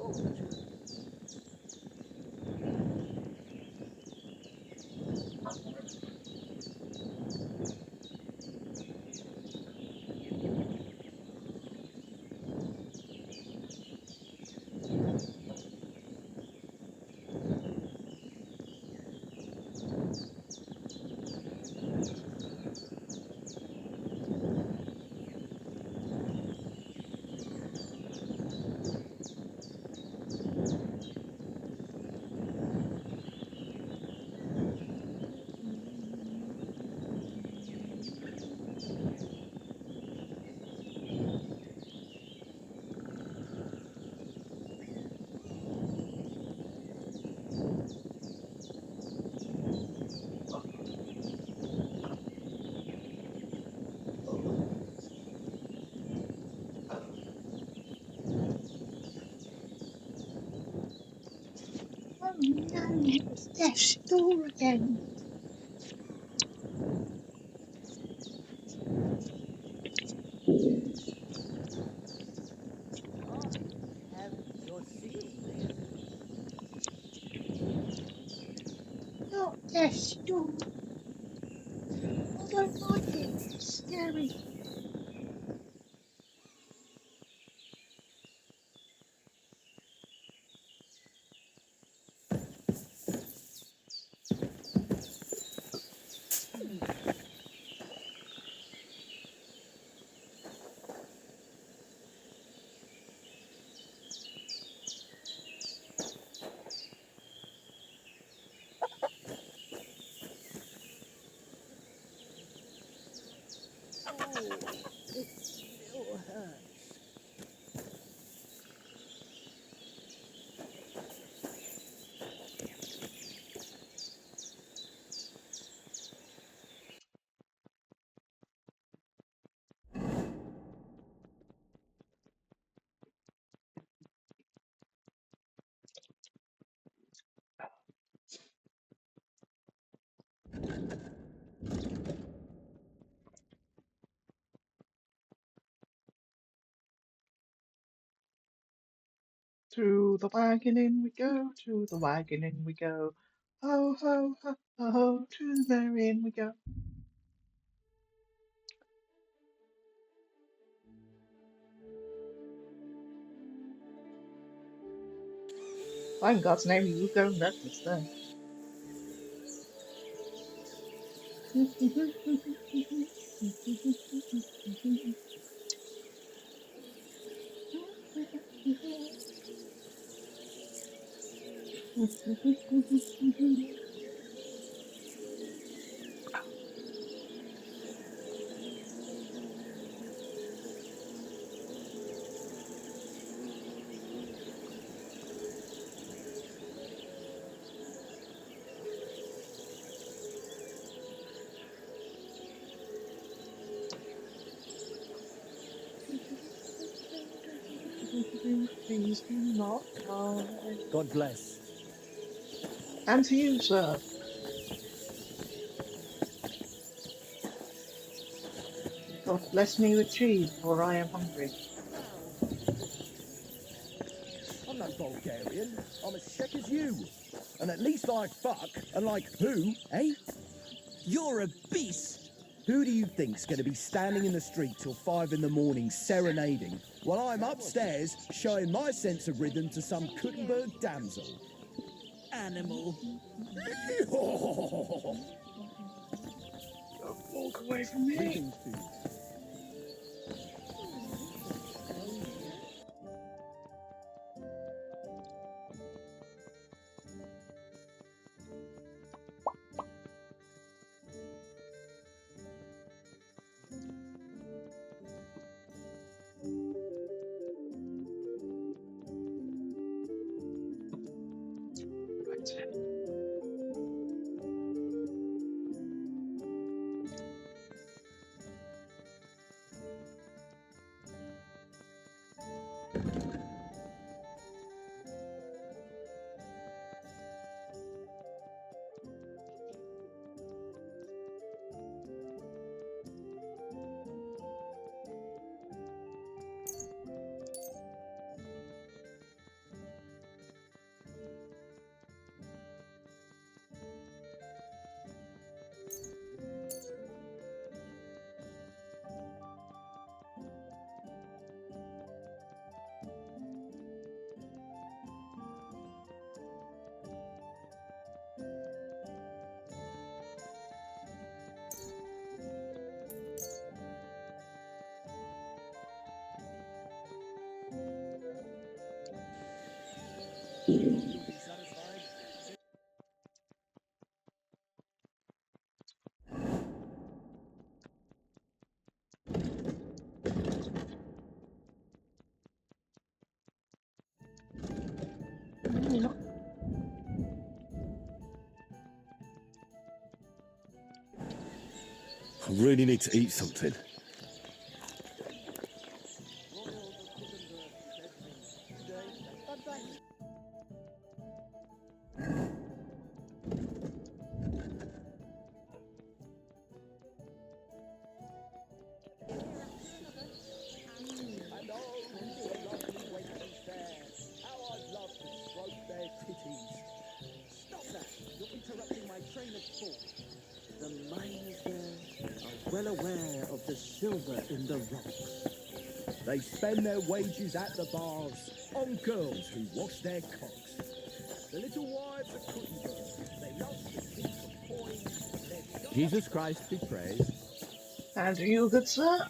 Oh no, it's death's door again. Have you're seeing then? Not death's door. I don't like it. It's scary. It still hurts. To the wagon in we go, to the wagon in we go. Ho, ho, ho, ho, ho, to the merry in we go. Why in God's name are you going reckless then? Please do not die. God bless. And to you, sir. God bless me with cheese, for I am hungry. I'm no Bulgarian. I'm as Czech as you. And at least I fuck, and like who, eh? You're a beast. Who do you think's going to be standing in the street till 5 in the morning serenading while I'm upstairs showing my sense of rhythm to some Kuttenberg damsel? Animal. Don't walk away from me. Greetings to you. Right. You'll be satisfied. I really need to eat something. And oh, the lovely wenches there. How I'd love to stroke their titties. Stop that! You're interrupting my train of thought. The miners there are well aware of the silver in the rocks. They spend their wages at the bars on girls who wash their cocks. The little wives of Kuttenberg, they love to keep a coin. Jesus Christ be praised. And are you good, sir?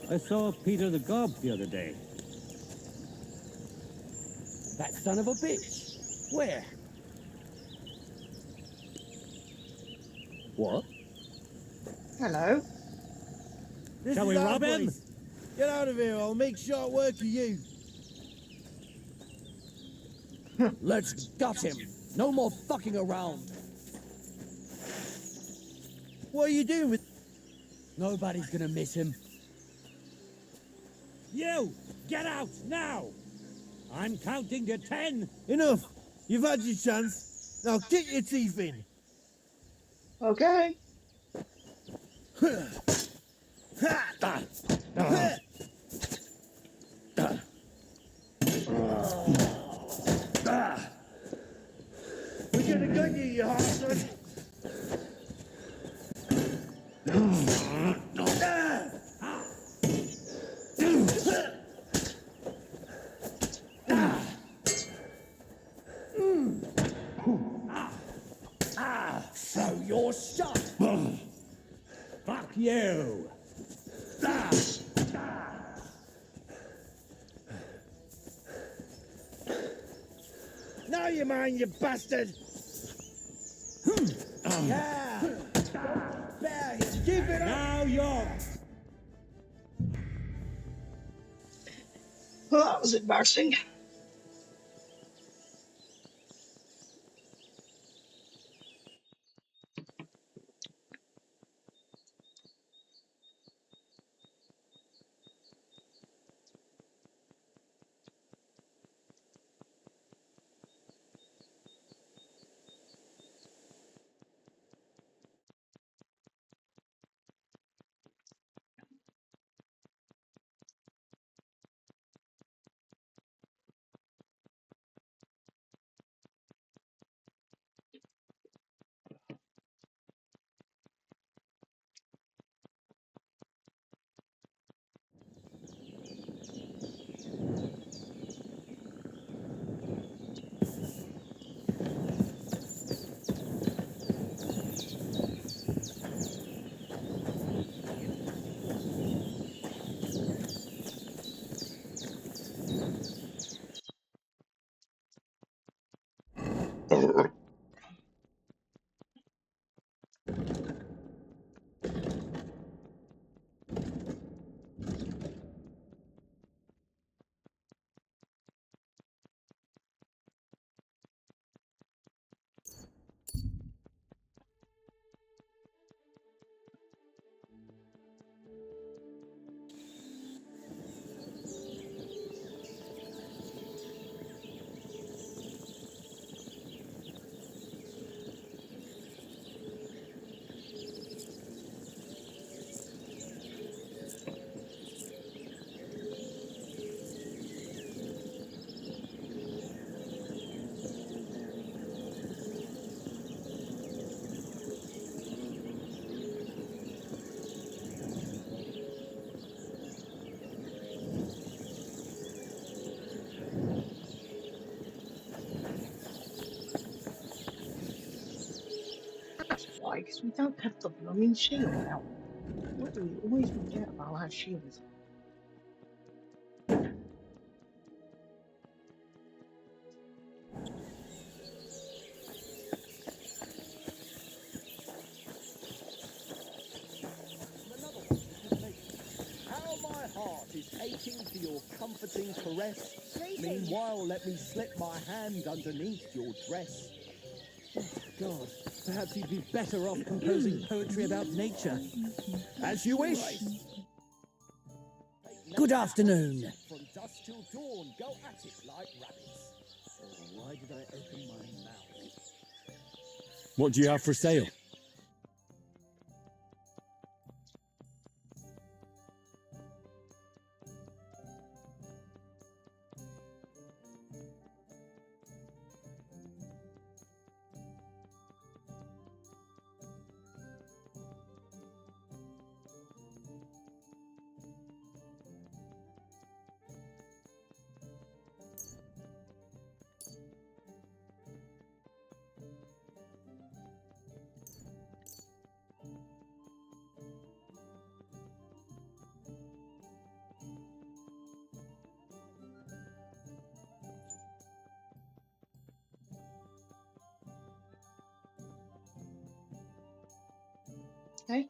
I saw Peter the Gob the other day. That son of a bitch. Where? What? Hello. Shall we rob him? Get out of here, I'll make short work of you. Let's gut him. No more fucking around. What are you doing with... Nobody's gonna miss him. You! Get out, now! I'm counting to 10. Enough. You've had your chance. Now kick your teeth in. Okay. We're gonna gun you, you bastard. So you're shot. Fuck you! Now you mind, you bastard. Yeah. Bear, keep it up. Now you're... Well, that was embarrassing. why? Because we don't have the blooming shield out. Why do we always forget about our shield? How my heart is aching for your comforting caress. Greetings. Meanwhile, let me slip my hand underneath your dress. God, perhaps you'd be better off composing poetry about nature. As you wish. Good afternoon. From dusk till dawn, go at it like rabbits. Oh, why did I open my mouth? What do you have for sale? Okay.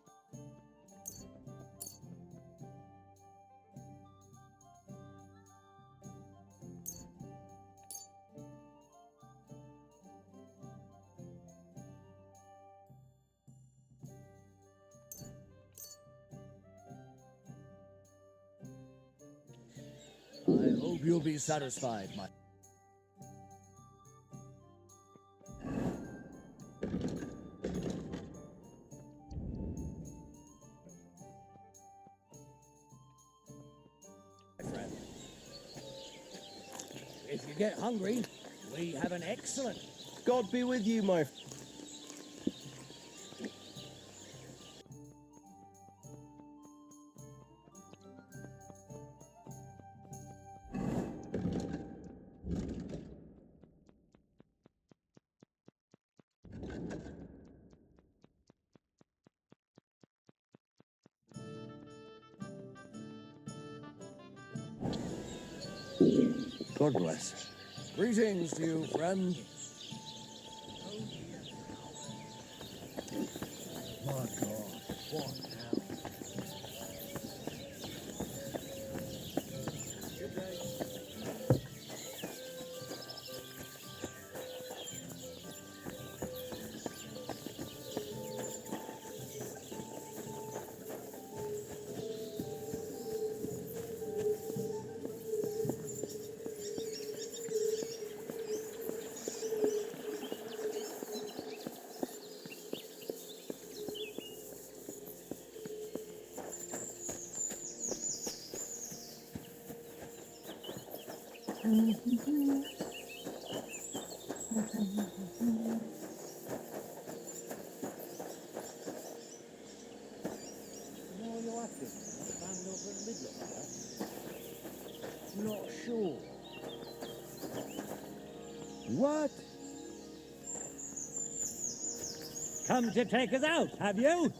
I hope you'll be satisfied, my... friend. If you get hungry, we have an excellent... God be with you, my... God bless. Greetings to you, friend. My God, what now? Good day. No, you're asking. Stand over in the middle of that. Not sure. What? Come to take us out, have you?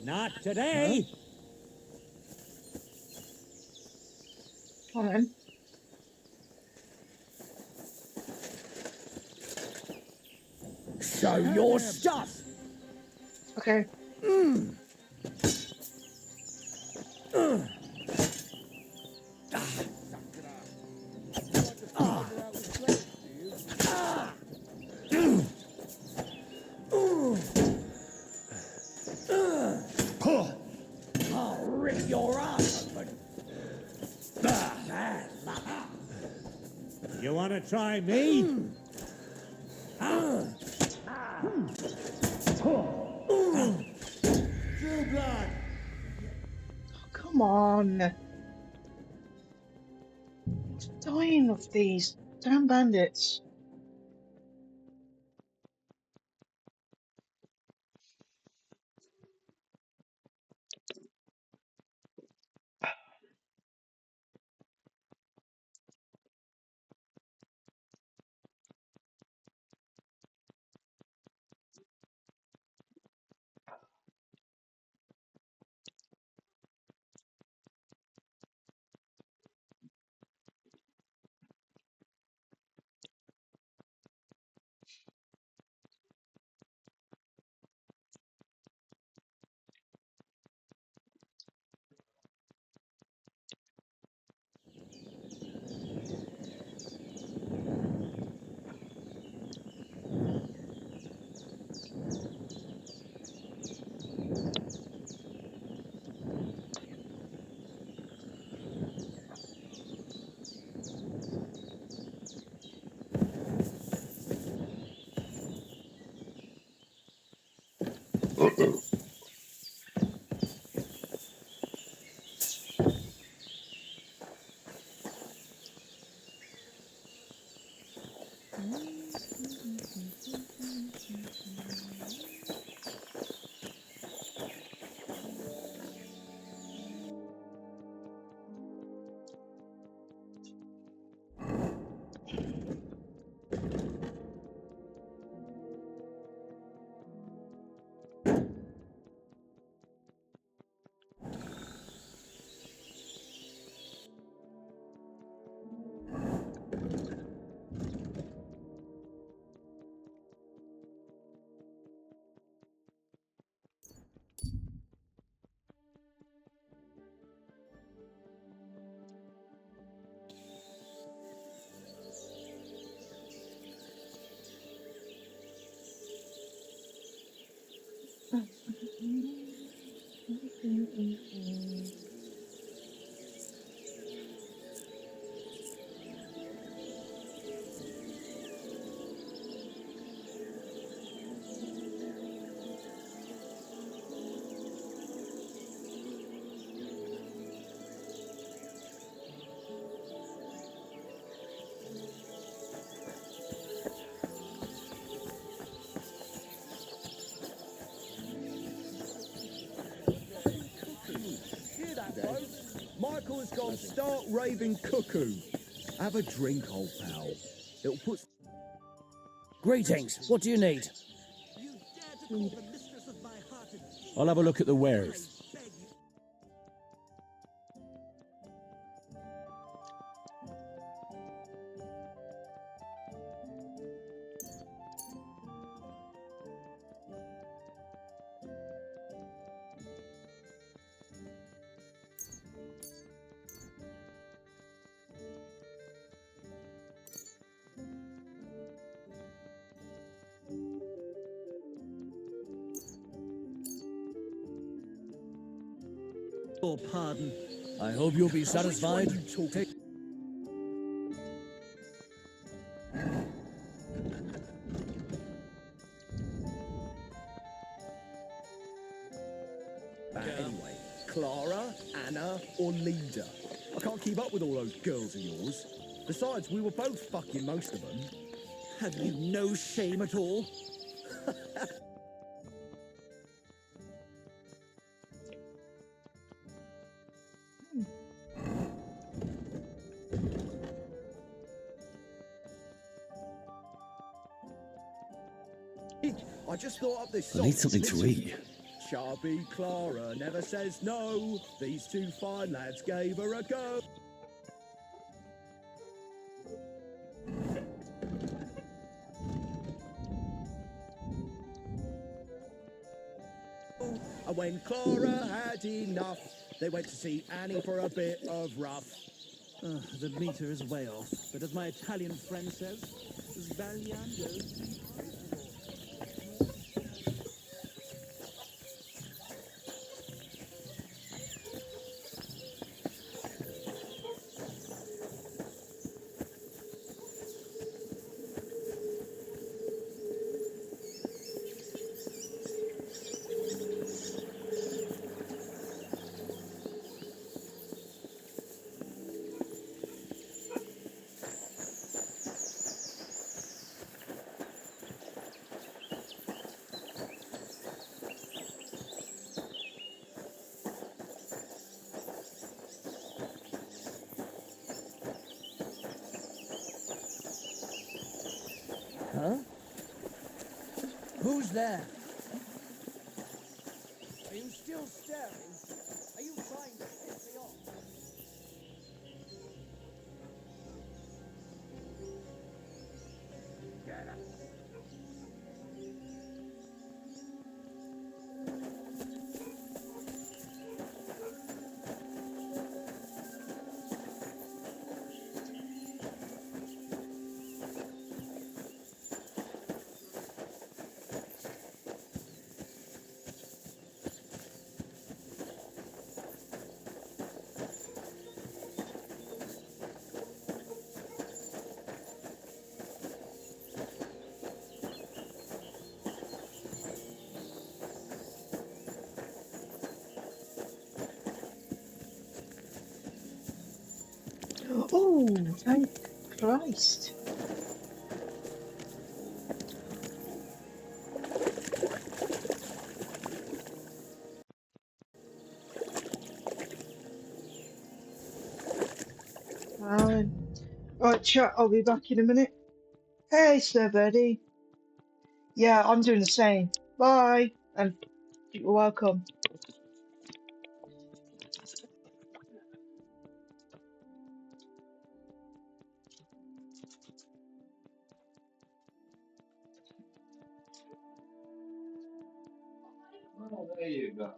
Not today. Come on. Show your stuff! Okay. I'll rip your ass open. You want to try me? True blood! Come on. I'm dying of these damn bandits. Hear that, folks? Michael has gone stark raving cuckoo. Have a drink, old pal. It'll put... Greetings. What do you need? You dare to call the mistress of my heart a thief? I'll have a look at the wares. I beg you. Your pardon. I hope you'll be satisfied. Anyway, Clara, Anna, or Lida? I can't keep up with all those girls of yours. Besides, we were both fucking most of them. Have you no shame at all? I just thought up this I song. need something to Listen. eat. Chubby Clara never says no. These two fine lads gave her a go. And when Clara had enough, they went to see Annie for a bit of rough. The meter is way off, but as my Italian friend says, sbagliando. Huh? Who's there? Are you still staring? Are you trying to piss me off? Oh, thank Christ. Fine. Right, chat, I'll be back in a minute. Hey, Sir Birdie. Yeah, I'm doing the same. Bye, and you're welcome. Oh, there you go.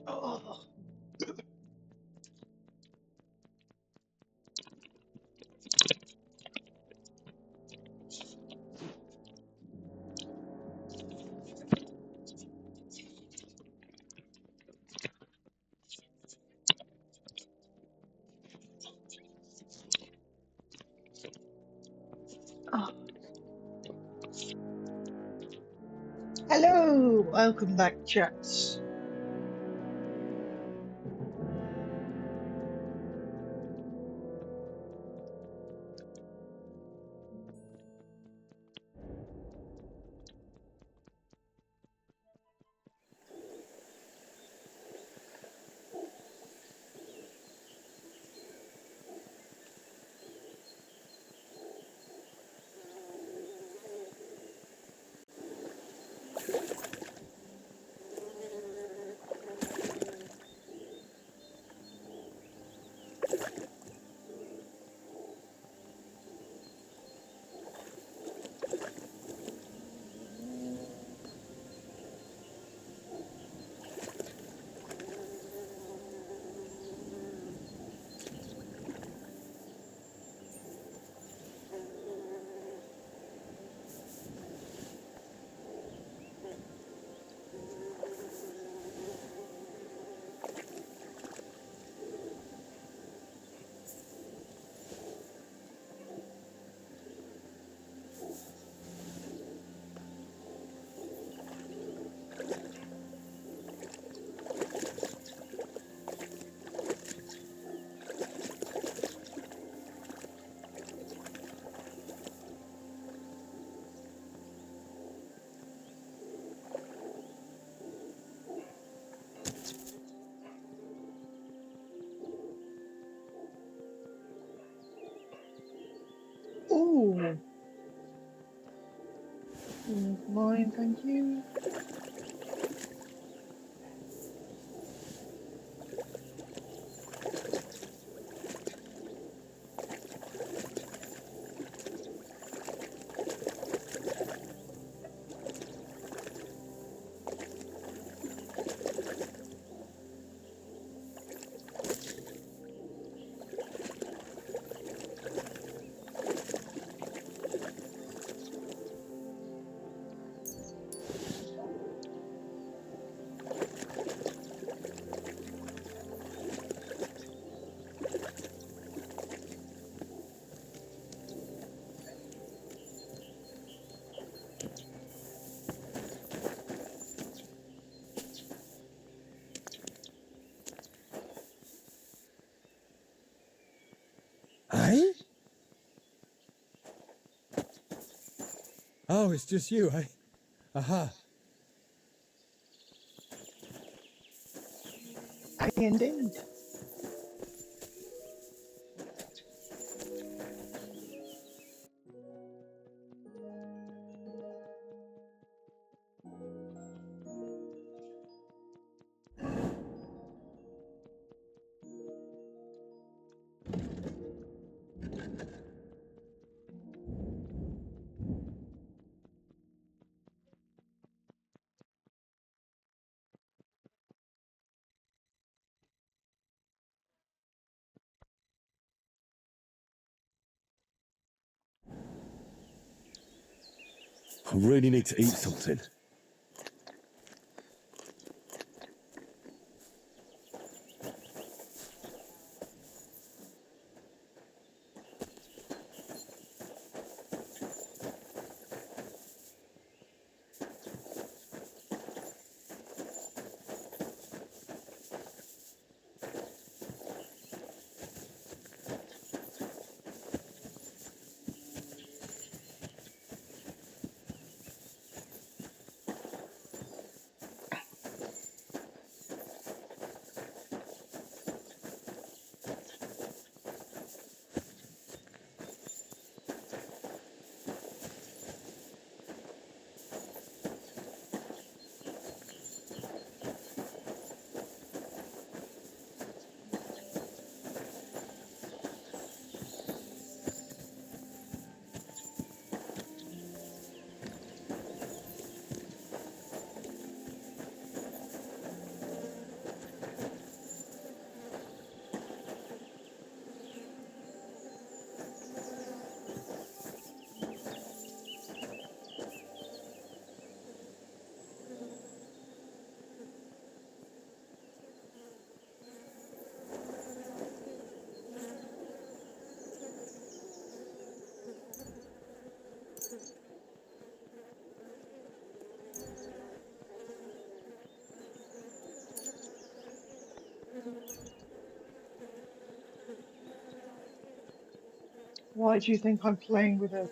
Oh, oh. Hello, welcome back, chaps. Ooh, mine, thank you. Eh? Oh, it's just you, eh? Aha. Indeed. I really need to eat something. Why do you think I'm playing with a...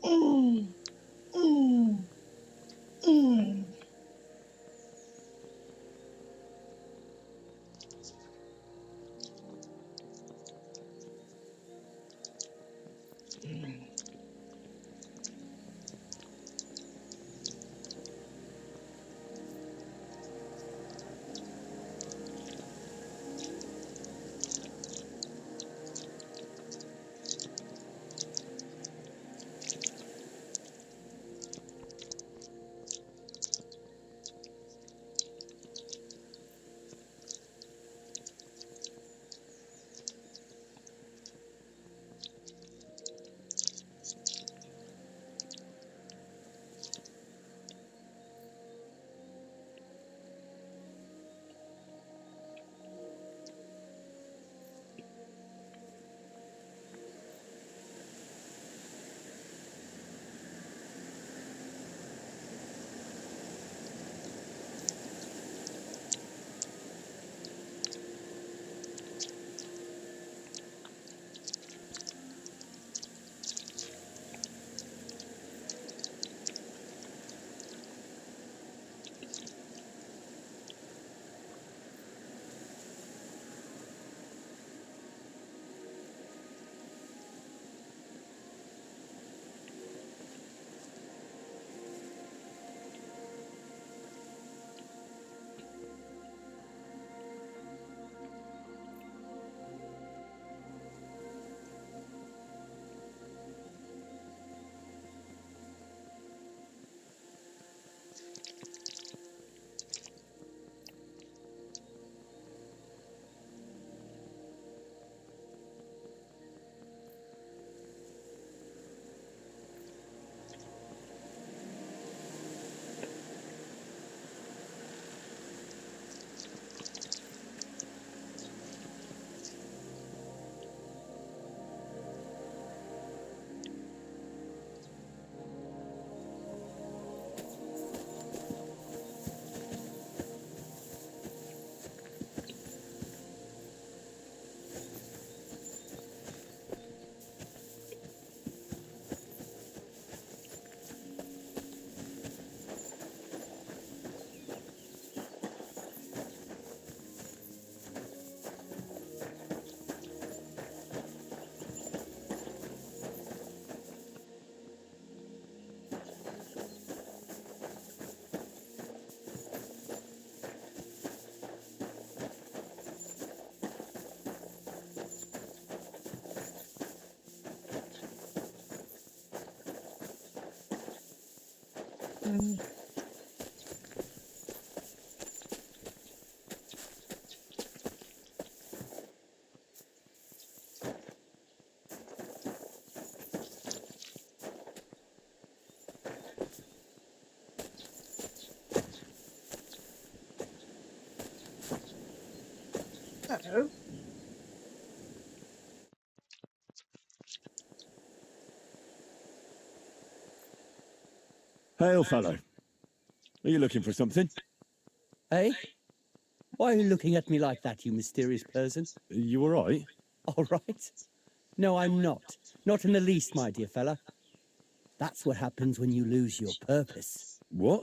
Mm, mm, mm. So, Hail, fellow. Are you looking for something? Eh? Why are you looking at me like that, you mysterious person? You all right? All right. No, I'm not. Not in the least, my dear fella. That's what happens when you lose your purpose. What?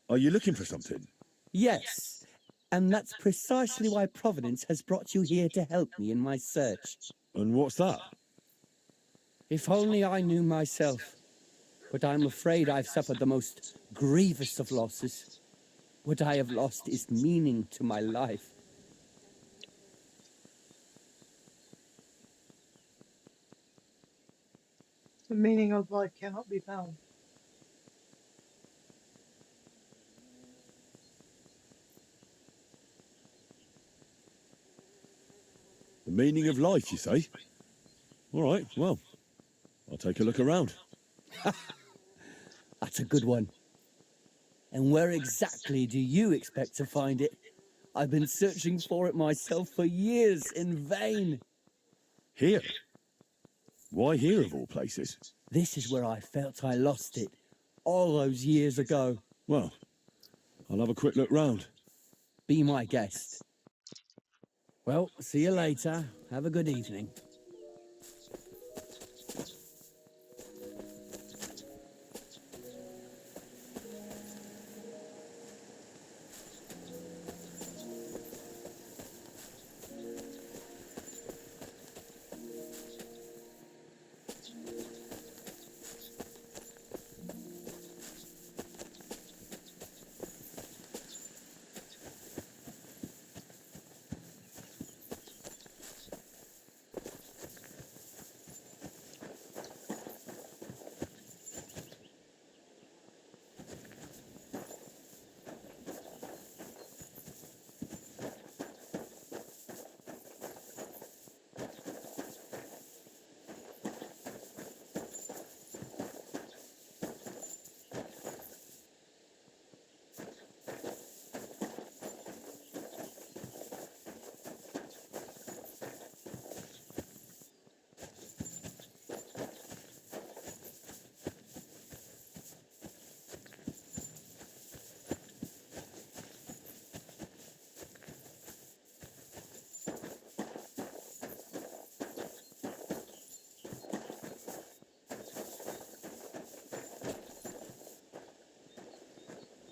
Are you looking for something? Yes, and that's precisely why Providence has brought you here to help me in my search. And what's that? If only I knew myself. But I'm afraid I've suffered the most grievous of losses. What I have lost is meaning to my life. The meaning of life cannot be found. The meaning of life, you say? All right, well, I'll take a look around. That's a good one. And where exactly do you expect to find it? I've been searching for it myself for years in vain. Here? Why here, of all places? This is where I felt I lost it, all those years ago. Well, I'll have a quick look round. Be my guest. Well, see you later. Have a good evening.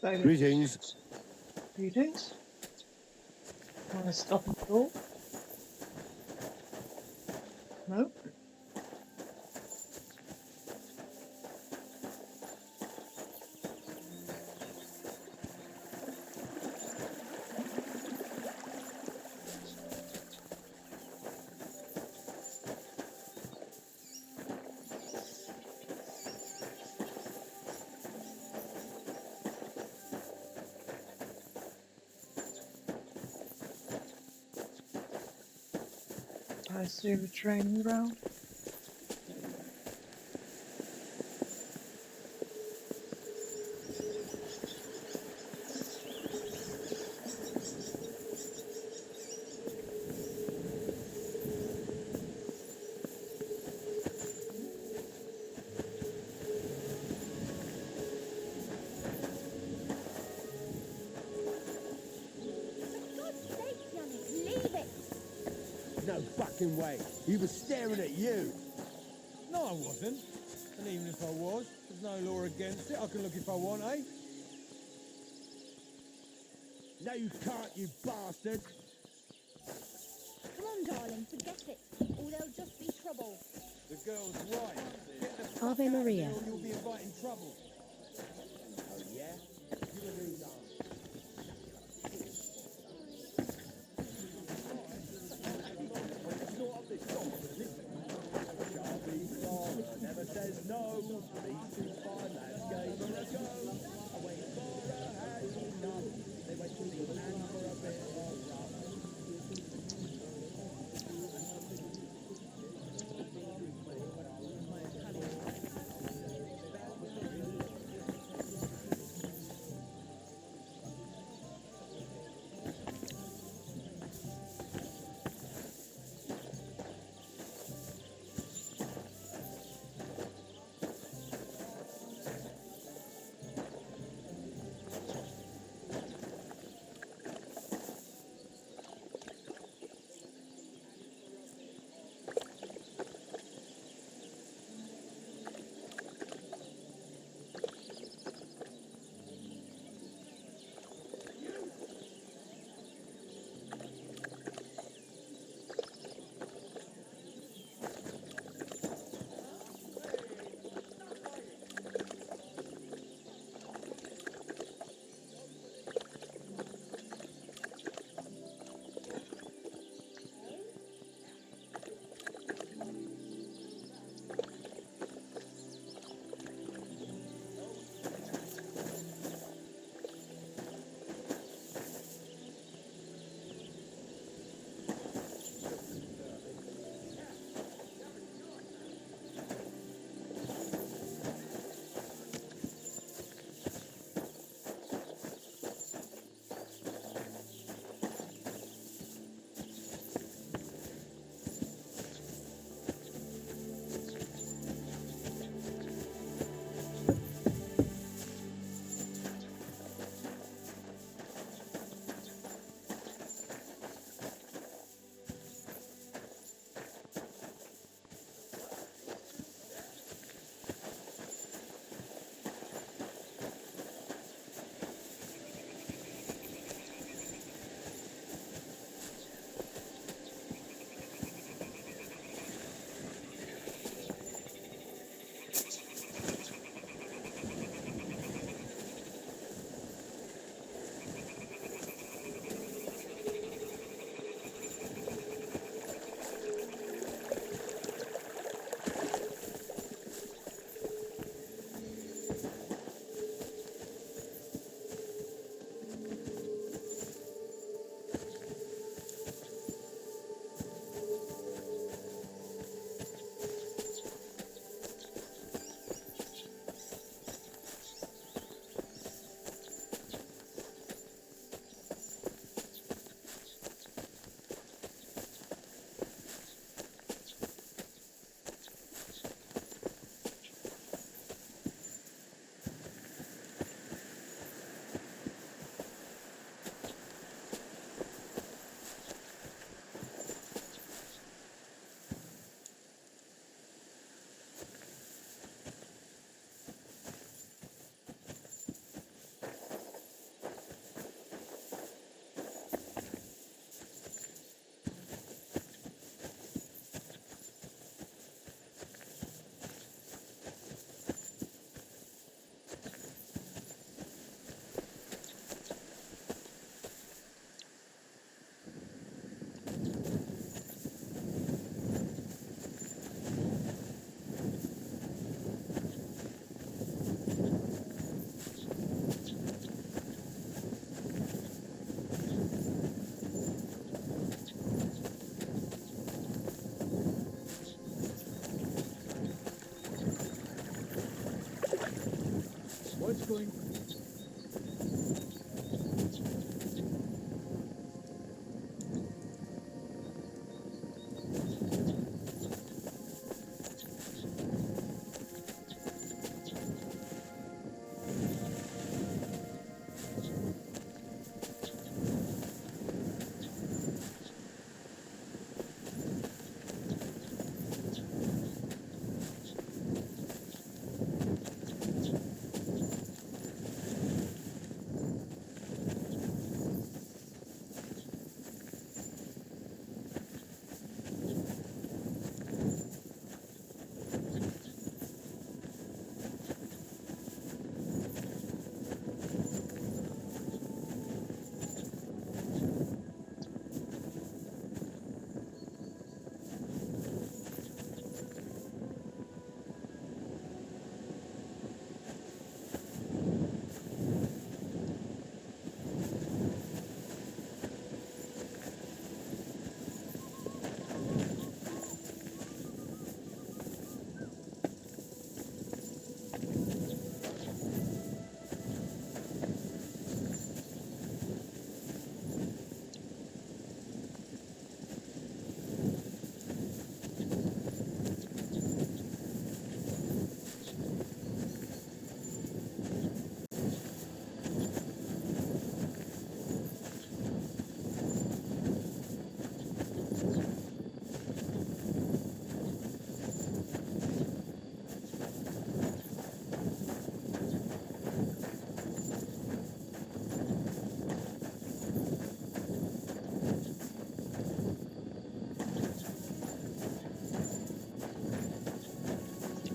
Bailey. Greetings. Greetings. Want to stop and talk? No? I see the training ground. For God's sake, Yannick, leave it! No fucking way. He was staring at you. No, I wasn't. And even if I was, there's no law against it. I can look if I want, eh? No, you can't, you bastard. Come on, darling, forget it. Or there'll just be trouble. The girl's right. Get the fuck Ave out of Maria. here or you'll be inviting trouble. Oh, yeah? Never says no. These two fine lads gave her a go. I wait for her, had enough. They wait till the end for a bit of rough. struggling.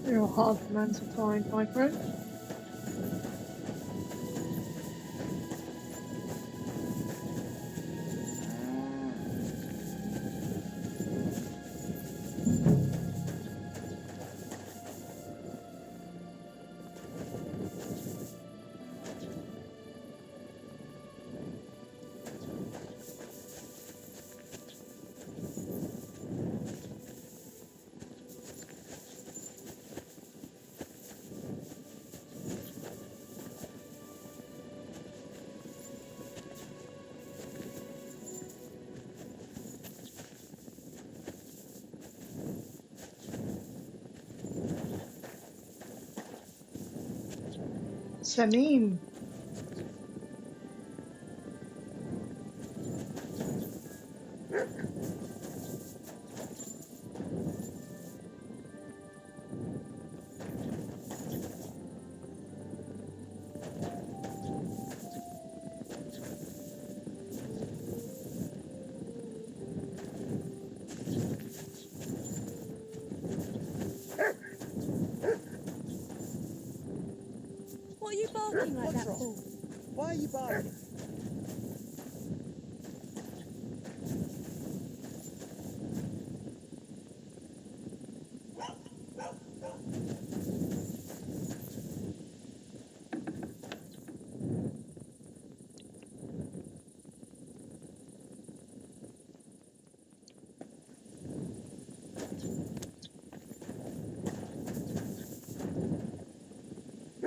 You're a hard man to find, my friend. Samim, What are you barking like What's that wrong? for? Why are you barking?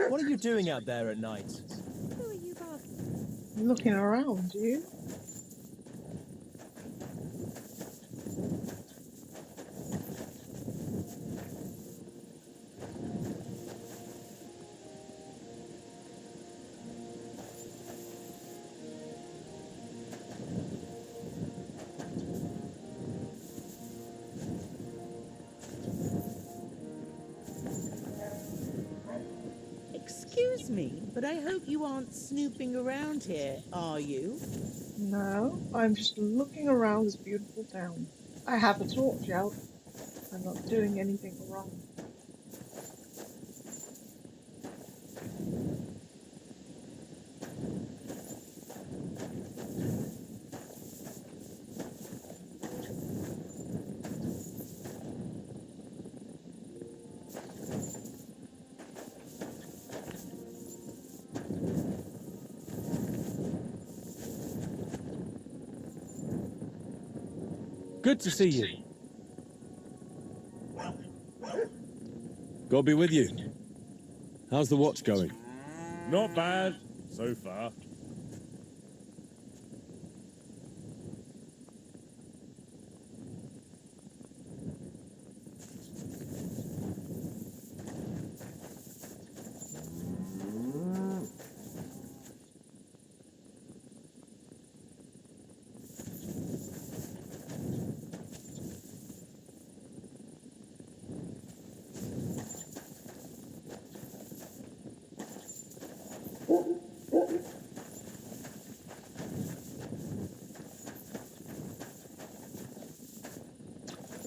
What are you doing out there at night? Who are you barking? looking around, you? Excuse me, but I hope you aren't snooping around here, are you? No, I'm just looking around this beautiful town. I have a torch out. I'm not doing anything wrong. Good to see you. God be with you. How's the watch going? Not bad, so far.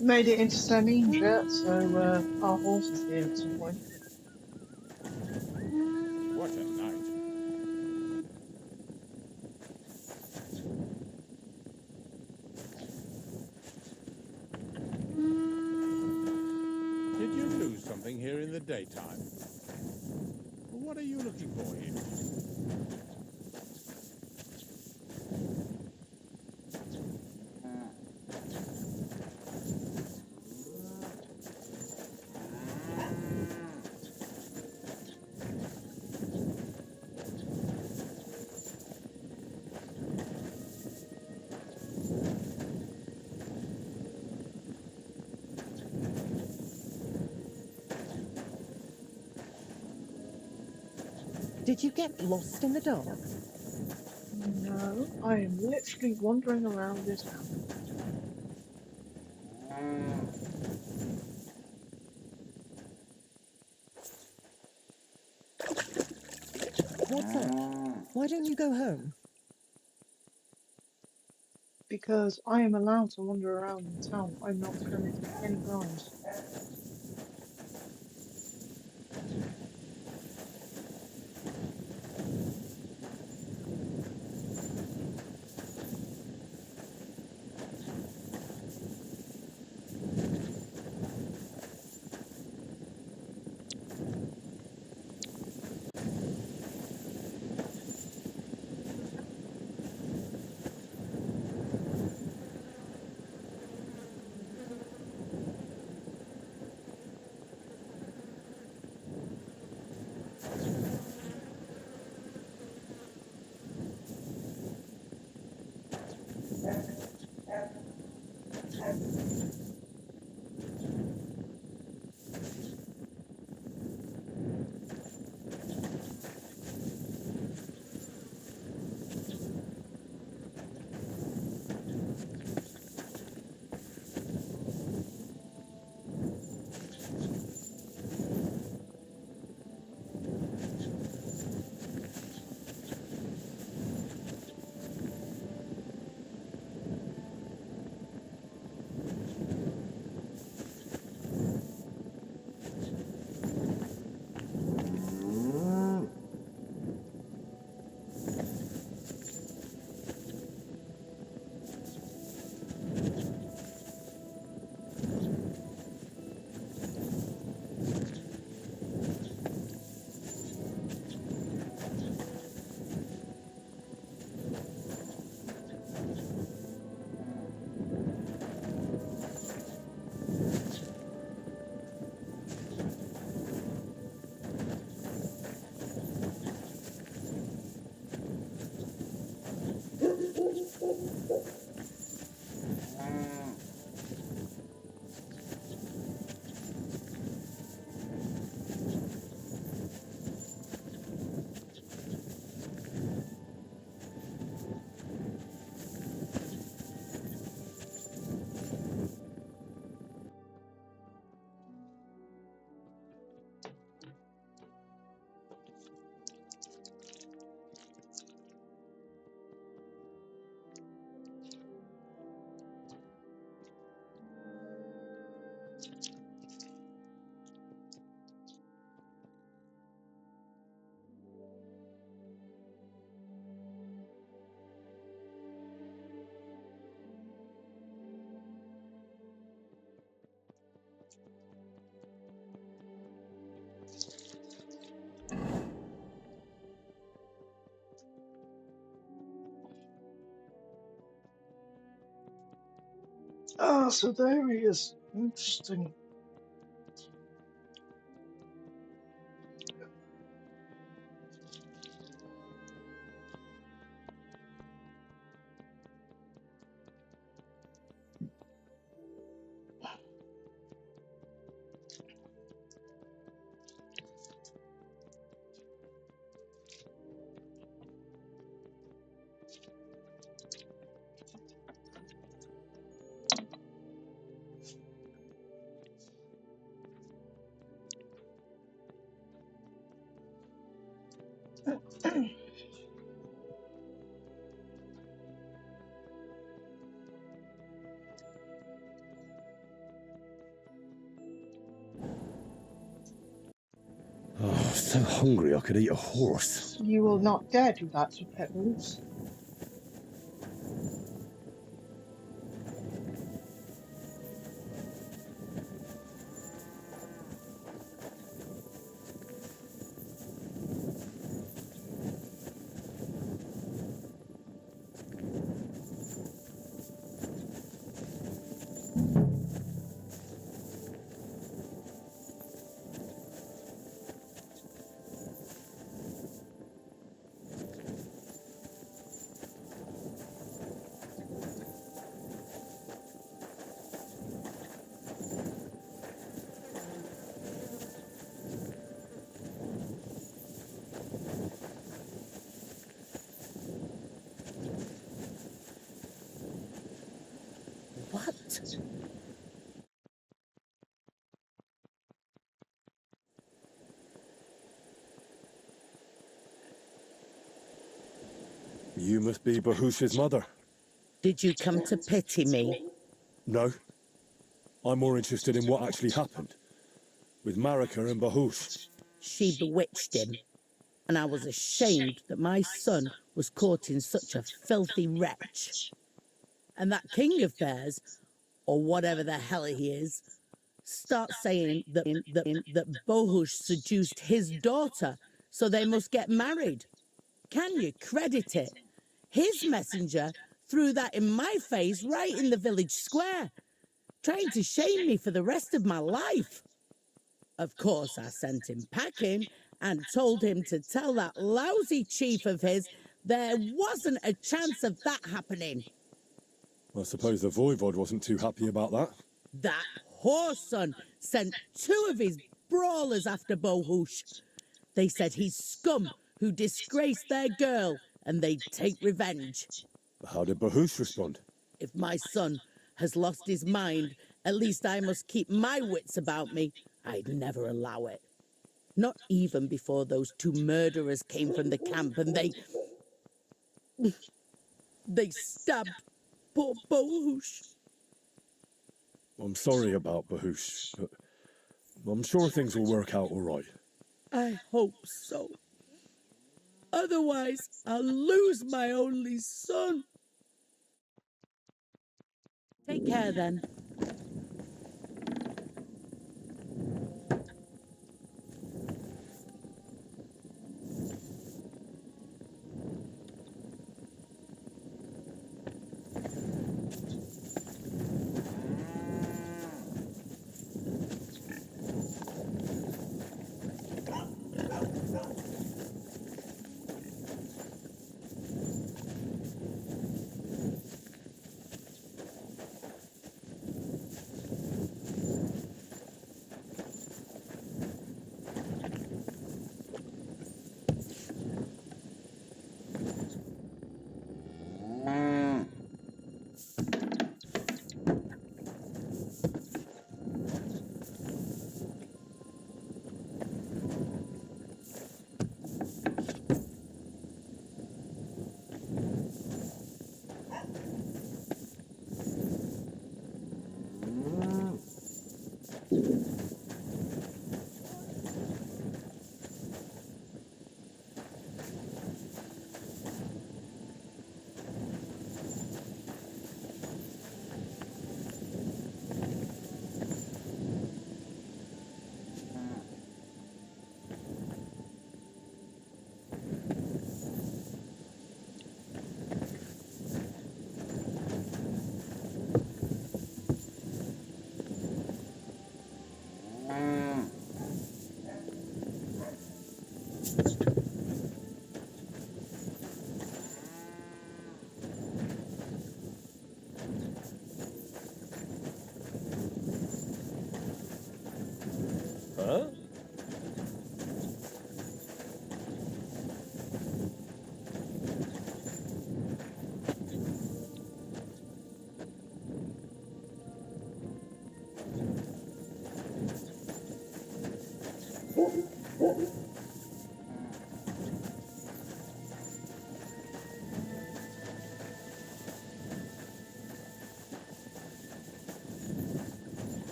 Made it into Sardines yet, so our horse is here at some point. What a night. Did you lose something here in the daytime? What are you looking for here? Did you get lost in the dark? No, I am literally wandering around this house. What's up? Why don't you go home? Because I am allowed to wander around in town. I'm not committing any crimes. Ah, so there he is. Interesting. Oh, so hungry I could eat a horse. You are not dead without your pet horse. What? You must be Bahush's mother. Did you come to pity me? No. I'm more interested in what actually happened. With Marika and Bahush. She bewitched him, and I was ashamed that my son was caught in such a filthy wretch. And that king of theirs, or whatever the hell he is, starts saying that Bahush seduced his daughter, so they must get married. Can you credit it? His messenger threw that in my face right in the village square, trying to shame me for the rest of my life. Of course, I sent him packing and told him to tell that lousy chief of his there wasn't a chance of that happening. I suppose the Voivod wasn't too happy about that. That whoreson sent 2 of his brawlers after Bahush. They said he's scum who disgraced their girl, and they'd take revenge. How did Bahush respond? If my son has lost his mind, at least I must keep my wits about me. I'd never allow it. Not even before those 2 murderers came from the camp and they stabbed poor Bahush. I'm sorry about Bahush, but I'm sure things will work out all right. I hope so. Otherwise, I'll lose my only son. Take care then. Huh?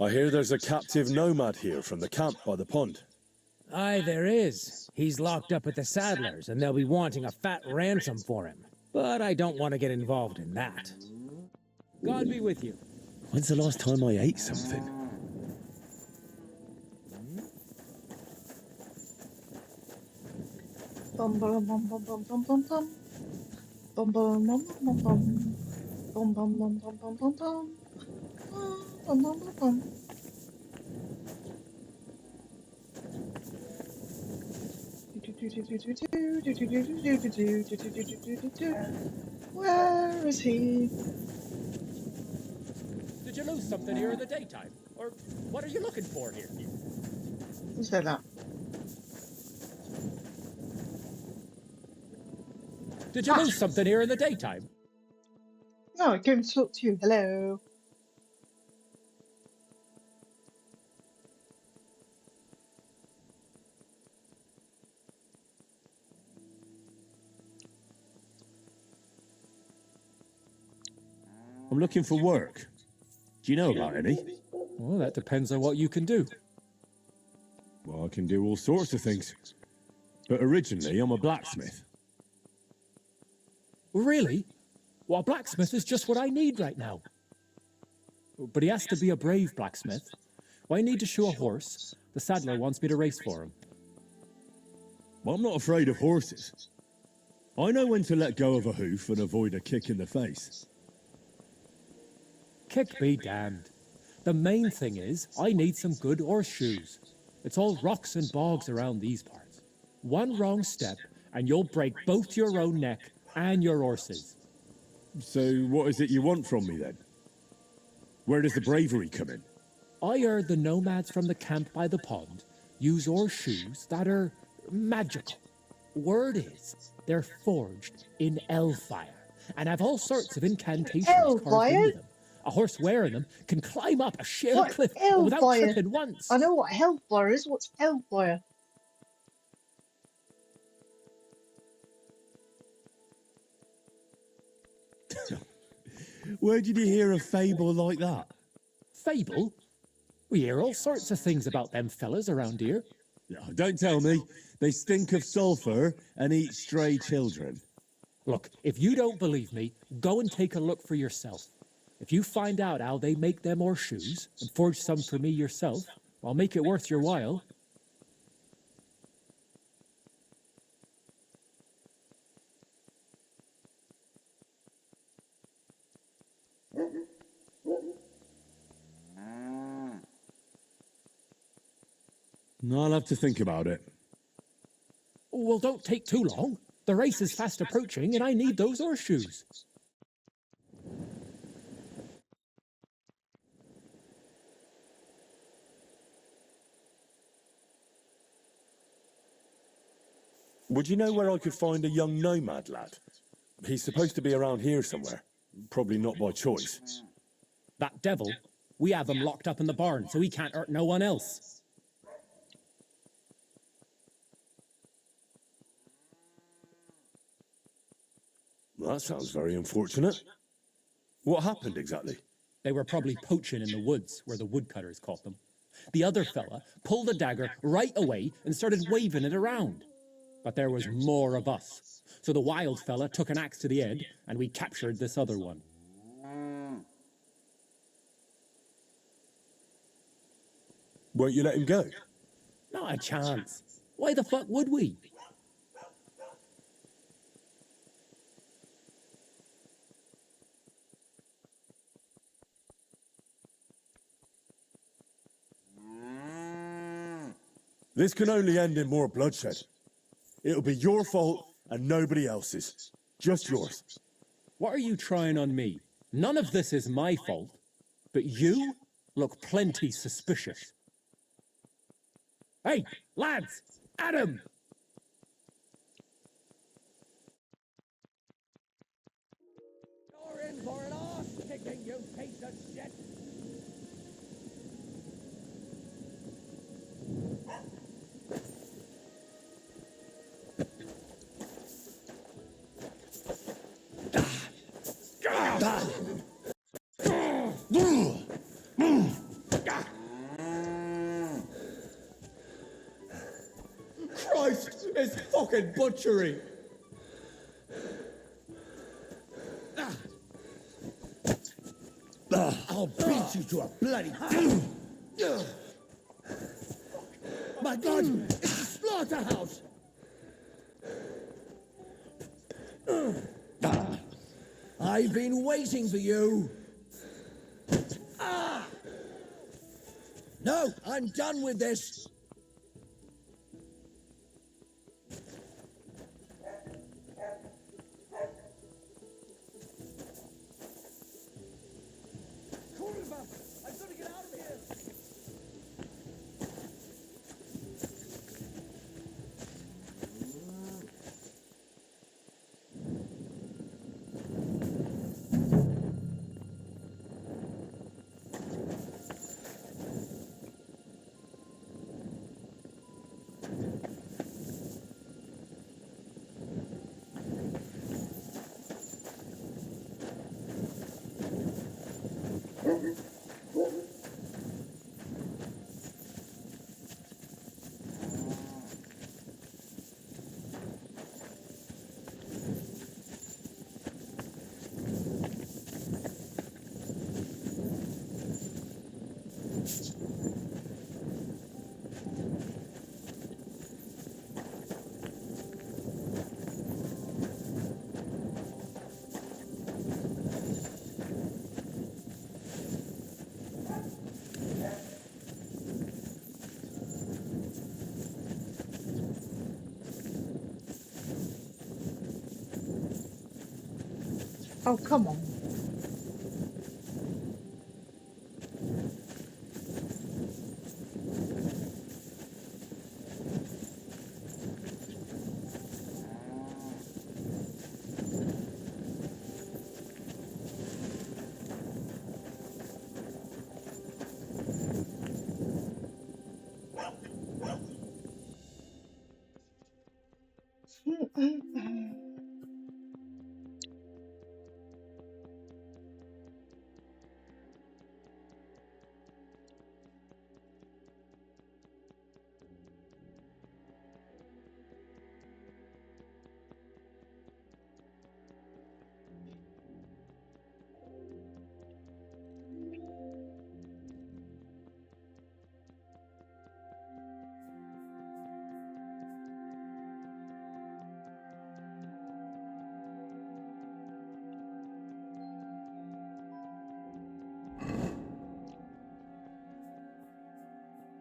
I hear there's a captive nomad here from the camp by the pond. Aye, there is. He's locked up with the saddlers, and they'll be wanting a fat ransom for him. But I don't want to get involved in that. God be with you. When's the last time I ate something? Bum bum bum bum bum bum bum bum. Bum bum bum bum bum. Bum bum bum bum bum bum bum. Bum bum bum bum. Where is he? Did you lose something here in the daytime? Or what are you looking for here? Who said that? Did you lose something here in the daytime? No, I came to talk to you. Hello. I'm looking for work. Do you know about any? Well, that depends on what you can do. Well, I can do all sorts of things. But originally, I'm a blacksmith. Really? Well, a blacksmith is just what I need right now. But he has to be a brave blacksmith. Well, I need to shoe a horse. The saddler wants me to race for him. Well, I'm not afraid of horses. I know when to let go of a hoof and avoid a kick in the face. Kick be damned. The main thing is, I need some good horseshoes. It's all rocks and bogs around these parts. One wrong step, and you'll break both your own neck and your horse's. So what is it you want from me, then? Where does the bravery come in? I heard the nomads from the camp by the pond use horseshoes that are magical. Word is, they're forged in hellfire and have all sorts of incantations carved into them. A horse wearing them can climb up a sheer cliff without tripping once. I know what hellfire is. What's hellfire? Where did you hear a fable like that? Fable? We hear all sorts of things about them fellas around here. Don't tell me. They stink of sulphur and eat stray children. Look, if you don't believe me, go and take a look for yourself. If you find out how they make them horseshoes and forge some for me yourself, I'll make it worth your while. I'll have to think about it. Well, don't take too long. The race is fast approaching and I need those horseshoes. Would you know where I could find a young nomad lad? He's supposed to be around here somewhere. Probably not by choice. That devil? We have him locked up in the barn, so he can't hurt no one else. Well, that sounds very unfortunate. What happened exactly? They were probably poaching in the woods where the woodcutters caught them. The other fella pulled a dagger right away and started waving it around. But there was more of us. So the wild fella took an axe to the head and we captured this other one. Won't you let him go? Not a chance. Why the fuck would we? This can only end in more bloodshed. It'll be your fault and nobody else's. Just yours. What are you trying on me? None of this is my fault, but you look plenty suspicious. Hey, lads! At him! You're in for an arse-kicking, you piece of shit! It's fucking butchery. I'll beat you to a bloody... My God, it's a slaughterhouse! I've been waiting for you. No, I'm done with this. I've got to get out of here! Oh, come on.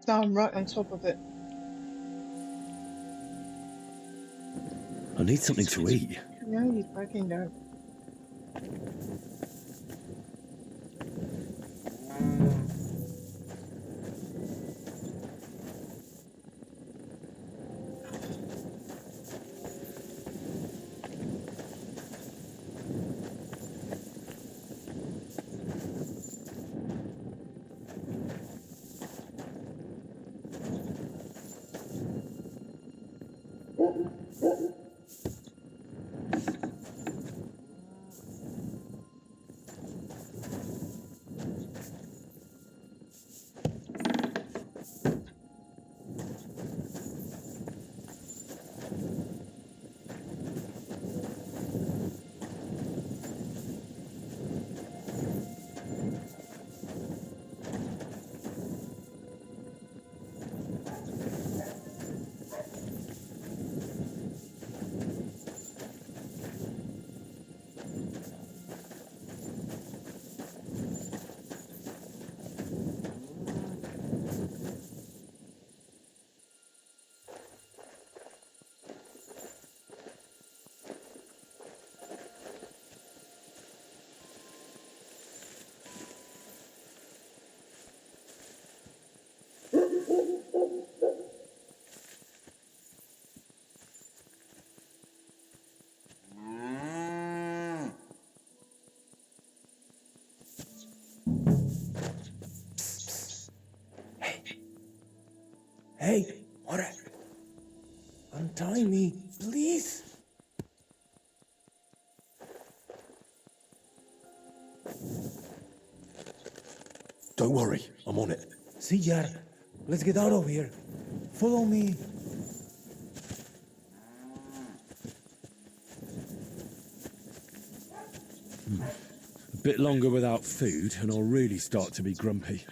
Down right on top of it. I need something to eat. Yeah, he's backing down. Hey, what? Untie me, please. Don't worry, I'm on it. See, Yar, let's get out of here. Follow me. A bit longer without food, and I'll really start to be grumpy.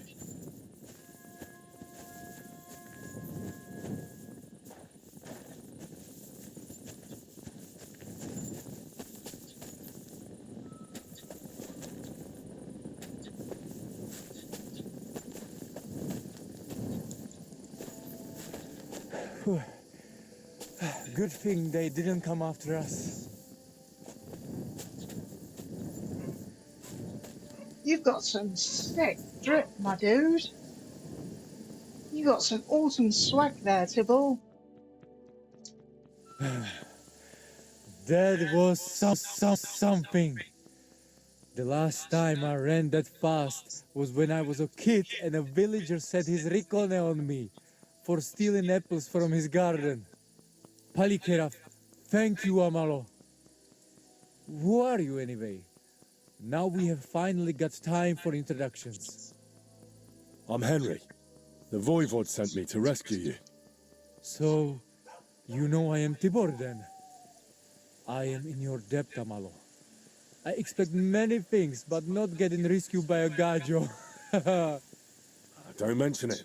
Good thing they didn't come after us. You've got some sick drip, my dude. You got some awesome swag there, Tibble. That was something. The last time I ran that fast was when I was a kid and a villager set his ricone on me for stealing apples from his garden. Palikeraf, thank you, Amalo. Who are you anyway? Now we have finally got time for introductions. I'm Henry. The Voivod sent me to rescue you. So, you know I am Tibor then? I am in your debt, Amalo. I expect many things, but not getting rescued by a gajo. Don't mention it.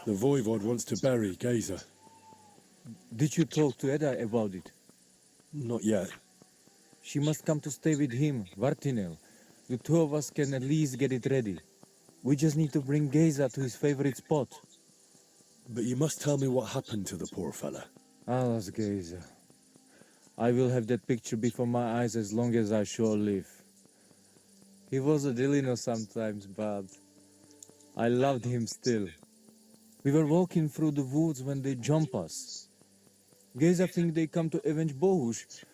The Voivod wants to bury Geza. Did you talk to Edda about it? Not yet. She must come to stay with him, Vartinel. The two of us can at least get it ready. We just need to bring Geza to his favorite spot. But you must tell me what happened to the poor fella. Alas, Geza. I will have that picture before my eyes as long as I shall live. He was a Delino sometimes, but I loved him still. We were walking through the woods when they jump us. Geza think they come to avenge Bohush.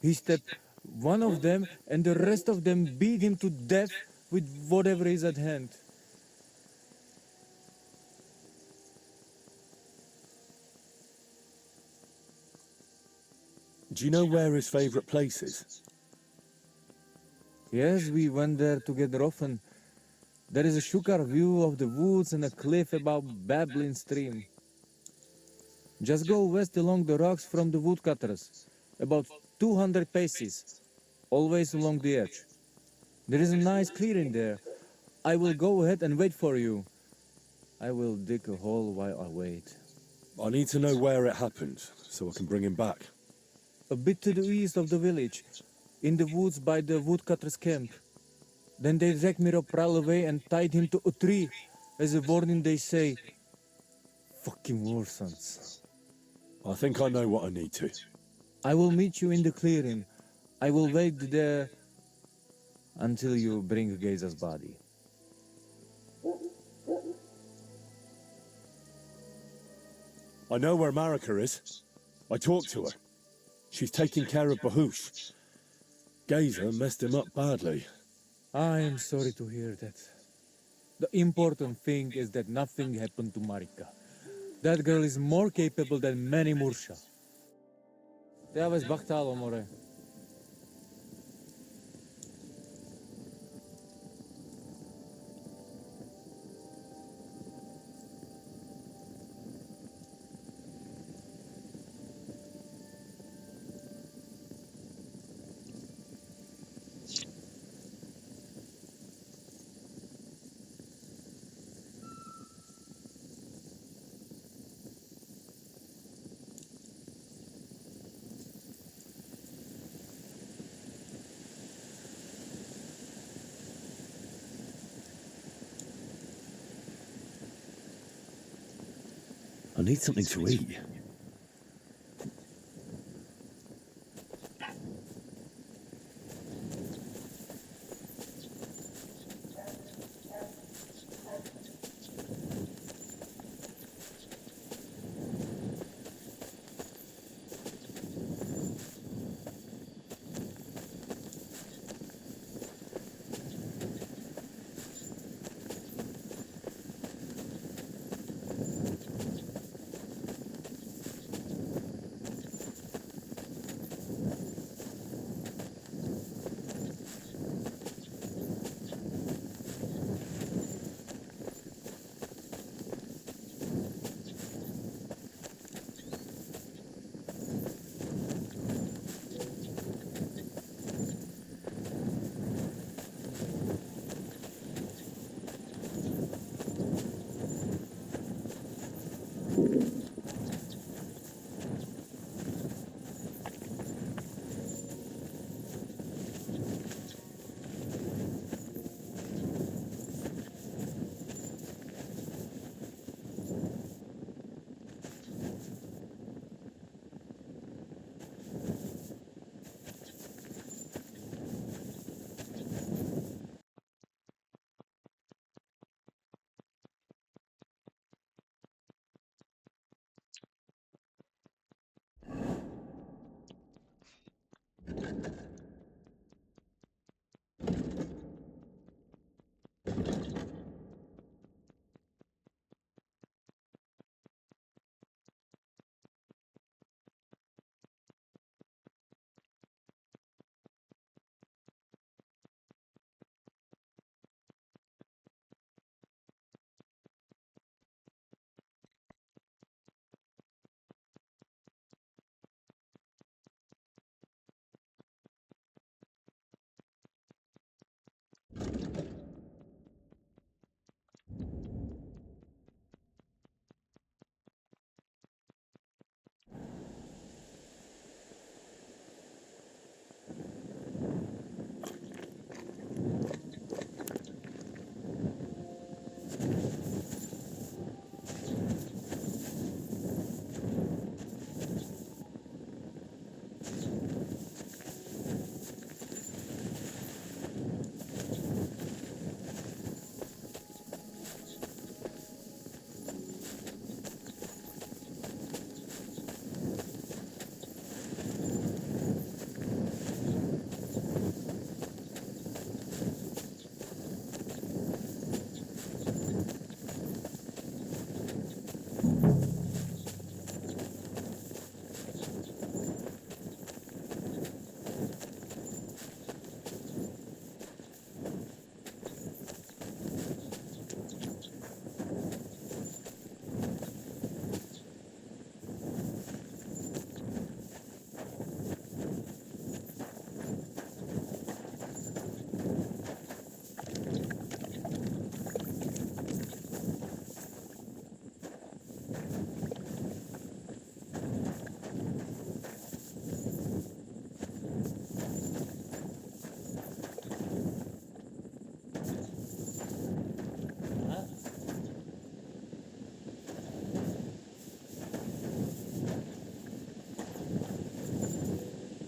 He stepped one of them and the rest of them beat him to death with whatever is at hand. Do you know where his favorite place is? Yes, we went there together often. There is a shukar view of the woods and a cliff above babbling stream. Just go west along the rocks from the woodcutters, about 200 paces, always along the edge. There is a nice clearing there. I will go ahead and wait for you. I will dig a hole while I wait. I need to know where it happened, so I can bring him back. A bit to the east of the village, in the woods by the woodcutter's camp. Then they dragged Miropral away and tied him to a tree. As a warning they say, fucking war sons. I think I know what I need to. I will meet you in the clearing. I will wait there until you bring Geza's body. I know where Marika is. I talked to her. She's taking care of Bahush. Geza messed him up badly. I am sorry to hear that. The important thing is that nothing happened to Marika. That girl is more capable than many Mursha. Te aveți bachtalo, more. I need something to eat.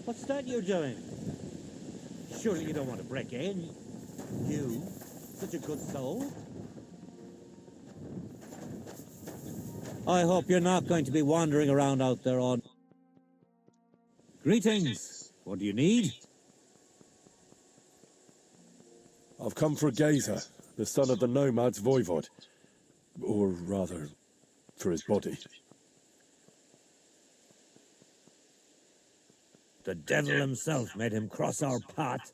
What's that you're doing? Surely you don't want to break in. You, such a good soul. I hope you're not going to be wandering around out there on... Greetings. What do you need? I've come for Gazer, the son of the nomad's voivod. Or rather, for his body. The devil himself made him cross our path.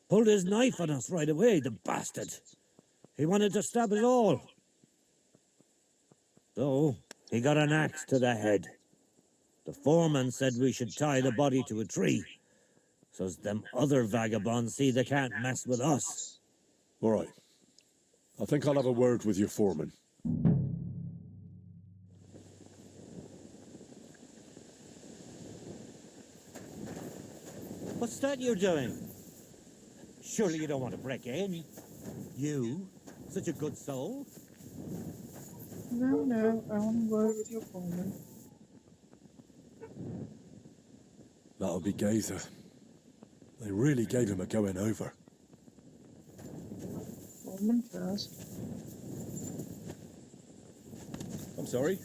Pulled his knife on us right away, the bastard. He wanted to stab us all. So, he got an axe to the head. The foreman said we should tie the body to a tree, so's them other vagabonds see they can't mess with us. All right. I think I'll have a word with your foreman. What's that you're doing? Surely you don't want to break in. You, such a good soul. No, I want a word with your foreman. That'll be Gazer. They really gave him a going over. Foreman first. I'm sorry?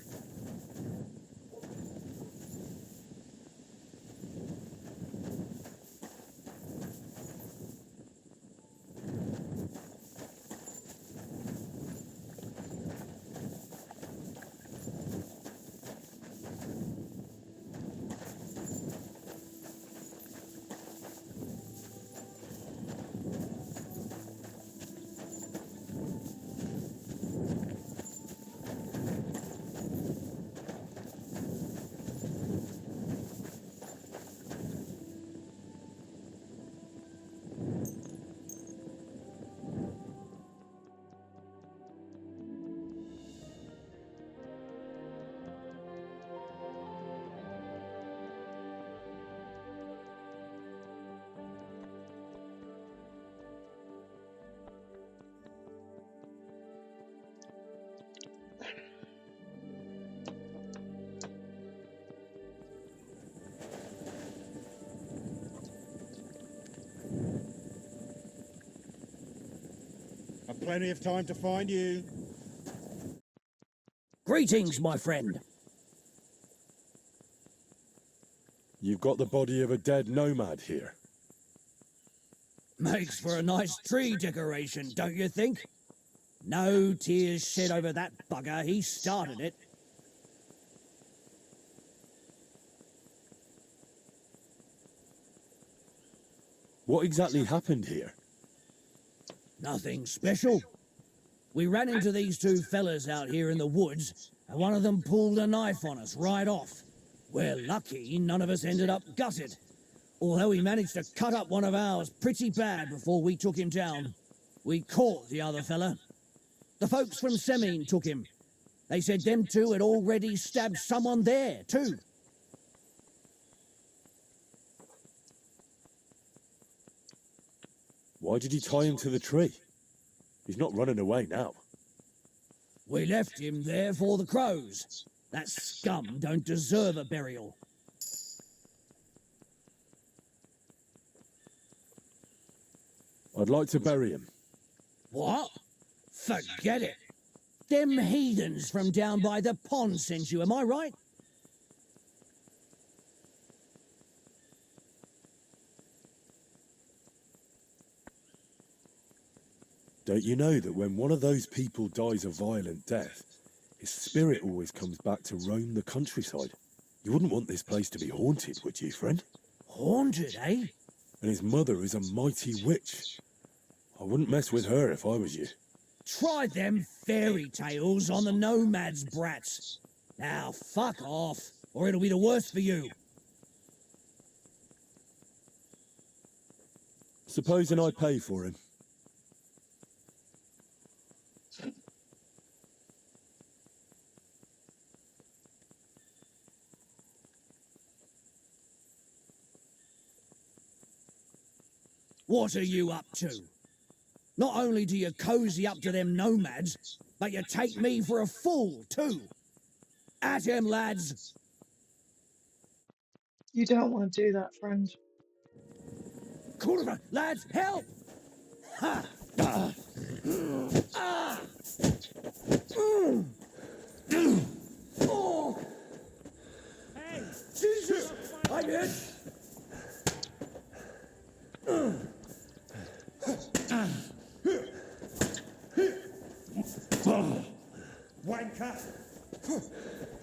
I've plenty of time to find you. Greetings, my friend. You've got the body of a dead nomad here. Makes for a nice tree decoration, don't you think? No tears shed over that bugger. He started it. What exactly happened here? Nothing special. We ran into these two fellas out here in the woods, and one of them pulled a knife on us right off. We're lucky none of us ended up gutted, although he managed to cut up one of ours pretty bad before we took him down. We caught the other fella. The folks from Semine took him. They said them two had already stabbed someone there, too. Why did you tie him to the tree? He's not running away now. We left him there for the crows. That scum don't deserve a burial. I'd like to bury him. What? Forget it. Them heathens from down by the pond sent you, am I right? Don't you know that when one of those people dies a violent death, his spirit always comes back to roam the countryside? You wouldn't want this place to be haunted, would you, friend? Haunted, eh? And his mother is a mighty witch. I wouldn't mess with her if I was you. Try them fairy tales on the nomads, brats. Now, fuck off, or it'll be the worse for you. Supposing I pay for him. What are you up to? Not only do you cozy up to them nomads, but you take me for a fool, too. At him, lads. You don't want to do that, friend. Kurva, lads, help! Ha! Ah! Ah! Oh! Hey, Jesus! I'm hit! Wanker!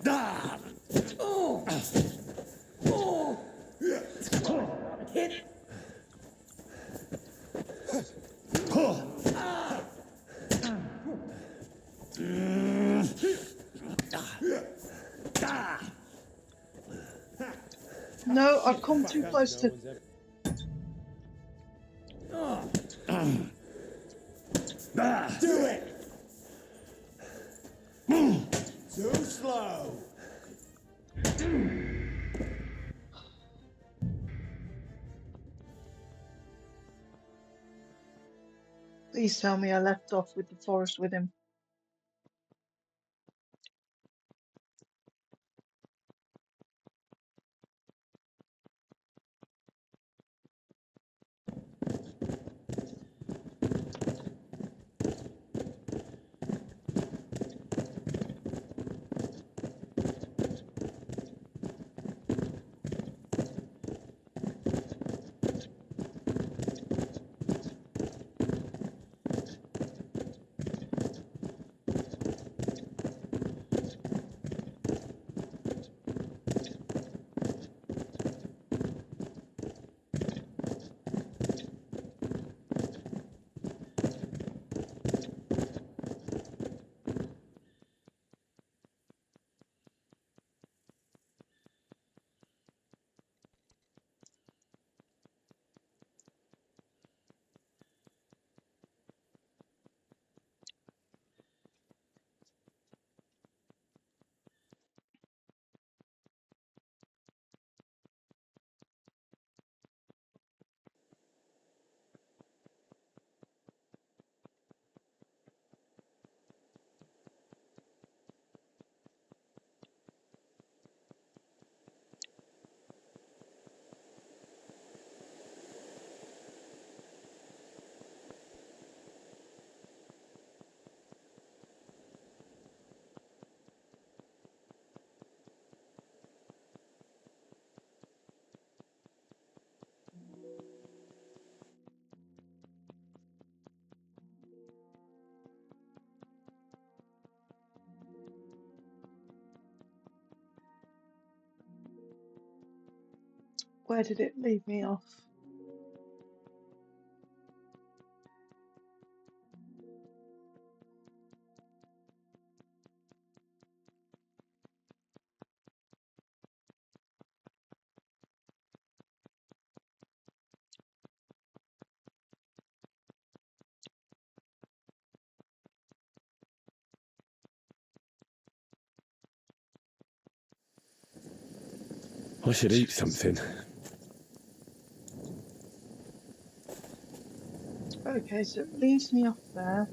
Ah! Oh! Oh! Hit! No, I've come too close to... Do it! Too slow. Please tell me I left off with the forest with him. Where did it leave me off? I should eat something. Okay, so it leaves me off there.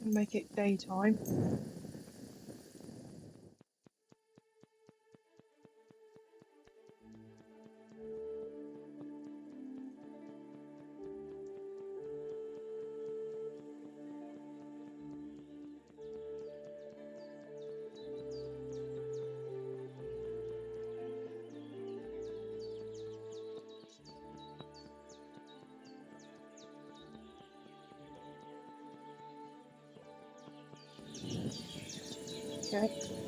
Make it daytime. Okay.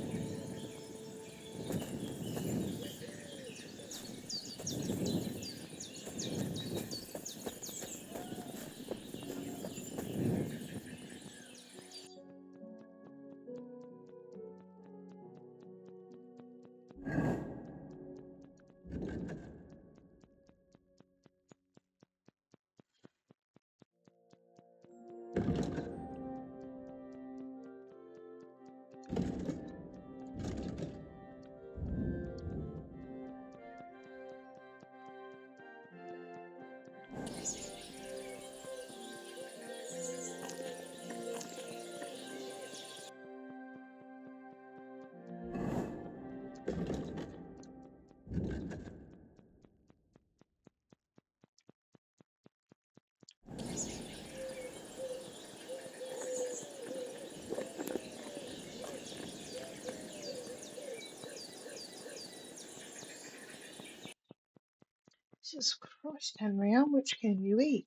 Jesus Christ, Henry, how much can you eat?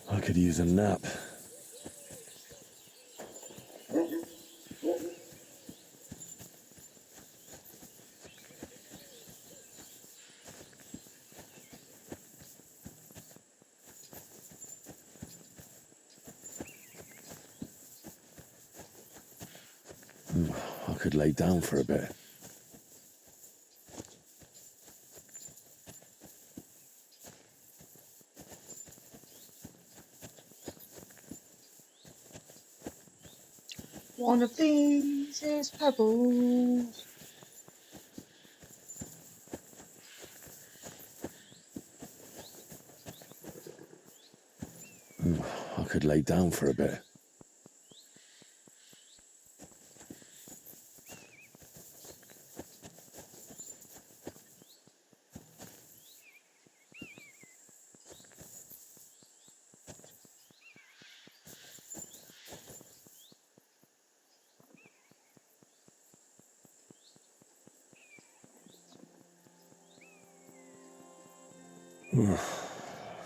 I could use a nap. I could lay down for a bit. One of these is pebbles. I could lay down for a bit.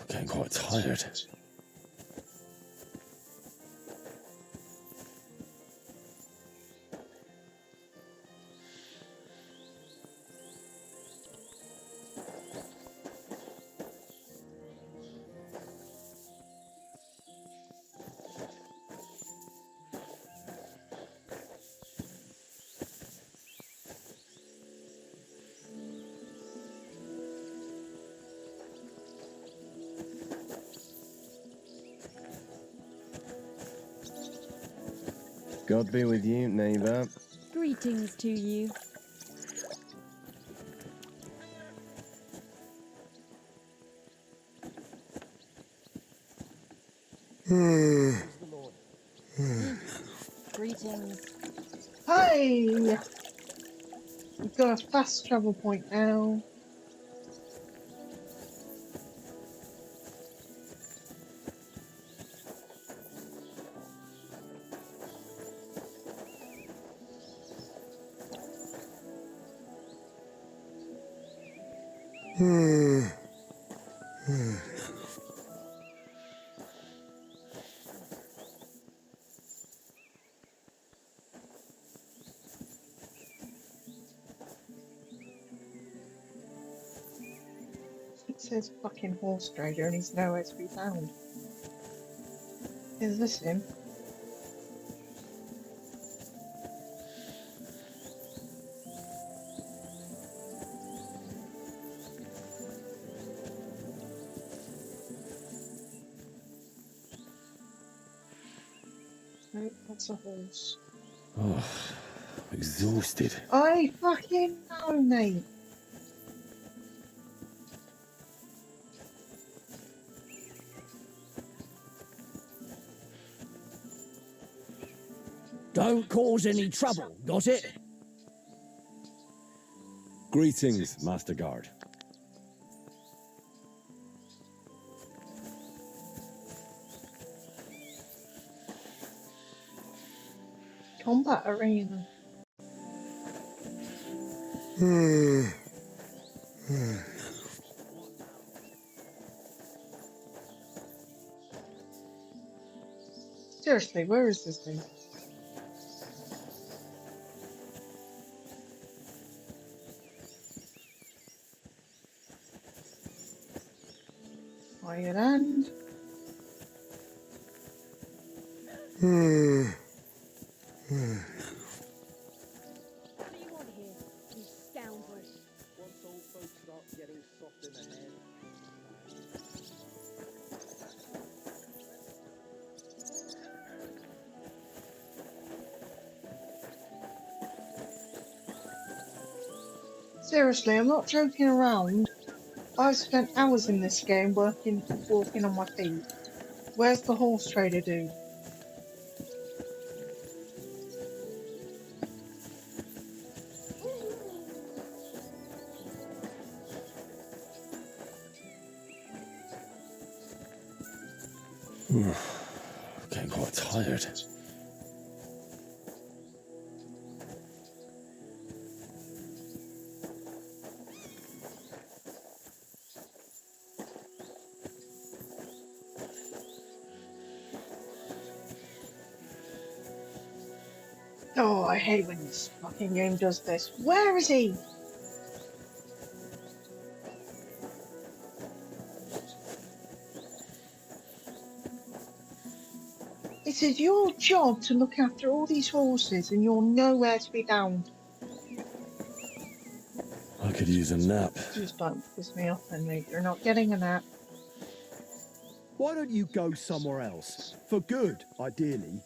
Getting quite tired. God be with you, neighbour. Greetings to you. Greetings. Hey! We've got a fast travel point now. It says fucking horse trader and he's nowhere to be found. Is this him? No, that's a horse. Oh, exhausted. I fucking know, mate. Don't cause any trouble, got it? Greetings, Master Guard. Combat arena. Seriously, where is this thing? Ireland. What do you want here, you scoundrel? Once old folks start getting soft in the head. Seriously, I'm not joking around. I've spent hours in this game walking on my feet. Where's the horse trader dude? Getting quite tired. Oh, I hate when this fucking game does this. Where is he? It is your job to look after all these horses and you're nowhere to be found. I could use a nap. Just don't piss me off then, mate. You're not getting a nap. Why don't you go somewhere else? For good, ideally.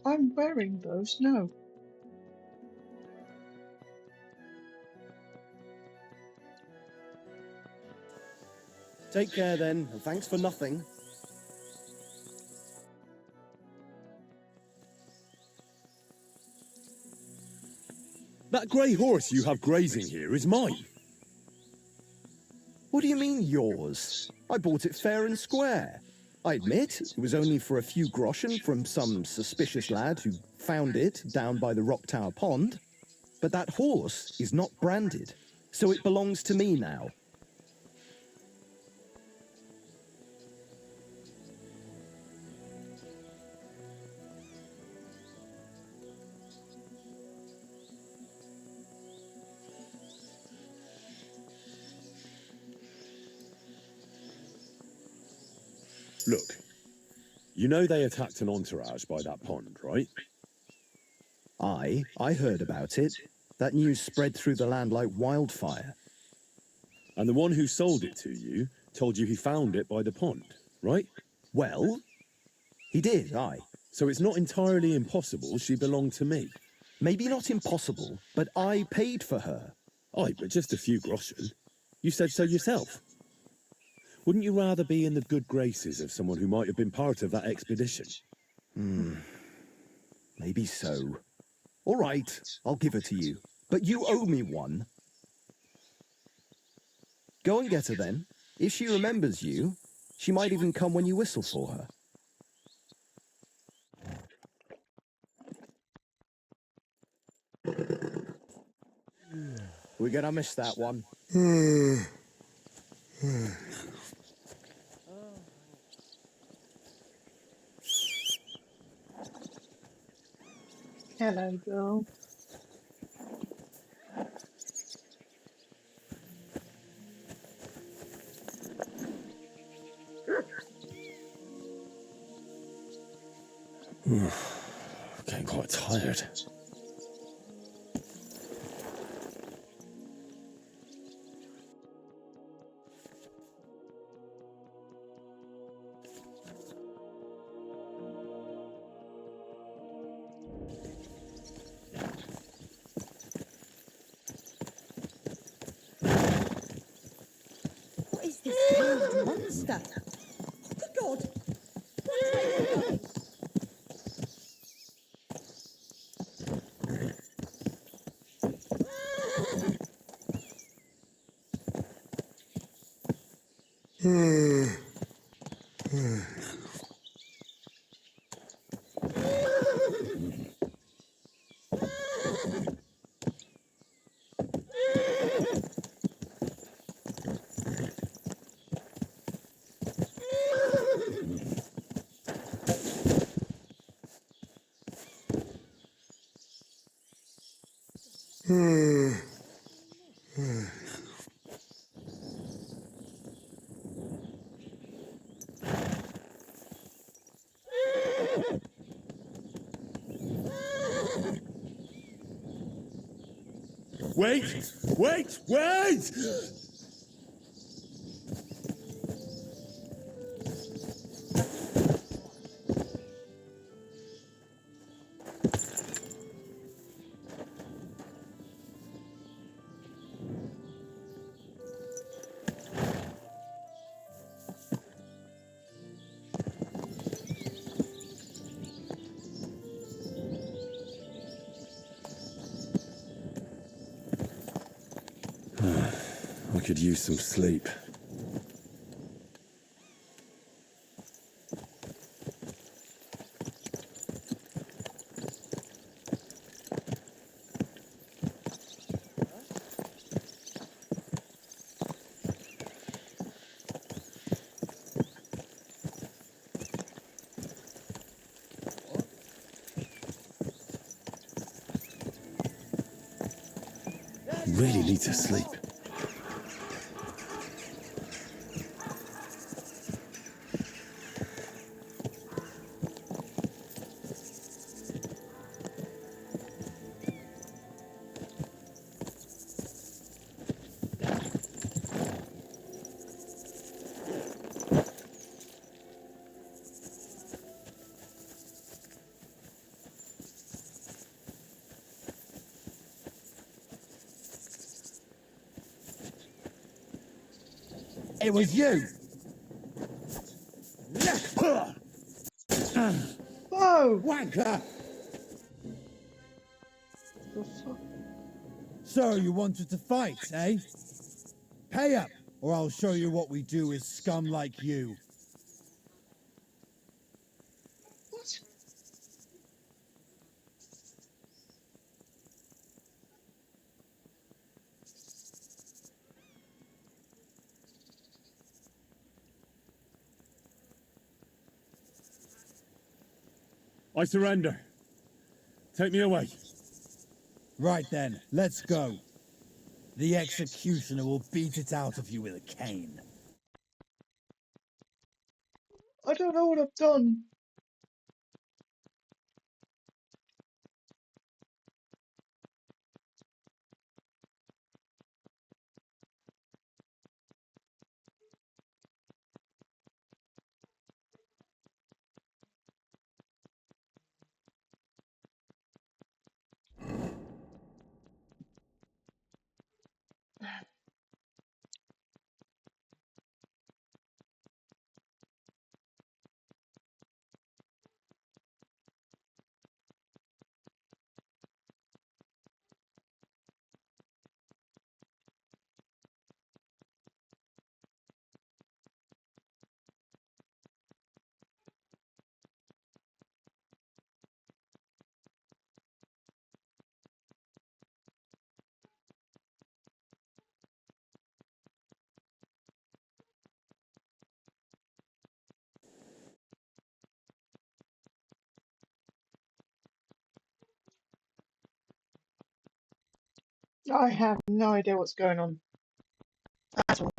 I'm wearing those, no. Take care then, and thanks for nothing. That grey horse you have grazing here is mine. What do you mean, yours? I bought it fair and square. I admit, it was only for a few groschen from some suspicious lad who found it down by the Rock Tower Pond. But that horse is not branded, so it belongs to me now. Look, you know they attacked an entourage by that pond, right? I heard about it. That news spread through the land like wildfire. And the one who sold it to you told you he found it by the pond, right? Well, he did, aye. So it's not entirely impossible she belonged to me. Maybe not impossible, but I paid for her. Aye, but just a few groschen. You said so yourself. Wouldn't you rather be in the good graces of someone who might have been part of that expedition? Maybe so. All right, I'll give her to you. But you owe me one. Go and get her then. If she remembers you, she might even come when you whistle for her. We're gonna miss that one. Hello, girl. Getting quite tired. What is this wild monster? Good God! What are you doing? Wait! Wait! Wait! I could use some sleep. Really need to sleep. It was you! Whoa! Wanker! The fuck? So you wanted to fight, eh? Pay up, or I'll show you what we do with scum like you. What? I surrender. Take me away. Right then, let's go. The executioner will beat it out of you with a cane. I don't know what I've done. I have no idea what's going on at all.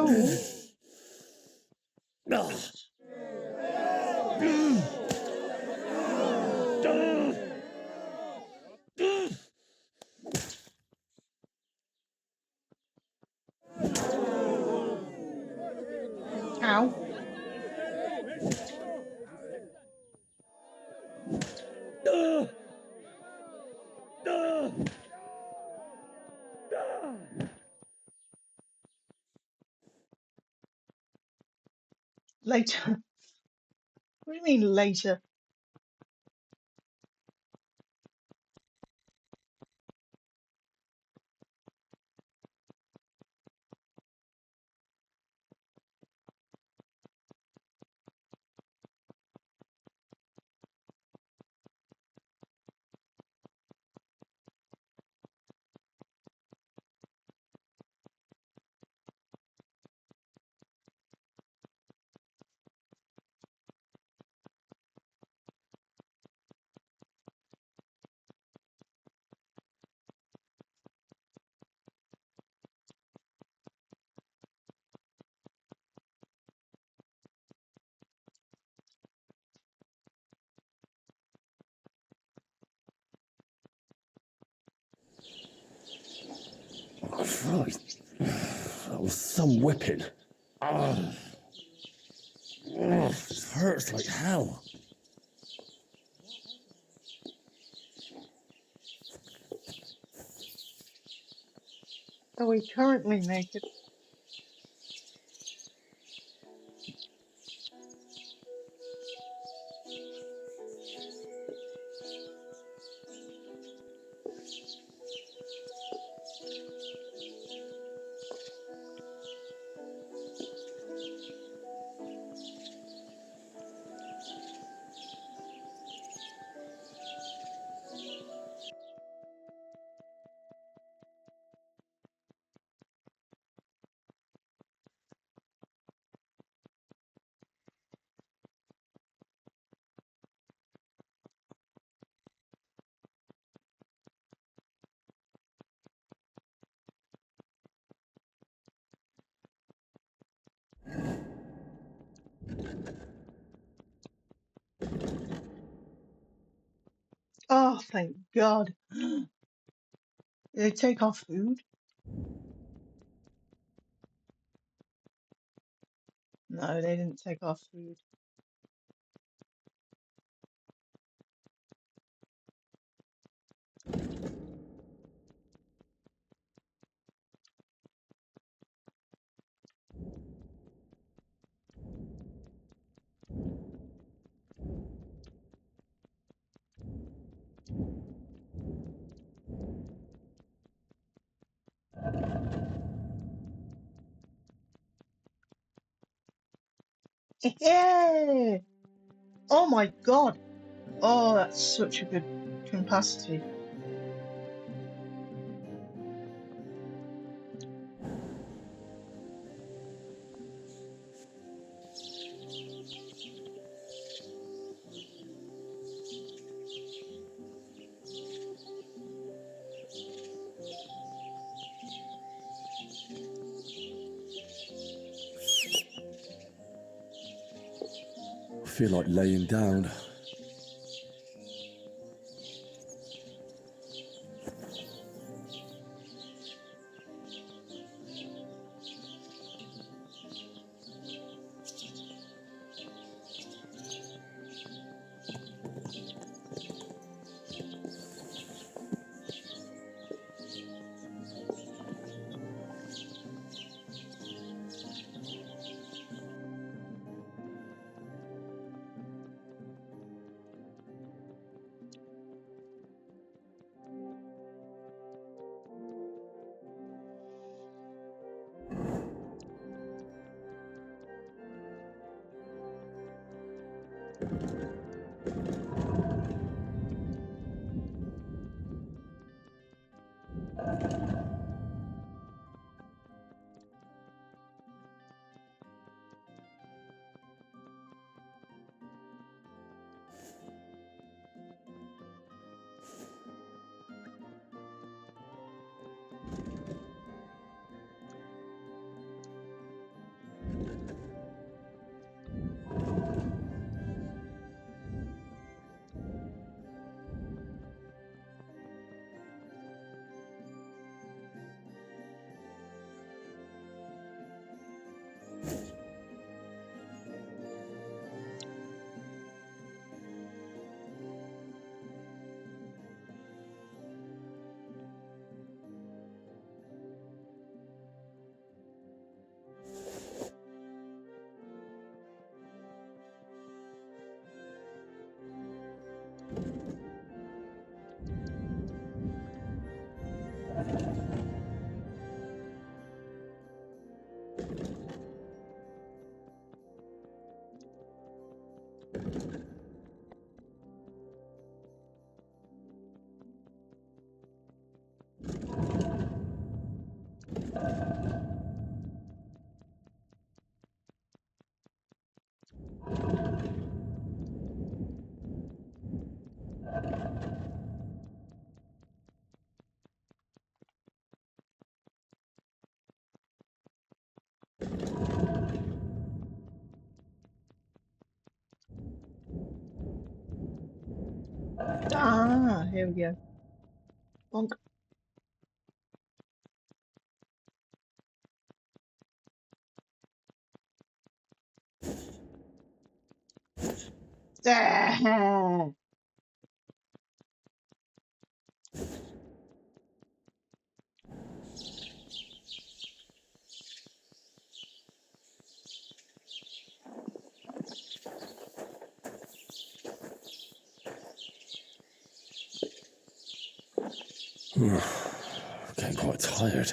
Oh, ow. Later. What do you mean later? Christ, that was some whipping. It hurts like hell. Are we currently naked? Oh, thank God. Did they take our food? No, they didn't take our food. Yeah! Oh my God! Oh, that's such a good capacity. I feel like laying down. Ah, here we go. Bonk. Ah. Getting quite tired.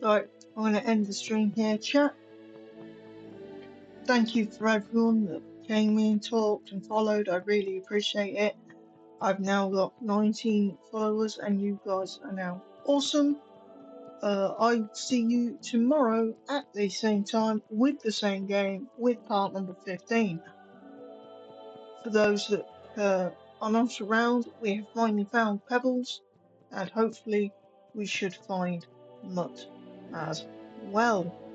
Right, I'm going to end the stream here, chat. Thank you for everyone that came in, talked and followed. I really appreciate it. I've now got 19 followers and you guys are now awesome. I see you tomorrow at the same time with the same game with part number 15. For those that are not around, we have finally found Pebbles and hopefully we should find Mutt as well.